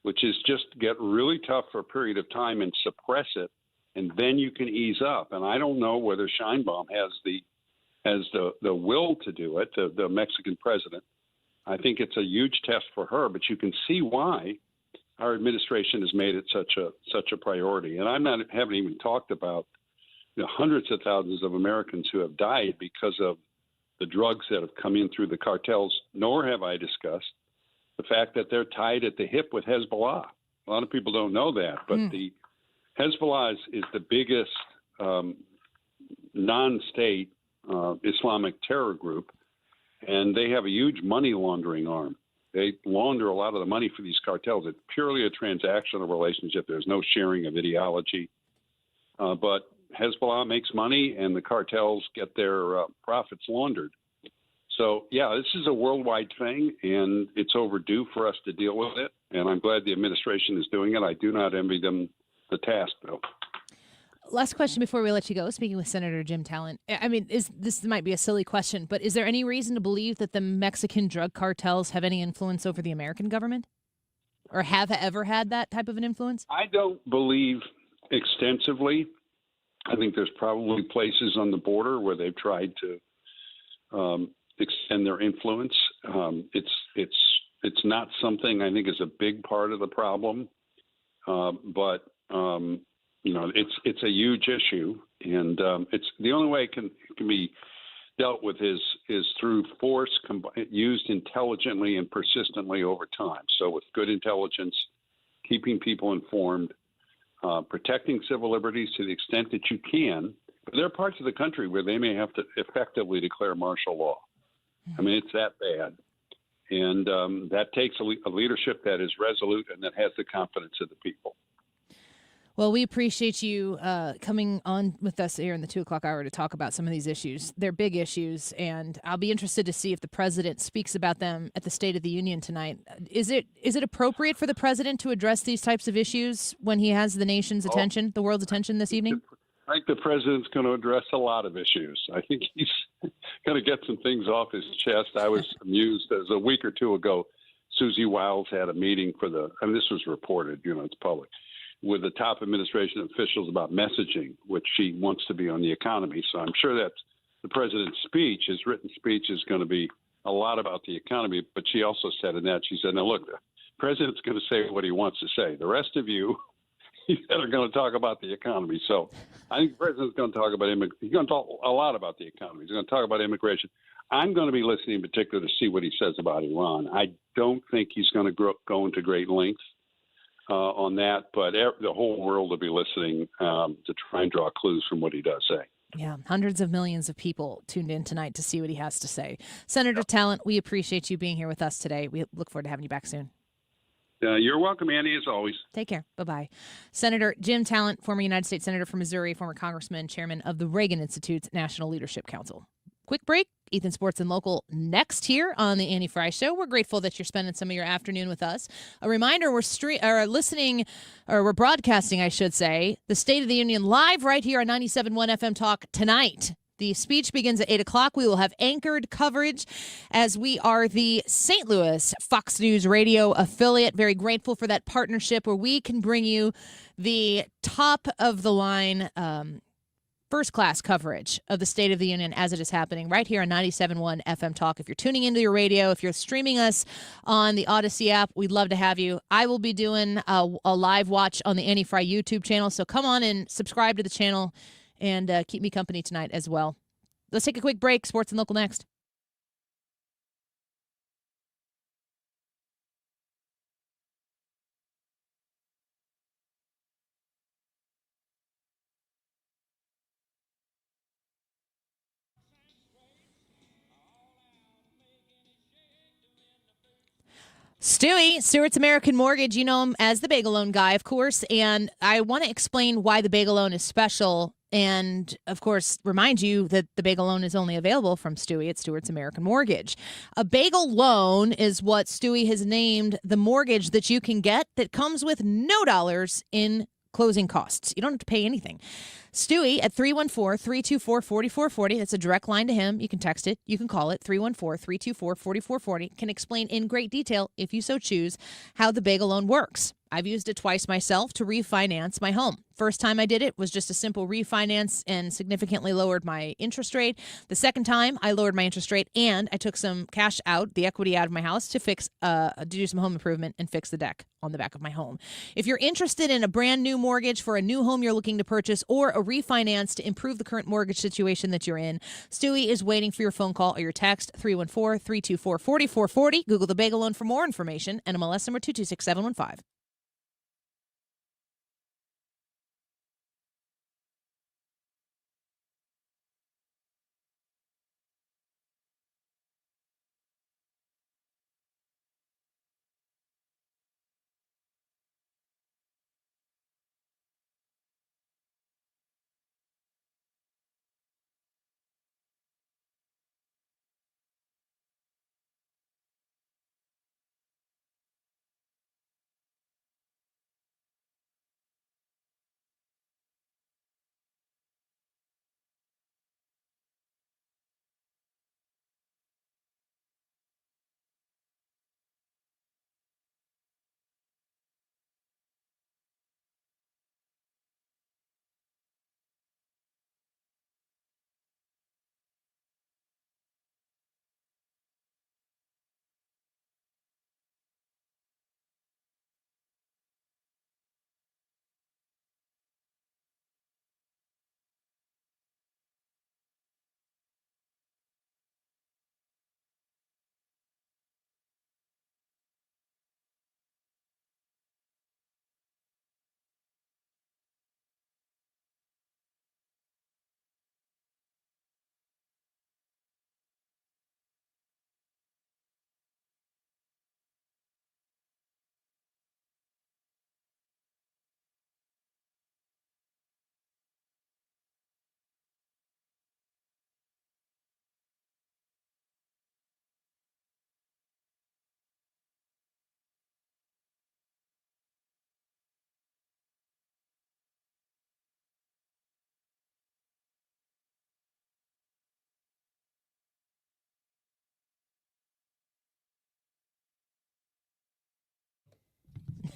which is just get really tough for a period of time and suppress it, and then you can ease up. And I don't know whether Sheinbaum has the will to do it, the Mexican president. I think it's a huge test for her, but you can see why our administration has made it such a priority. And haven't even talked about hundreds of thousands of Americans who have died because of the drugs that have come in through the cartels, nor have I discussed the fact that they're tied at the hip with Hezbollah. A lot of people don't know that, but the Hezbollah is the biggest non-state Islamic terror group, and they have a huge money laundering arm. They launder a lot of the money for these cartels. It's purely a transactional relationship. There's no sharing of ideology. But Hezbollah makes money, and the cartels get their profits laundered. So, yeah, this is a worldwide thing, and it's overdue for us to deal with it. And I'm glad the administration is doing it. I do not envy them the task, though.
Last question before we let you go. Speaking with Senator Jim Talent, I mean, this might be a silly question, but is there any reason to believe that the Mexican drug cartels have any influence over the American government, or have ever had that type of an influence?
I don't believe extensively. I think there's probably places on the border where they've tried to extend their influence. It's not something I think is a big part of the problem, but it's a huge issue, and it's the only way it can be dealt with is through force used intelligently and persistently over time. So with good intelligence, keeping people informed, protecting civil liberties to the extent that you can. But there are parts of the country where they may have to effectively declare martial law. I mean, it's that bad. And that takes a leadership that is resolute and that has the confidence of the people.
Well, we appreciate you coming on with us here in the 2 o'clock hour to talk about some of these issues. They're big issues, and I'll be interested to see if the president speaks about them at the State of the Union tonight. Is it appropriate for the president to address these types of issues when he has the nation's attention, the world's attention this evening?
I think the president's going to address a lot of issues. I think he's going to get some things off his chest. I was amused as a week or two ago, Susie Wiles had a meeting this was reported, it's public, with the top administration officials about messaging, which she wants to be on the economy. So I'm sure that the president's speech, his written speech, is going to be a lot about the economy. But she also said in that, she said, now, look, the president's going to say what he wants to say. The rest of you are going to talk about the economy. So I think the president's going to talk about he's going to talk a lot about the economy. He's going to talk about immigration. I'm going to be listening in particular to see what he says about Iran. I don't think he's going to go into great lengths on that, but the whole world will be listening to try and draw clues from what he does say.
Yeah, hundreds of millions of people tuned in tonight to see what he has to say. Senator Talent, we appreciate you being here with us today. We look forward to having you back soon.
You're welcome, Annie, as always.
Take care. Bye-bye. Senator Jim Talent, former United States Senator from Missouri, former Congressman, chairman of the Reagan Institute's National Leadership Council. Quick break. Ethan Sports and Local next here on the Annie Fry Show. We're grateful that you're spending some of your afternoon with us. A reminder, we're broadcasting, I should say, the State of the Union live right here on 97.1 FM Talk tonight. The speech begins at 8 o'clock. We will have anchored coverage as we are the St. Louis Fox News radio affiliate. Very grateful for that partnership where we can bring you the top of the line first-class coverage of the State of the Union as it is happening right here on 97.1 FM Talk. If you're tuning into your radio, if you're streaming us on the Odyssey app, we'd love to have you. I will be doing a live watch on the Annie Fry YouTube channel, so come on and subscribe to the channel and keep me company tonight as well. Let's take a quick break. Sports and Local next. Stewart's American Mortgage, you know him as the Bagel Loan guy, of course, and I want to explain why the Bagel Loan is special and, of course, remind you that the Bagel Loan is only available from Stewie at Stewart's American Mortgage. A Bagel Loan is what Stewie has named the mortgage that you can get that comes with no dollars in closing costs. You don't have to pay anything. Stewie at 314-324-4440. That's a direct line to him. You can text it. You can call it 314-324-4440. Can explain in great detail, if you so choose, how the Bagel Loan works. I've used it twice myself to refinance my home. First time I did it was just a simple refinance and significantly lowered my interest rate. The second time I lowered my interest rate and I took some cash out, the equity out of my house to do some home improvement and fix the deck on the back of my home. If you're interested in a brand new mortgage for a new home you're looking to purchase or a refinance to improve the current mortgage situation that you're in, Stewie is waiting for your phone call or your text, 314-324-4440. Google the Bagel Loan for more information. NMLS number 226715.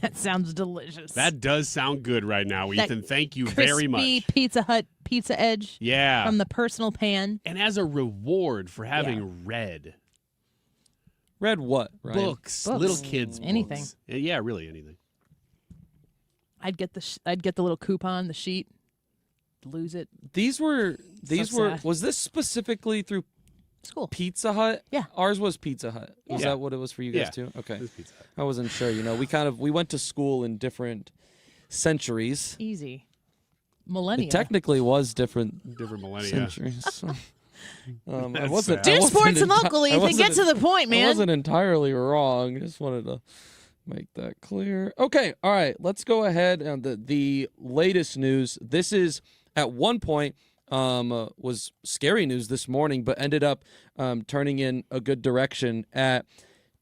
That sounds delicious.
That does sound good right now,
That
Ethan. Thank you very much.
Crispy Pizza Hut pizza edge.
Yeah.
From the personal pan.
And as a reward for having read
Read what, Ryan?
books, little kids'
Anything.
books. Yeah, really anything.
I'd get the little coupon, the sheet. Lose it.
These were
sad.
was this specifically through
school
Pizza Hut?
Yeah.
Ours was Pizza Hut. Was
Yeah.
that what it was for you guys
Yeah.
too? Okay.
It was Pizza Hut.
I wasn't sure. We went to school in different centuries.
Easy. Millennia.
It technically was different
millennia.
centuries. So, I
That's
wasn't.
sad.
Do
I wasn't
sports and
enti-
local,
I
Ethan.
wasn't
Get to the point, man.
I wasn't entirely wrong. Just wanted to make that clear. Okay, all right. Let's go ahead and the latest news. This is at one point was scary news this morning, but ended up turning in a good direction at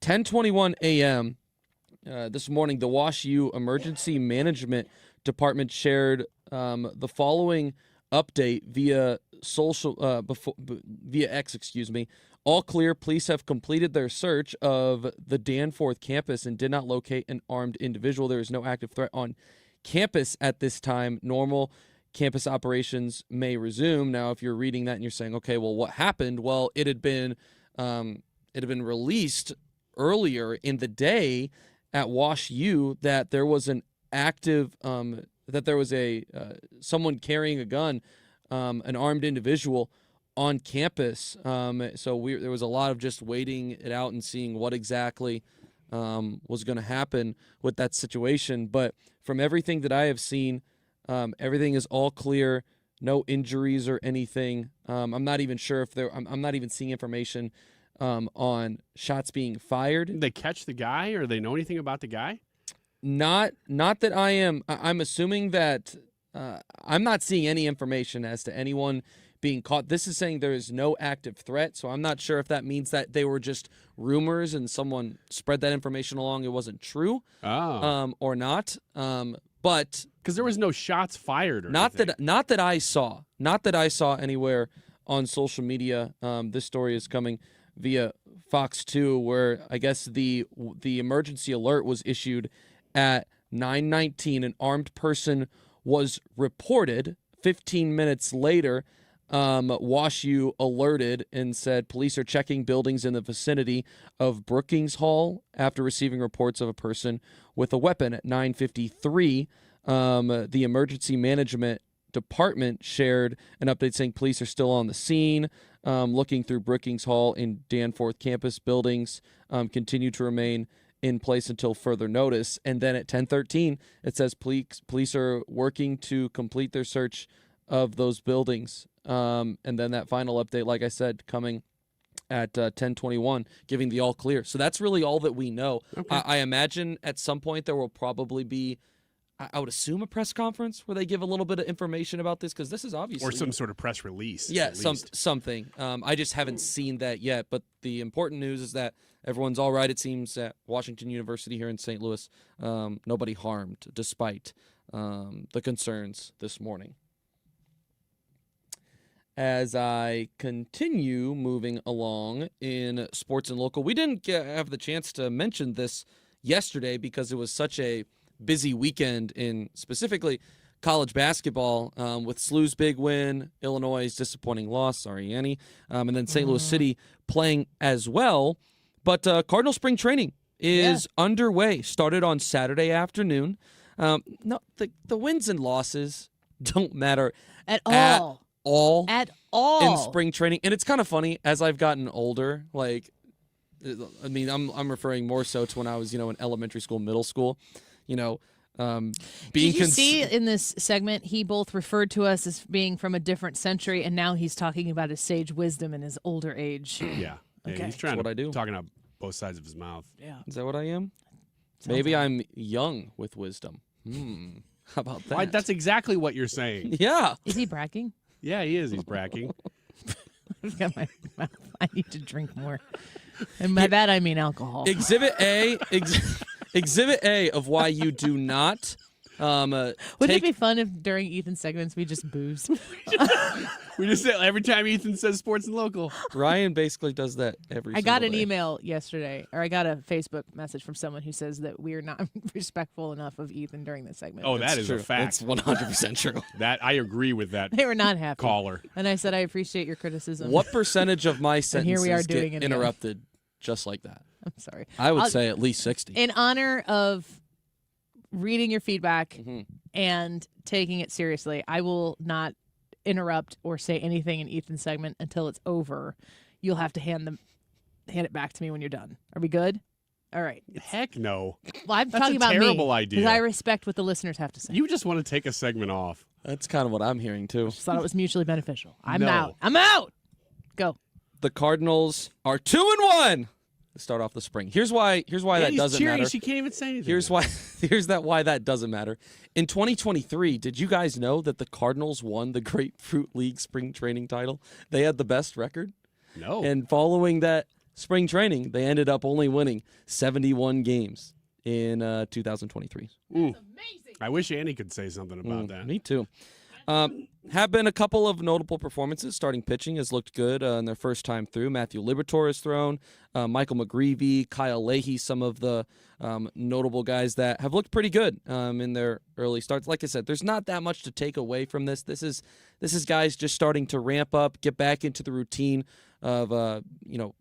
10:21 a.m. This morning. The Wash U Emergency Management Department shared the following update via via X. All clear. Police have completed their search of the Danforth campus and did not locate an armed individual. There is no active threat on campus at this time. Normal campus operations may resume. Now, if you're reading that and you're saying, okay, well, what happened? Well, it had been released earlier in the day at Wash U that there was an active that there was someone carrying a gun, an armed individual on campus. So there was a lot of just waiting it out and seeing what exactly was going to happen with that situation. But from everything that I have seen, everything is all clear, no injuries or anything. I'm not even sure if I'm not even seeing information on shots being fired.
Did they catch the guy, or they know anything about the guy?
Not that I am. I'm assuming that I'm not seeing any information as to anyone being caught. This is saying there is no active threat, so I'm not sure if that means that they were just rumors and someone spread that information along. It wasn't true, or not. But
because there was no shots fired, or
not that I saw anywhere on social media. This story is coming via Fox 2, where I guess the emergency alert was issued at 9:19. An armed person was reported. 15 minutes later, Wash U alerted and said police are checking buildings in the vicinity of Brookings Hall after receiving reports of a person with a weapon. At 9:53, the Emergency Management Department shared an update saying police are still on the scene, looking through Brookings Hall and Danforth campus buildings, continue to remain in place until further notice. And then at 10:13, it says police are working to complete their search of those buildings. And then that final update, like I said, coming at 10:21, giving the all clear. So that's really all that we know.
Okay.
I imagine at some point there will probably be, I would assume, a press conference where they give a little bit of information about this, because this is obviously...
Or some sort of press release.
Yeah,
at least.
something. I just haven't seen that yet. But the important news is that everyone's all right, it seems, at Washington University here in St. Louis. Nobody harmed, despite the concerns this morning. As I continue moving along in sports and local, we didn't have the chance to mention this yesterday because it was such a busy weekend in specifically college basketball, with SLU's big win, Illinois' disappointing loss, sorry, Annie, and then St. Louis City playing as well. But Cardinal spring training is underway, started on Saturday afternoon. No, the wins and losses don't matter
at all.
At all in spring training. And it's kind of funny, as I've gotten older, like, I mean, I'm referring more so to when I was, in elementary school, middle school, being
Did you see in this segment, he both referred to us as being from a different century, and now he's talking about his sage wisdom in his older age.
Yeah.
Okay.
He's trying
That's what I do.
talking out both sides of his mouth.
Yeah.
Is that what I am?
Sounds
Maybe
like
I'm young with wisdom. How about that?
Why, that's exactly what you're saying.
Yeah.
Is he bragging?
Yeah, he is. He's bragging.
I've got my mouth. I need to drink more. And by that, I mean alcohol.
Exhibit A of why you do not
Wouldn't it be fun if during Ethan's segments we just booze?
We just say every time Ethan says sports and local.
Ryan basically does that every
I got
single
an
day.
email yesterday, or I got a Facebook message from someone who says that we're not respectful enough of Ethan during this segment.
Oh, that is
true.
a fact.
It's 100% true.
That I agree with that.
They were not happy.
Caller.
And I said, I appreciate your criticism.
What percentage of my
And here we are
sentences
doing
get
it again.
interrupted just like that?
I'm sorry.
I would say at least 60.
In honor of reading your feedback
Mm-hmm.
and taking it seriously, I will not interrupt or say anything in Ethan's segment until it's over. You'll have to hand it back to me when you're done. Are we good? All right.
Heck no.
Well, I'm
That's
talking
a
about me.
terrible idea.
Because I respect what the listeners have to say.
You just want to take a segment off.
That's kind of what I'm hearing, too.
Just thought it was mutually beneficial. I'm
No.
out. I'm out. Go.
The Cardinals are 2-1 to start off the spring. Here's why that
Annie's
doesn't
cheering.
matter.
She can't even say anything.
Here's why that doesn't matter. In 2023, did you guys know that the Cardinals won the Grapefruit League spring training title? They had the best record.
No.
And following that spring training, they ended up only winning 71 games in 2023.
I wish Annie could say something about that.
Me too. Have been a couple of notable performances. Starting pitching has looked good in their first time through. Matthew Liberatore has thrown. Michael McGreevy, Kyle Leahy, some of the notable guys that have looked pretty good in their early starts. Like I said, there's not that much to take away from this. This is guys just starting to ramp up, get back into the routine of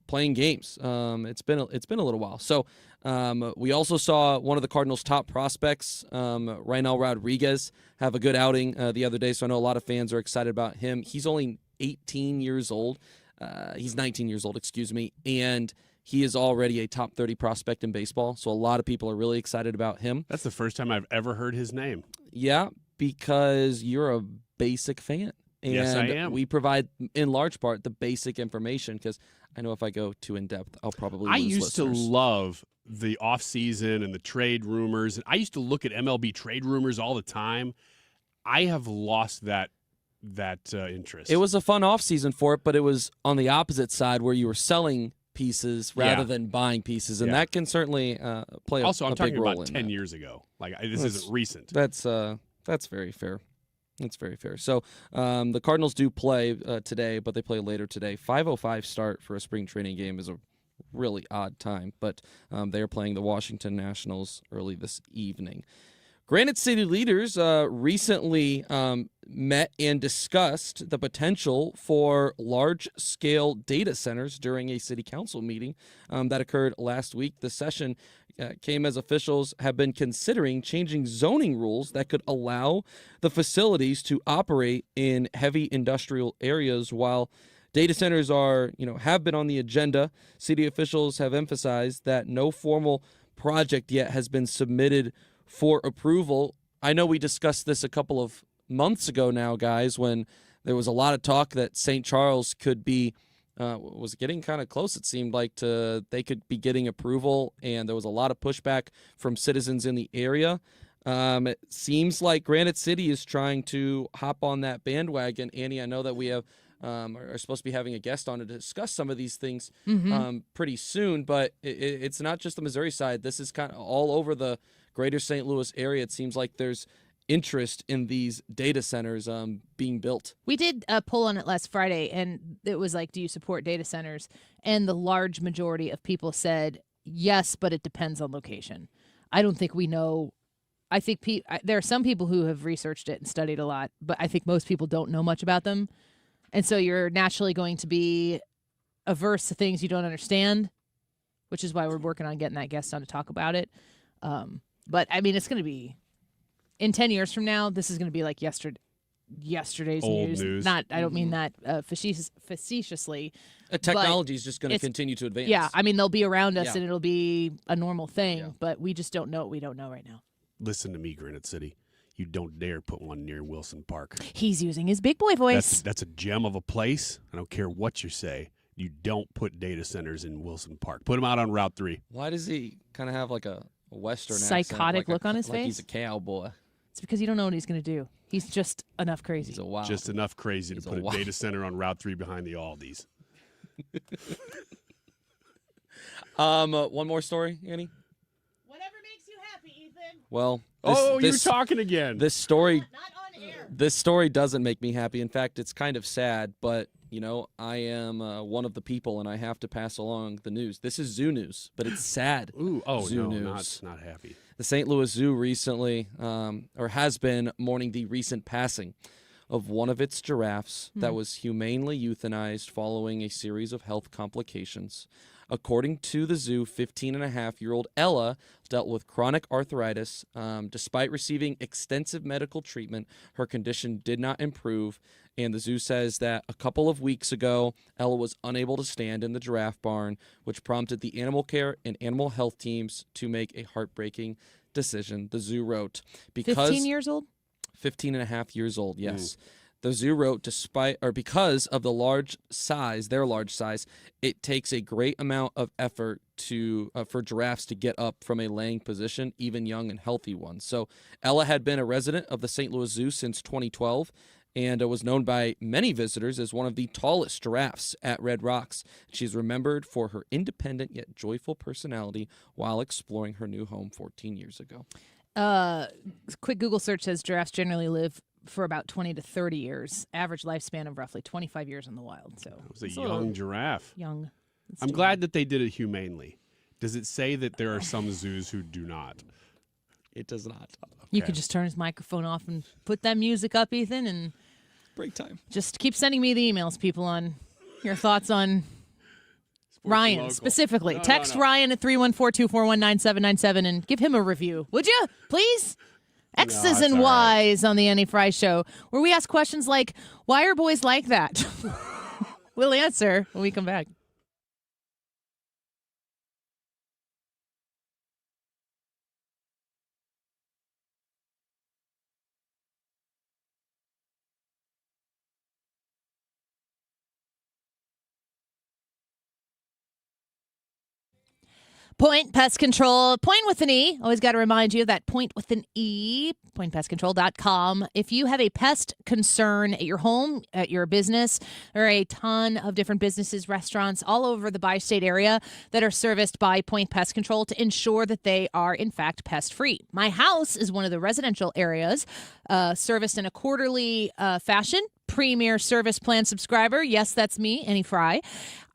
playing games. It's been a little while. So we also saw one of the Cardinals' top prospects, Raynel Rodriguez, have a good outing the other day. So I know a lot of fans are excited about him. He's only 18 years old. He's 19 years old, excuse me, and he is already a top 30 prospect in baseball. So a lot of people are really excited about him.
That's the first time I've ever heard his name.
Yeah, because you're a basic fan. And
Yes, I am.
we provide, in large part, the basic information because I know if I go too in-depth, I'll probably lose
used
listeners.
to love the offseason and the trade rumors. I used to look at MLB trade rumors all the time. I have lost that interest.
It was a fun offseason for it, but it was on the opposite side where you were selling pieces rather than buying pieces, and that can certainly play
also,
a
I'm
big
talking
role
about
in
10
that.
years ago. This isn't recent.
That's very fair. That's very fair. So the Cardinals do play today, but they play later today. 5:05 start for a spring training game is a really odd time, but they are playing the Washington Nationals early this evening. Granite City leaders recently met and discussed the potential for large-scale data centers during a city council meeting that occurred last week. The session came as officials have been considering changing zoning rules that could allow the facilities to operate in heavy industrial areas while data centers have been on the agenda. City officials have emphasized that no formal project yet has been submitted for approval. I know we discussed this a couple of months ago now, guys, when there was a lot of talk that St. Charles could be was getting kind of close, it seemed like, they could be getting approval, and there was a lot of pushback from citizens in the area. It seems like Granite City is trying to hop on that bandwagon. Annie, I know that we have are supposed to be having a guest on to discuss some of these things pretty soon, but it's not just the Missouri side. This is kind of all over the greater St. Louis area. It seems like there's interest in these data centers being built.
We did a poll on it last Friday, and it was like, do you support data centers? And the large majority of people said yes, but it depends on location. I don't think we know. I think there are some people who have researched it and studied a lot, but I think most people don't know much about them. And so you're naturally going to be averse to things you don't understand, which is why we're working on getting that guest on to talk about it. But, I mean, it's going to be, in 10 years from now, this is going to be like yesterday's
Old
news.
news.
Not, I don't mean that facetiously.
Technology is just going to continue to advance.
Yeah, I mean, they'll be around us
Yeah.
and it'll be a normal thing, but we just don't know what we don't know right now.
Listen to me, Granite City. You don't dare put one near Wilson Park.
He's using his big boy voice.
That's a gem of a place. I don't care what you say. You don't put data centers in Wilson Park. Put them out on Route 3.
Why does he kind of have like a Western
Psychotic
accent,
look on his
like
face?
He's a cowboy.
It's because you don't know what he's going to do. He's just enough crazy.
He's a wild.
Just enough crazy to put a data center on Route 3 behind the Aldis.
One more story, Annie?
Whatever makes you happy, Ethan.
Well,
you're talking again.
This story doesn't make me happy. In fact, it's kind of sad, but I am one of the people, and I have to pass along the news. This is zoo news, but it's sad. Zoo news.
Not happy.
The St. Louis Zoo recently, or has been, mourning the recent passing of one of its giraffes that was humanely euthanized following a series of health complications. According to the zoo, 15-and-a-half-year-old Ella dealt with chronic arthritis. Despite receiving extensive medical treatment, her condition did not improve, and the zoo says that a couple of weeks ago, Ella was unable to stand in the giraffe barn, which prompted the animal care and animal health teams to make a heartbreaking decision. The zoo wrote,
15 years old?
15 and a half years old, yes. The zoo wrote, because of their large size, it takes a great amount of effort for giraffes to get up from a laying position, even young and healthy ones. So Ella had been a resident of the St. Louis Zoo since 2012 and was known by many visitors as one of the tallest giraffes at Red Rocks. She's remembered for her independent yet joyful personality while exploring her new home 14 years ago.
Quick Google search says giraffes generally live for about 20 to 30 years. Average lifespan of roughly 25 years in the wild. So
it was a young giraffe.
Young.
I'm glad that they did it humanely. Does it say that there are some zoos who do not?
It does not. Okay.
You could just turn his microphone off and put that music up, Ethan, and
break time.
Just keep sending me the emails, people, on your thoughts on Ryan
local.
Specifically.
No,
Text Ryan at 314-241-9797 and give him a review, would you? Please? X's and Y's on the Annie Fry Show, where we ask questions like, why are boys like that? We'll answer when we come back. Point Pest Control. Point with an E. Always got to remind you of that point with an E. PointPestControl.com. If you have a pest concern at your home, at your business, there are a ton of different businesses, restaurants all over the bi-state area that are serviced by Point Pest Control to ensure that they are, in fact, pest-free. My house is one of the residential areas serviced in a quarterly fashion. Premier Service Plan subscriber. Yes, that's me, Annie Fry.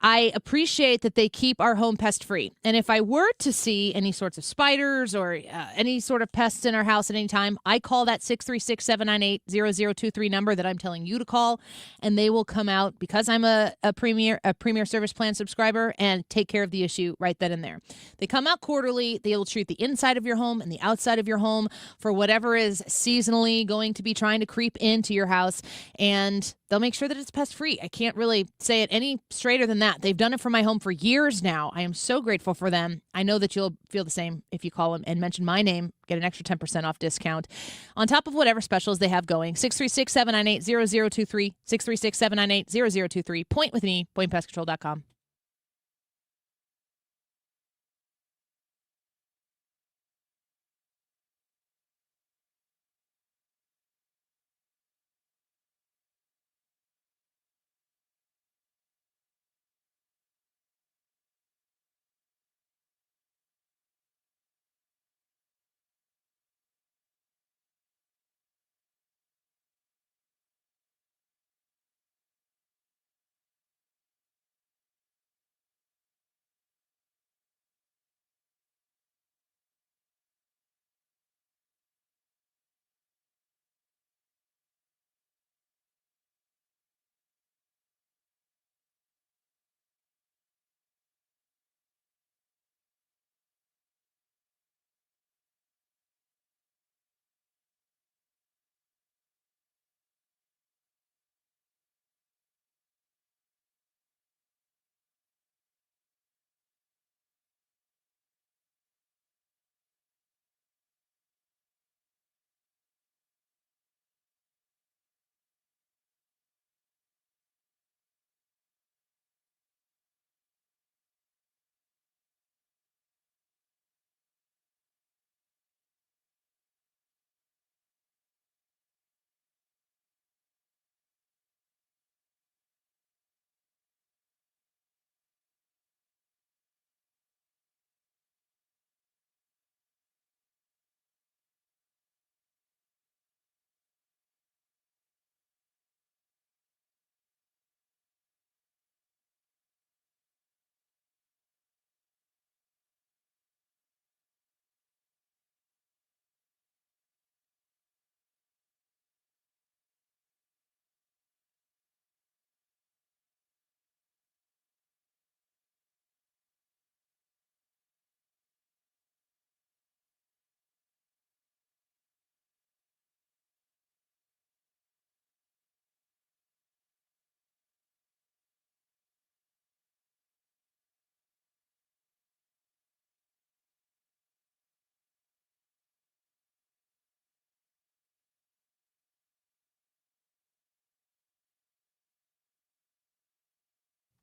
I appreciate that they keep our home pest free. And if I were to see any sorts of spiders or any sort of pests in our house at any time, I call that 636-798-0023 number that I'm telling you to call, and they will come out because I'm a Premier Service Plan subscriber and take care of the issue right then and there. They come out quarterly. They will treat the inside of your home and the outside of your home for whatever is seasonally going to be trying to creep into your house, and they'll make sure that it's pest free. I can't really say it any straighter than that. They've done it for my home for years now. I am so grateful for them. I know that you'll feel the same if you call them and mention my name. Get an extra 10% off discount on top of whatever specials they have going. 636-798-0023. 636-798-0023. Point with me. PointPestControl.com.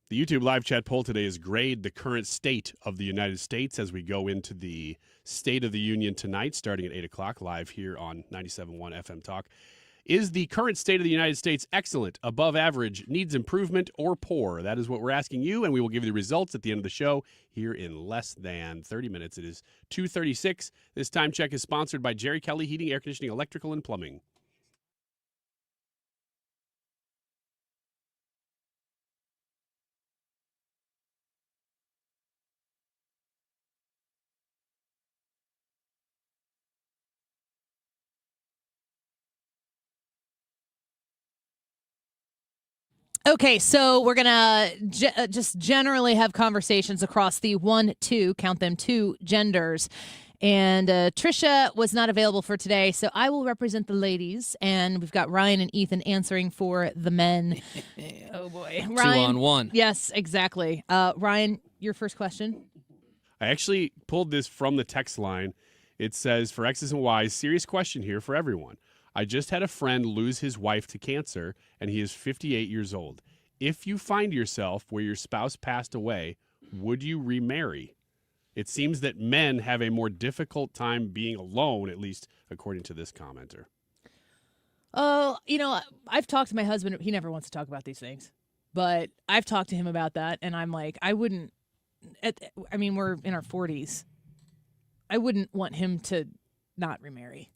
The YouTube live chat poll today is grade the current state of the United States as we go into the State of the Union tonight, starting at 8 o'clock, live here on 97.1 FM Talk. Is the current state of the United States excellent, above average, needs improvement, or poor? That is what we're asking you, and we will give you the results at the end of the show here in less than 30 minutes. It is 2:36. This time check is sponsored by Jerry Kelly Heating, Air Conditioning, Electrical, and Plumbing.
Okay, so we're going to just generally have conversations across the 1, 2, count them 2 genders. And Trisha was not available for today, so I will represent the ladies. And we've got Ryan and Ethan answering for the men. Oh, boy. Ryan,
2-on-1.
Yes, exactly. Ryan, your first question.
I actually pulled this from the text line. It says, for X's and Y's, serious question here for everyone. I just had a friend lose his wife to cancer, and he is 58 years old. If you find yourself where your spouse passed away, would you remarry? It seems that men have a more difficult time being alone, at least according to this commenter.
Oh, I've talked to my husband. He never wants to talk about these things, but I've talked to him about that, and I'm like, I wouldn't. We're in our 40s. I wouldn't want him to not remarry.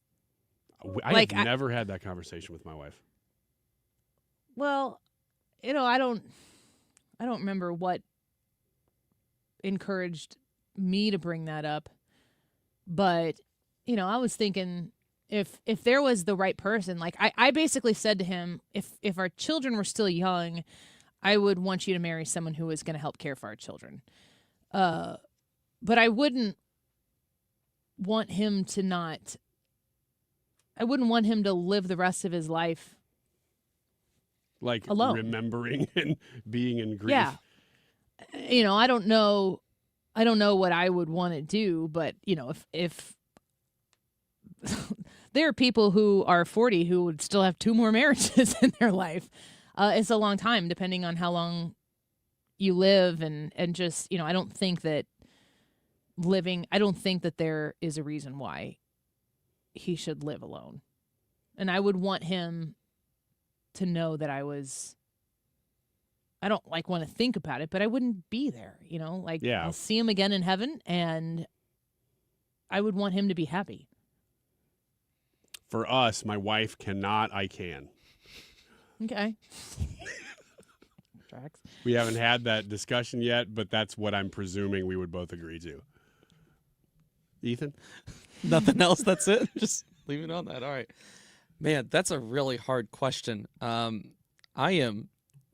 I've never had that conversation with my wife.
Well, I don't remember what encouraged me to bring that up, but I was thinking if there was the right person, like I basically said to him, if our children were still young, I would want you to marry someone who was going to help care for our children. But I wouldn't want him to not. I wouldn't want him to live the rest of his life
like
alone,
remembering and being in grief.
Yeah. I don't know what I would want to do, but if there are people who are 40 who would still have 2 more marriages in their life. It's a long time, depending on how long you live, and just I don't think that there is a reason why he should live alone. And I would want him to know that I don't want to think about it, but I wouldn't be there,
Yeah.
I'll see him again in heaven, and I would want him to be happy.
For us, my wife cannot, I can.
Okay. Tracks.
We haven't had that discussion yet, but that's what I'm presuming we would both agree to. Ethan?
Nothing else? That's it? Just leave it on that. All right. Man, that's a really hard question. I am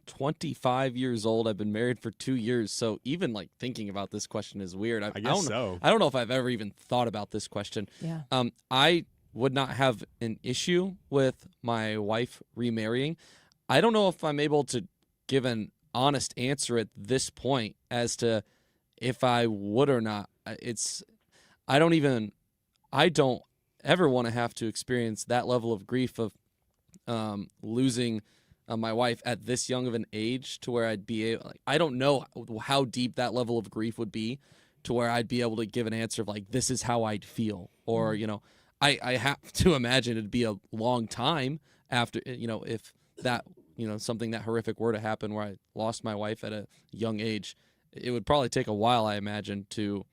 25 years old. I've been married for 2 years, so even thinking about this question is weird. I
guess so.
I don't know if I've ever even thought about this question.
Yeah.
I would not have an issue with my wife remarrying. I don't know if I'm able to give an honest answer at this point as to if I would or not. I don't ever want to have to experience that level of grief of losing my wife at this young of an age to where I'd be able, I don't know how deep that level of grief would be to where I'd be able to give an answer of this is how I'd feel. Or, I have to imagine it'd be a long time after, if that, something that horrific were to happen where I lost my wife at a young age. It would probably take a while, I imagine, to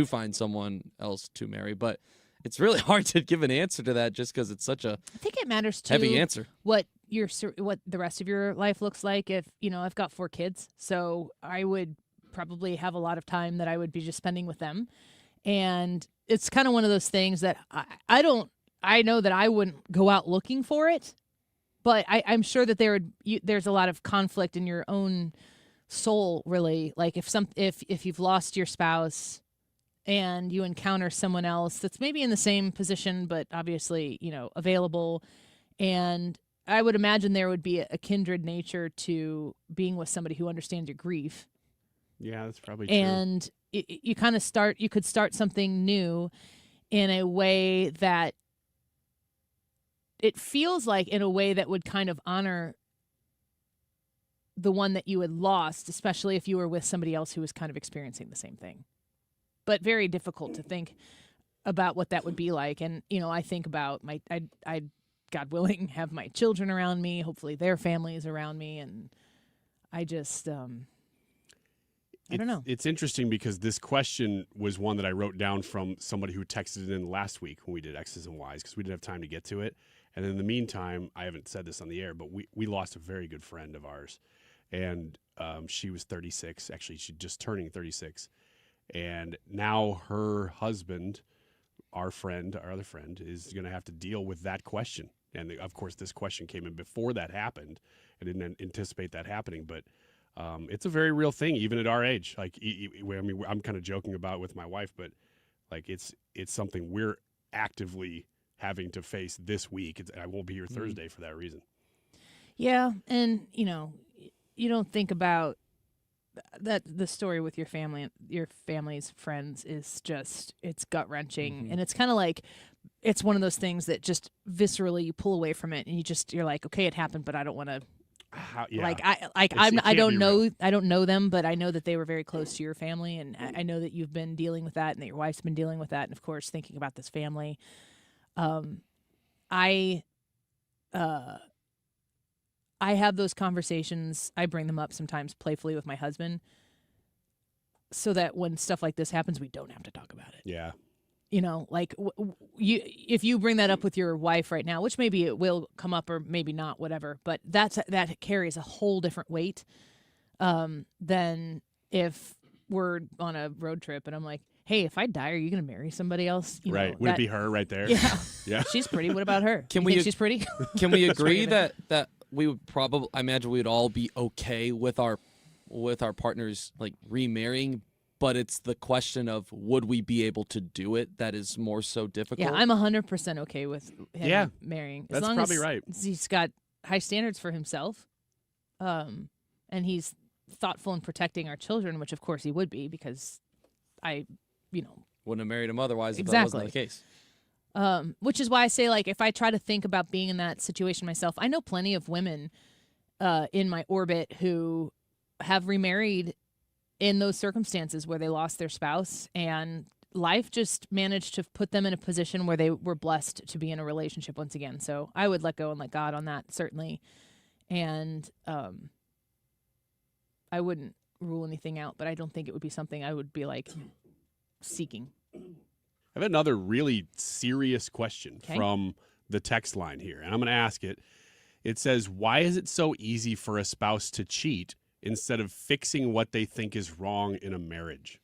find someone else to marry. But it's really hard to give an answer to that just because it's such a
I think it matters too
heavy answer.
What the rest of your life looks like. If I've got 4 kids, so I would probably have a lot of time that I would be just spending with them, and it's kind of one of those things that I know that I wouldn't go out looking for it, but I'm sure that there's a lot of conflict in your own soul, really. Like if you've lost your spouse and you encounter someone else that's maybe in the same position, but obviously, available. And I would imagine there would be a kindred nature to being with somebody who understands your grief.
Yeah, that's probably true.
And you could start something new in a way that it feels like in a way that would kind of honor the one that you had lost, especially if you were with somebody else who was kind of experiencing the same thing. But very difficult to think about what that would be like. And, I think about I God willing, have my children around me, hopefully their families around me. And I just, I don't know.
It's interesting because this question was one that I wrote down from somebody who texted in last week when we did X's and Y's because we didn't have time to get to it. And in the meantime, I haven't said this on the air, but we lost a very good friend of ours. And she was 36. Actually, she's just turning 36. And now her husband, our other friend, is going to have to deal with that question. And of course, this question came in before that happened. I didn't anticipate that happening, but it's a very real thing, even at our age. Like, I'm kind of joking about it with my wife, but like it's something we're actively having to face this week. I won't be here Thursday for that reason.
Yeah, and you don't think about that. The story with your family, your family's friends, is just, it's gut wrenching, and it's kind of like, it's one of those things that just viscerally you pull away from it, and you're like, okay, it happened, but I don't want to. I don't know them, but I know that they were very close to your family, and I know that you've been dealing with that, and that your wife's been dealing with that, and of course thinking about this family. I have those conversations. I bring them up sometimes playfully with my husband, so that when stuff like this happens, we don't have to talk about it.
Yeah.
Like if you bring that up with your wife right now, which maybe it will come up or maybe not, whatever, but that carries a whole different weight than if we're on a road trip and I'm like, hey, if I die, are you going to marry somebody else?
Right. Would it be her right there?
Yeah.
Yeah.
She's pretty. What about her? She's pretty?
Can we agree that we would probably, I imagine we would all be okay with our partners like remarrying, but it's the question of would we be able to do it that is more so difficult?
Yeah, I'm 100% okay with him marrying.
That's probably right.
He's got high standards for himself, and he's thoughtful in protecting our children, which of course he would be, because
wouldn't have married him otherwise if
exactly.
that wasn't the case.
Which is why I say, like, if I try to think about being in that situation myself, I know plenty of women in my orbit who have remarried in those circumstances where they lost their spouse, and life just managed to put them in a position where they were blessed to be in a relationship once again. So I would let go and let God on that, certainly. And I wouldn't rule anything out, but I don't think it would be something I would be like seeking.
I have another really serious question from the text line here, and I'm going to ask it. It says, why is it so easy for a spouse to cheat instead of fixing what they think is wrong in a marriage?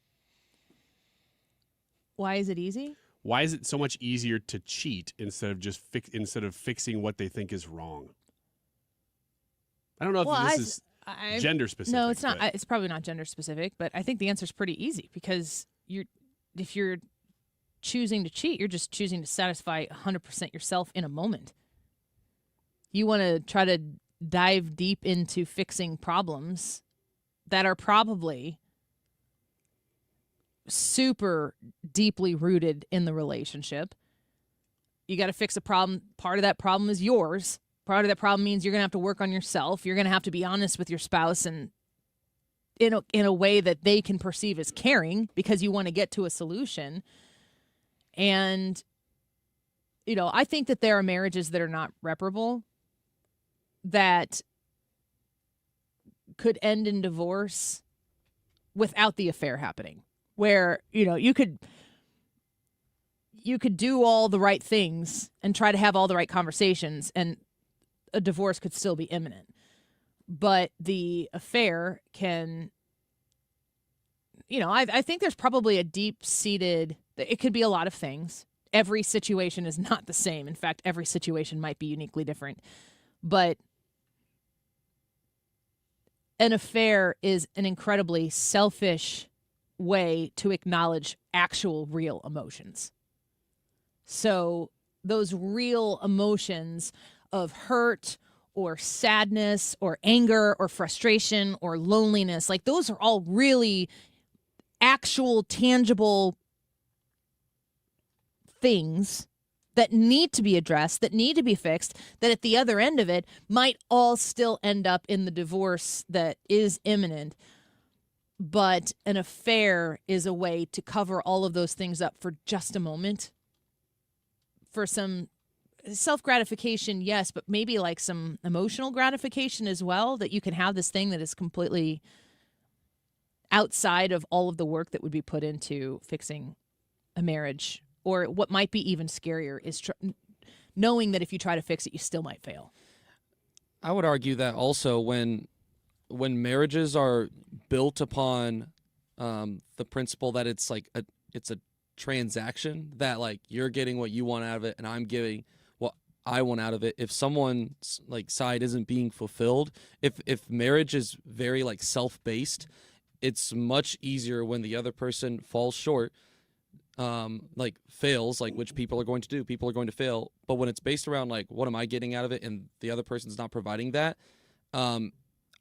Why is it easy?
Why is it so much easier to cheat instead of fixing what they think is wrong? I don't know if this is gender specific.
No, it's not. It's probably not gender specific, but I think the answer is pretty easy, because if you're choosing to cheat, you're just choosing to satisfy 100% yourself in a moment. You want to try to dive deep into fixing problems that are probably super deeply rooted in the relationship. You got to fix a problem. Part of that problem is yours. Part of that problem means you're going to have to work on yourself. You're going to have to be honest with your spouse, and in a way that they can perceive as caring, because you want to get to a solution. And, I think that there are marriages that are not reparable, that could end in divorce without the affair happening, where, you could do all the right things and try to have all the right conversations, and a divorce could still be imminent. But the affair can, I think there's probably a deep-seated, it could be a lot of things. Every situation is not the same. In fact, every situation might be uniquely different. But an affair is an incredibly selfish way to acknowledge actual real emotions. So those real emotions of hurt or sadness or anger or frustration or loneliness, like those are all really actual, tangible things that need to be addressed, that need to be fixed, that at the other end of it might all still end up in the divorce that is imminent. But an affair is a way to cover all of those things up for just a moment. For some self-gratification, yes, but maybe like some emotional gratification as well, that you can have this thing that is completely outside of all of the work that would be put into fixing a marriage. Or what might be even scarier is knowing that if you try to fix it, you still might fail.
I would argue that also when marriages are built upon the principle that it's like it's a transaction, that like you're getting what you want out of it and I'm giving what I want out of it. If someone's like side isn't being fulfilled, if marriage is very like self-based, it's much easier when the other person falls short, like fails, like which people are going to do. People are going to fail. But when it's based around like what am I getting out of it and the other person's not providing that, I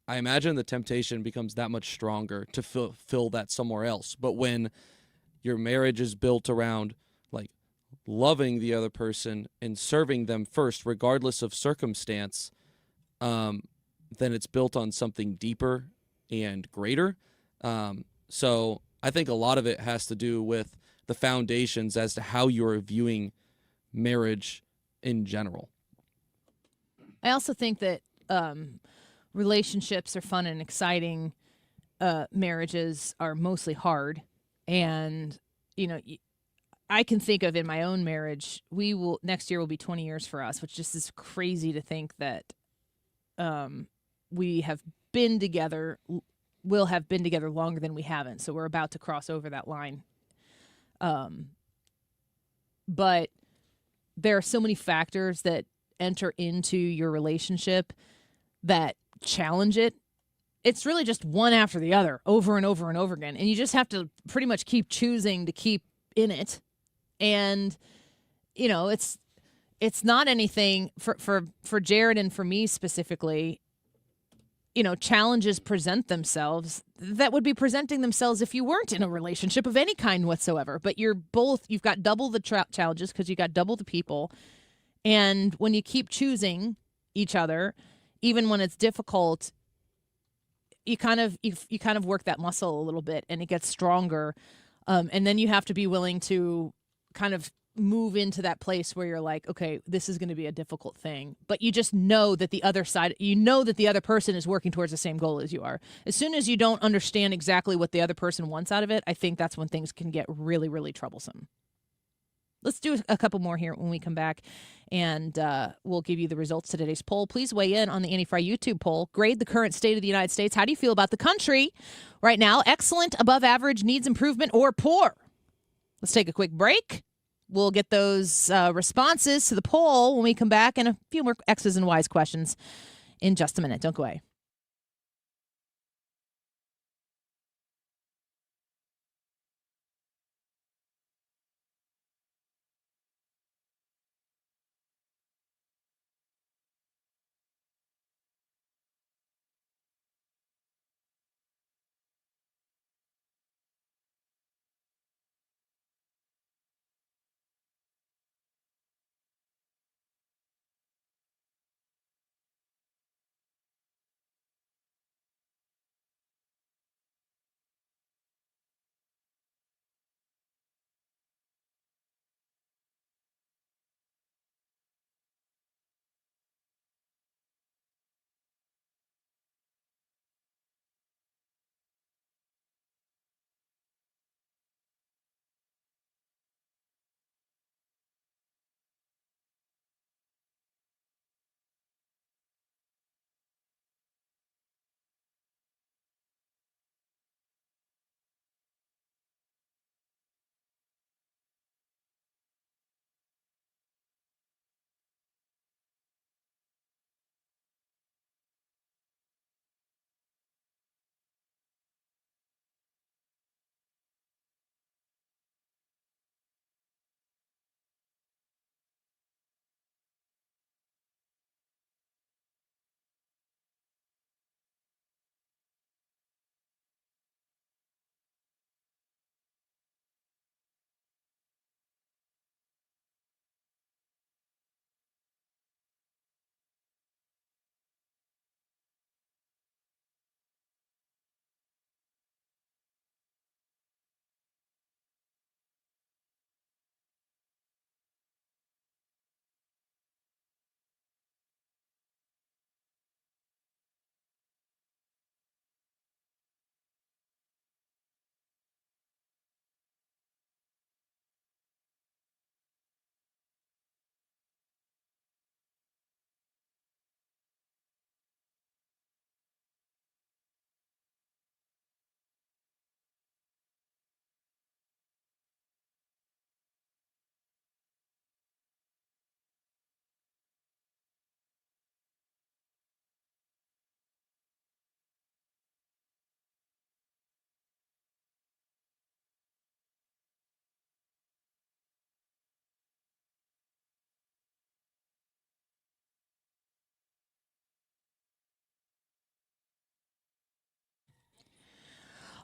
imagine the temptation becomes that much stronger to fill that somewhere else. But when your marriage is built around like loving the other person and serving them first, regardless of circumstance, then it's built on something deeper and greater. So I think a lot of it has to do with the foundations as to how you're viewing marriage in general.
I also think that relationships are fun and exciting. Marriages are mostly hard. And, I can think of in my own marriage, next year will be 20 years for us, which just is crazy to think that we have been together, will have been together longer than we haven't. So we're about to cross over that line. But there are so many factors that enter into your relationship that challenge it. It's really just one after the other, over and over and over again. And you just have to pretty much keep choosing to keep in it. And, it's not anything for Jared and for me specifically. Challenges present themselves that would be presenting themselves if you weren't in a relationship of any kind whatsoever. But you've got double the challenges because you got double the people. And when you keep choosing each other, even when it's difficult, you kind of work that muscle a little bit and it gets stronger. And then you have to be willing to kind of move into that place where you're like, okay, this is going to be a difficult thing, but you just know that the other side, that the other person is working towards the same goal as you are. As soon as you don't understand exactly what the other person wants out of it, I think that's when things can get really, really troublesome. Let's do a couple more here when we come back, and we'll give you the results to today's poll. Please weigh in on the Annie Fry YouTube poll. Grade the current state of the United States. How do you feel about the country right now? Excellent, above average, needs improvement, or poor? Let's take a quick break. We'll get those responses to the poll when we come back, and a few more X's and Y's questions in just a minute. Don't go away.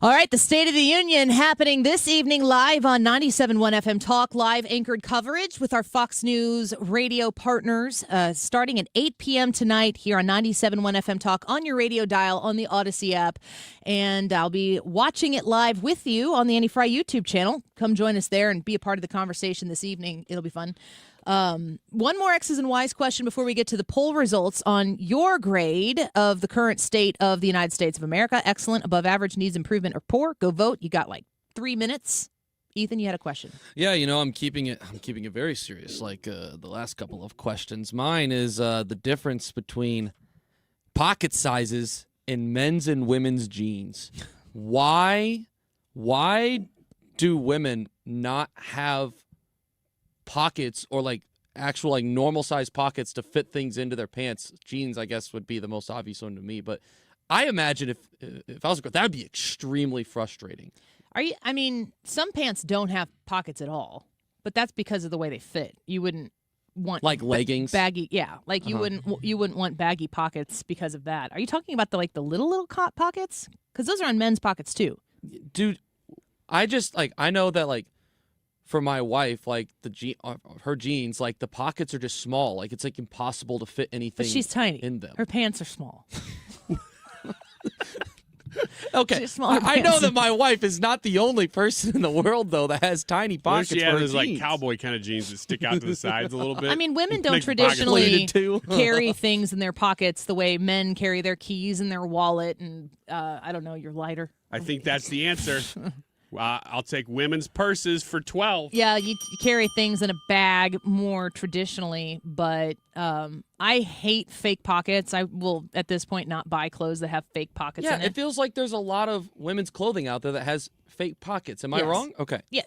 All right, the State of the Union happening this evening live on 97.1 FM Talk, live anchored coverage with our Fox News radio partners starting at 8 p.m. tonight here on 97.1 FM Talk on your radio dial on the Odyssey app. And I'll be watching it live with you on the Annie Fry YouTube channel. Come join us there and be a part of the conversation this evening. It'll be fun. One more X's and Y's question before we get to the poll results on your grade of the current state of the United States of America. Excellent, above average, needs improvement, or poor. Go vote. You got like 3 minutes. Ethan, you had a question.
Yeah, I'm keeping it very serious, like the last couple of questions. Mine is the difference between pocket sizes in men's and women's jeans. Why do women not have pockets or like actual like normal size pockets to fit things into their pants? Jeans, I guess, would be the most obvious one to me, but I imagine if I was a girl, that would be extremely frustrating.
I mean, some pants don't have pockets at all, but that's because of the way they fit. You wouldn't want
like leggings,
baggy. Yeah, like you wouldn't want baggy pockets because of that. Are you talking about the little pockets? Because those are on men's pockets too.
Dude, I know that for my wife, her jeans, the pockets are just small. Like, it's impossible to fit anything.
But she's tiny
in them.
Her pants are small.
Okay, I know that my wife is not the only person in the world, though, that has tiny pockets.
She has
for her
those cowboy kind of jeans that stick out to the sides a little bit.
I mean, women don't traditionally carry things in their pockets the way men carry their keys in their wallet and, I don't know, your lighter.
I think that's the answer. I'll take women's purses for 12.
Yeah, you carry things in a bag more traditionally, but I hate fake pockets. I will, at this point, not buy clothes that have fake pockets in it.
Yeah, it feels like there's a lot of women's clothing out there that has fake pockets. Am I wrong? Okay.
Yeah,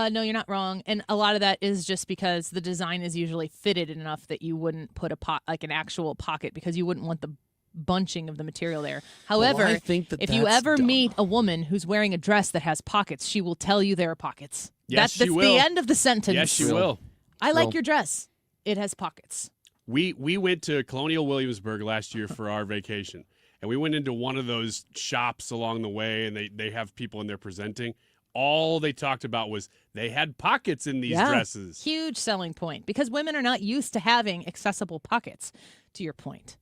no, you're not wrong. And a lot of that is just because the design is usually fitted enough that you wouldn't put an actual pocket because you wouldn't want the bunching of the material there. However,
I think
if you ever meet a woman who's wearing a dress that has pockets, she will tell you there are pockets.
Yes,
that's
she will.
the end of the sentence.
Yes, she will.
I like your dress. It has pockets.
We went to Colonial Williamsburg last year for our vacation, and we went into one of those shops along the way, and they have people in there presenting. All they talked about was they had pockets in these dresses.
Huge selling point because women are not used to having accessible pockets, to your point.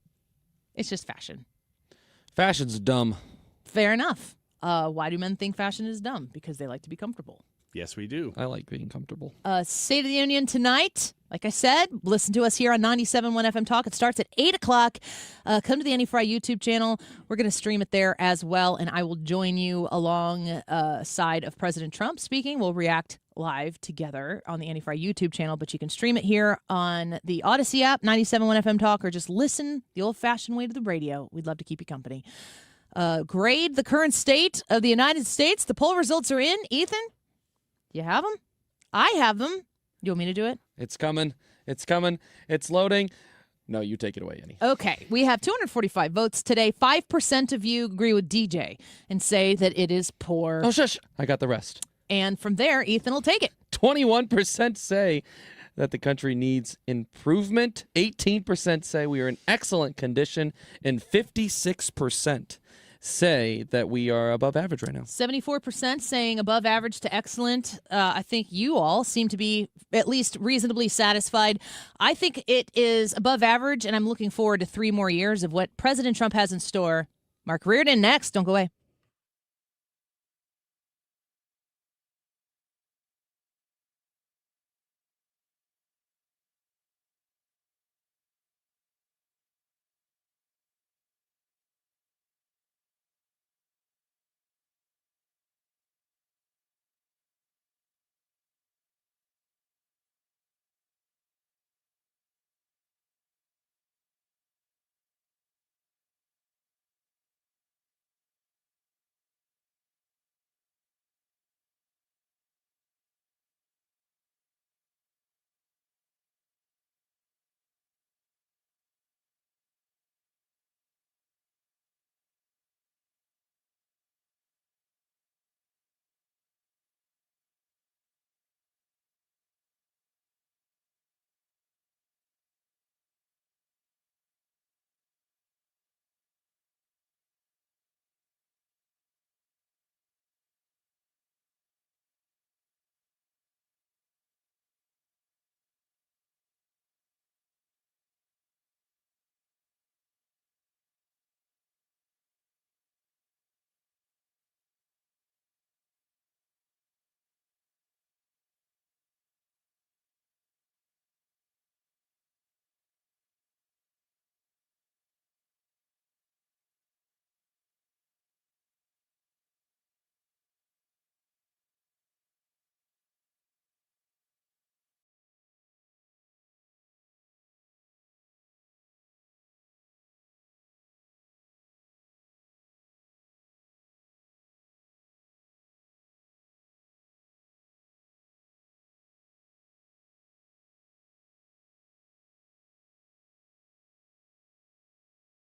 It's just fashion.
Fashion's dumb.
Fair enough. Why do men think fashion is dumb? Because they like to be comfortable.
Yes, we do.
I like being comfortable.
State of the Union tonight. Like I said, listen to us here on 97.1 FM Talk. It starts at 8 o'clock. Come to the Annie Fry YouTube channel. We're going to stream it there as well, and I will join you alongside of President Trump speaking. We'll react live together on the Annie Fry YouTube channel, but you can stream it here on the Odyssey app, 97.1 FM Talk, or just listen the old-fashioned way to the radio. We'd love to keep you company. Grade the current state of the United States. The poll results are in. Ethan, you have them? I have them. You want me to do it?
It's coming. It's coming. It's loading. No, you take it away, Annie.
Okay. We have 245 votes today. 5% of you agree with DJ and say that it is poor.
Oh, shush. I got the rest.
And from there, Ethan will take it.
21% say that the country needs improvement. 18% say we are in excellent condition. And 56% say that we are above average right now.
74% saying above average to excellent. I think you all seem to be at least reasonably satisfied. I think it is above average, and I'm looking forward to 3 more years of what President Trump has in store. Mark Reardon next. Don't go away.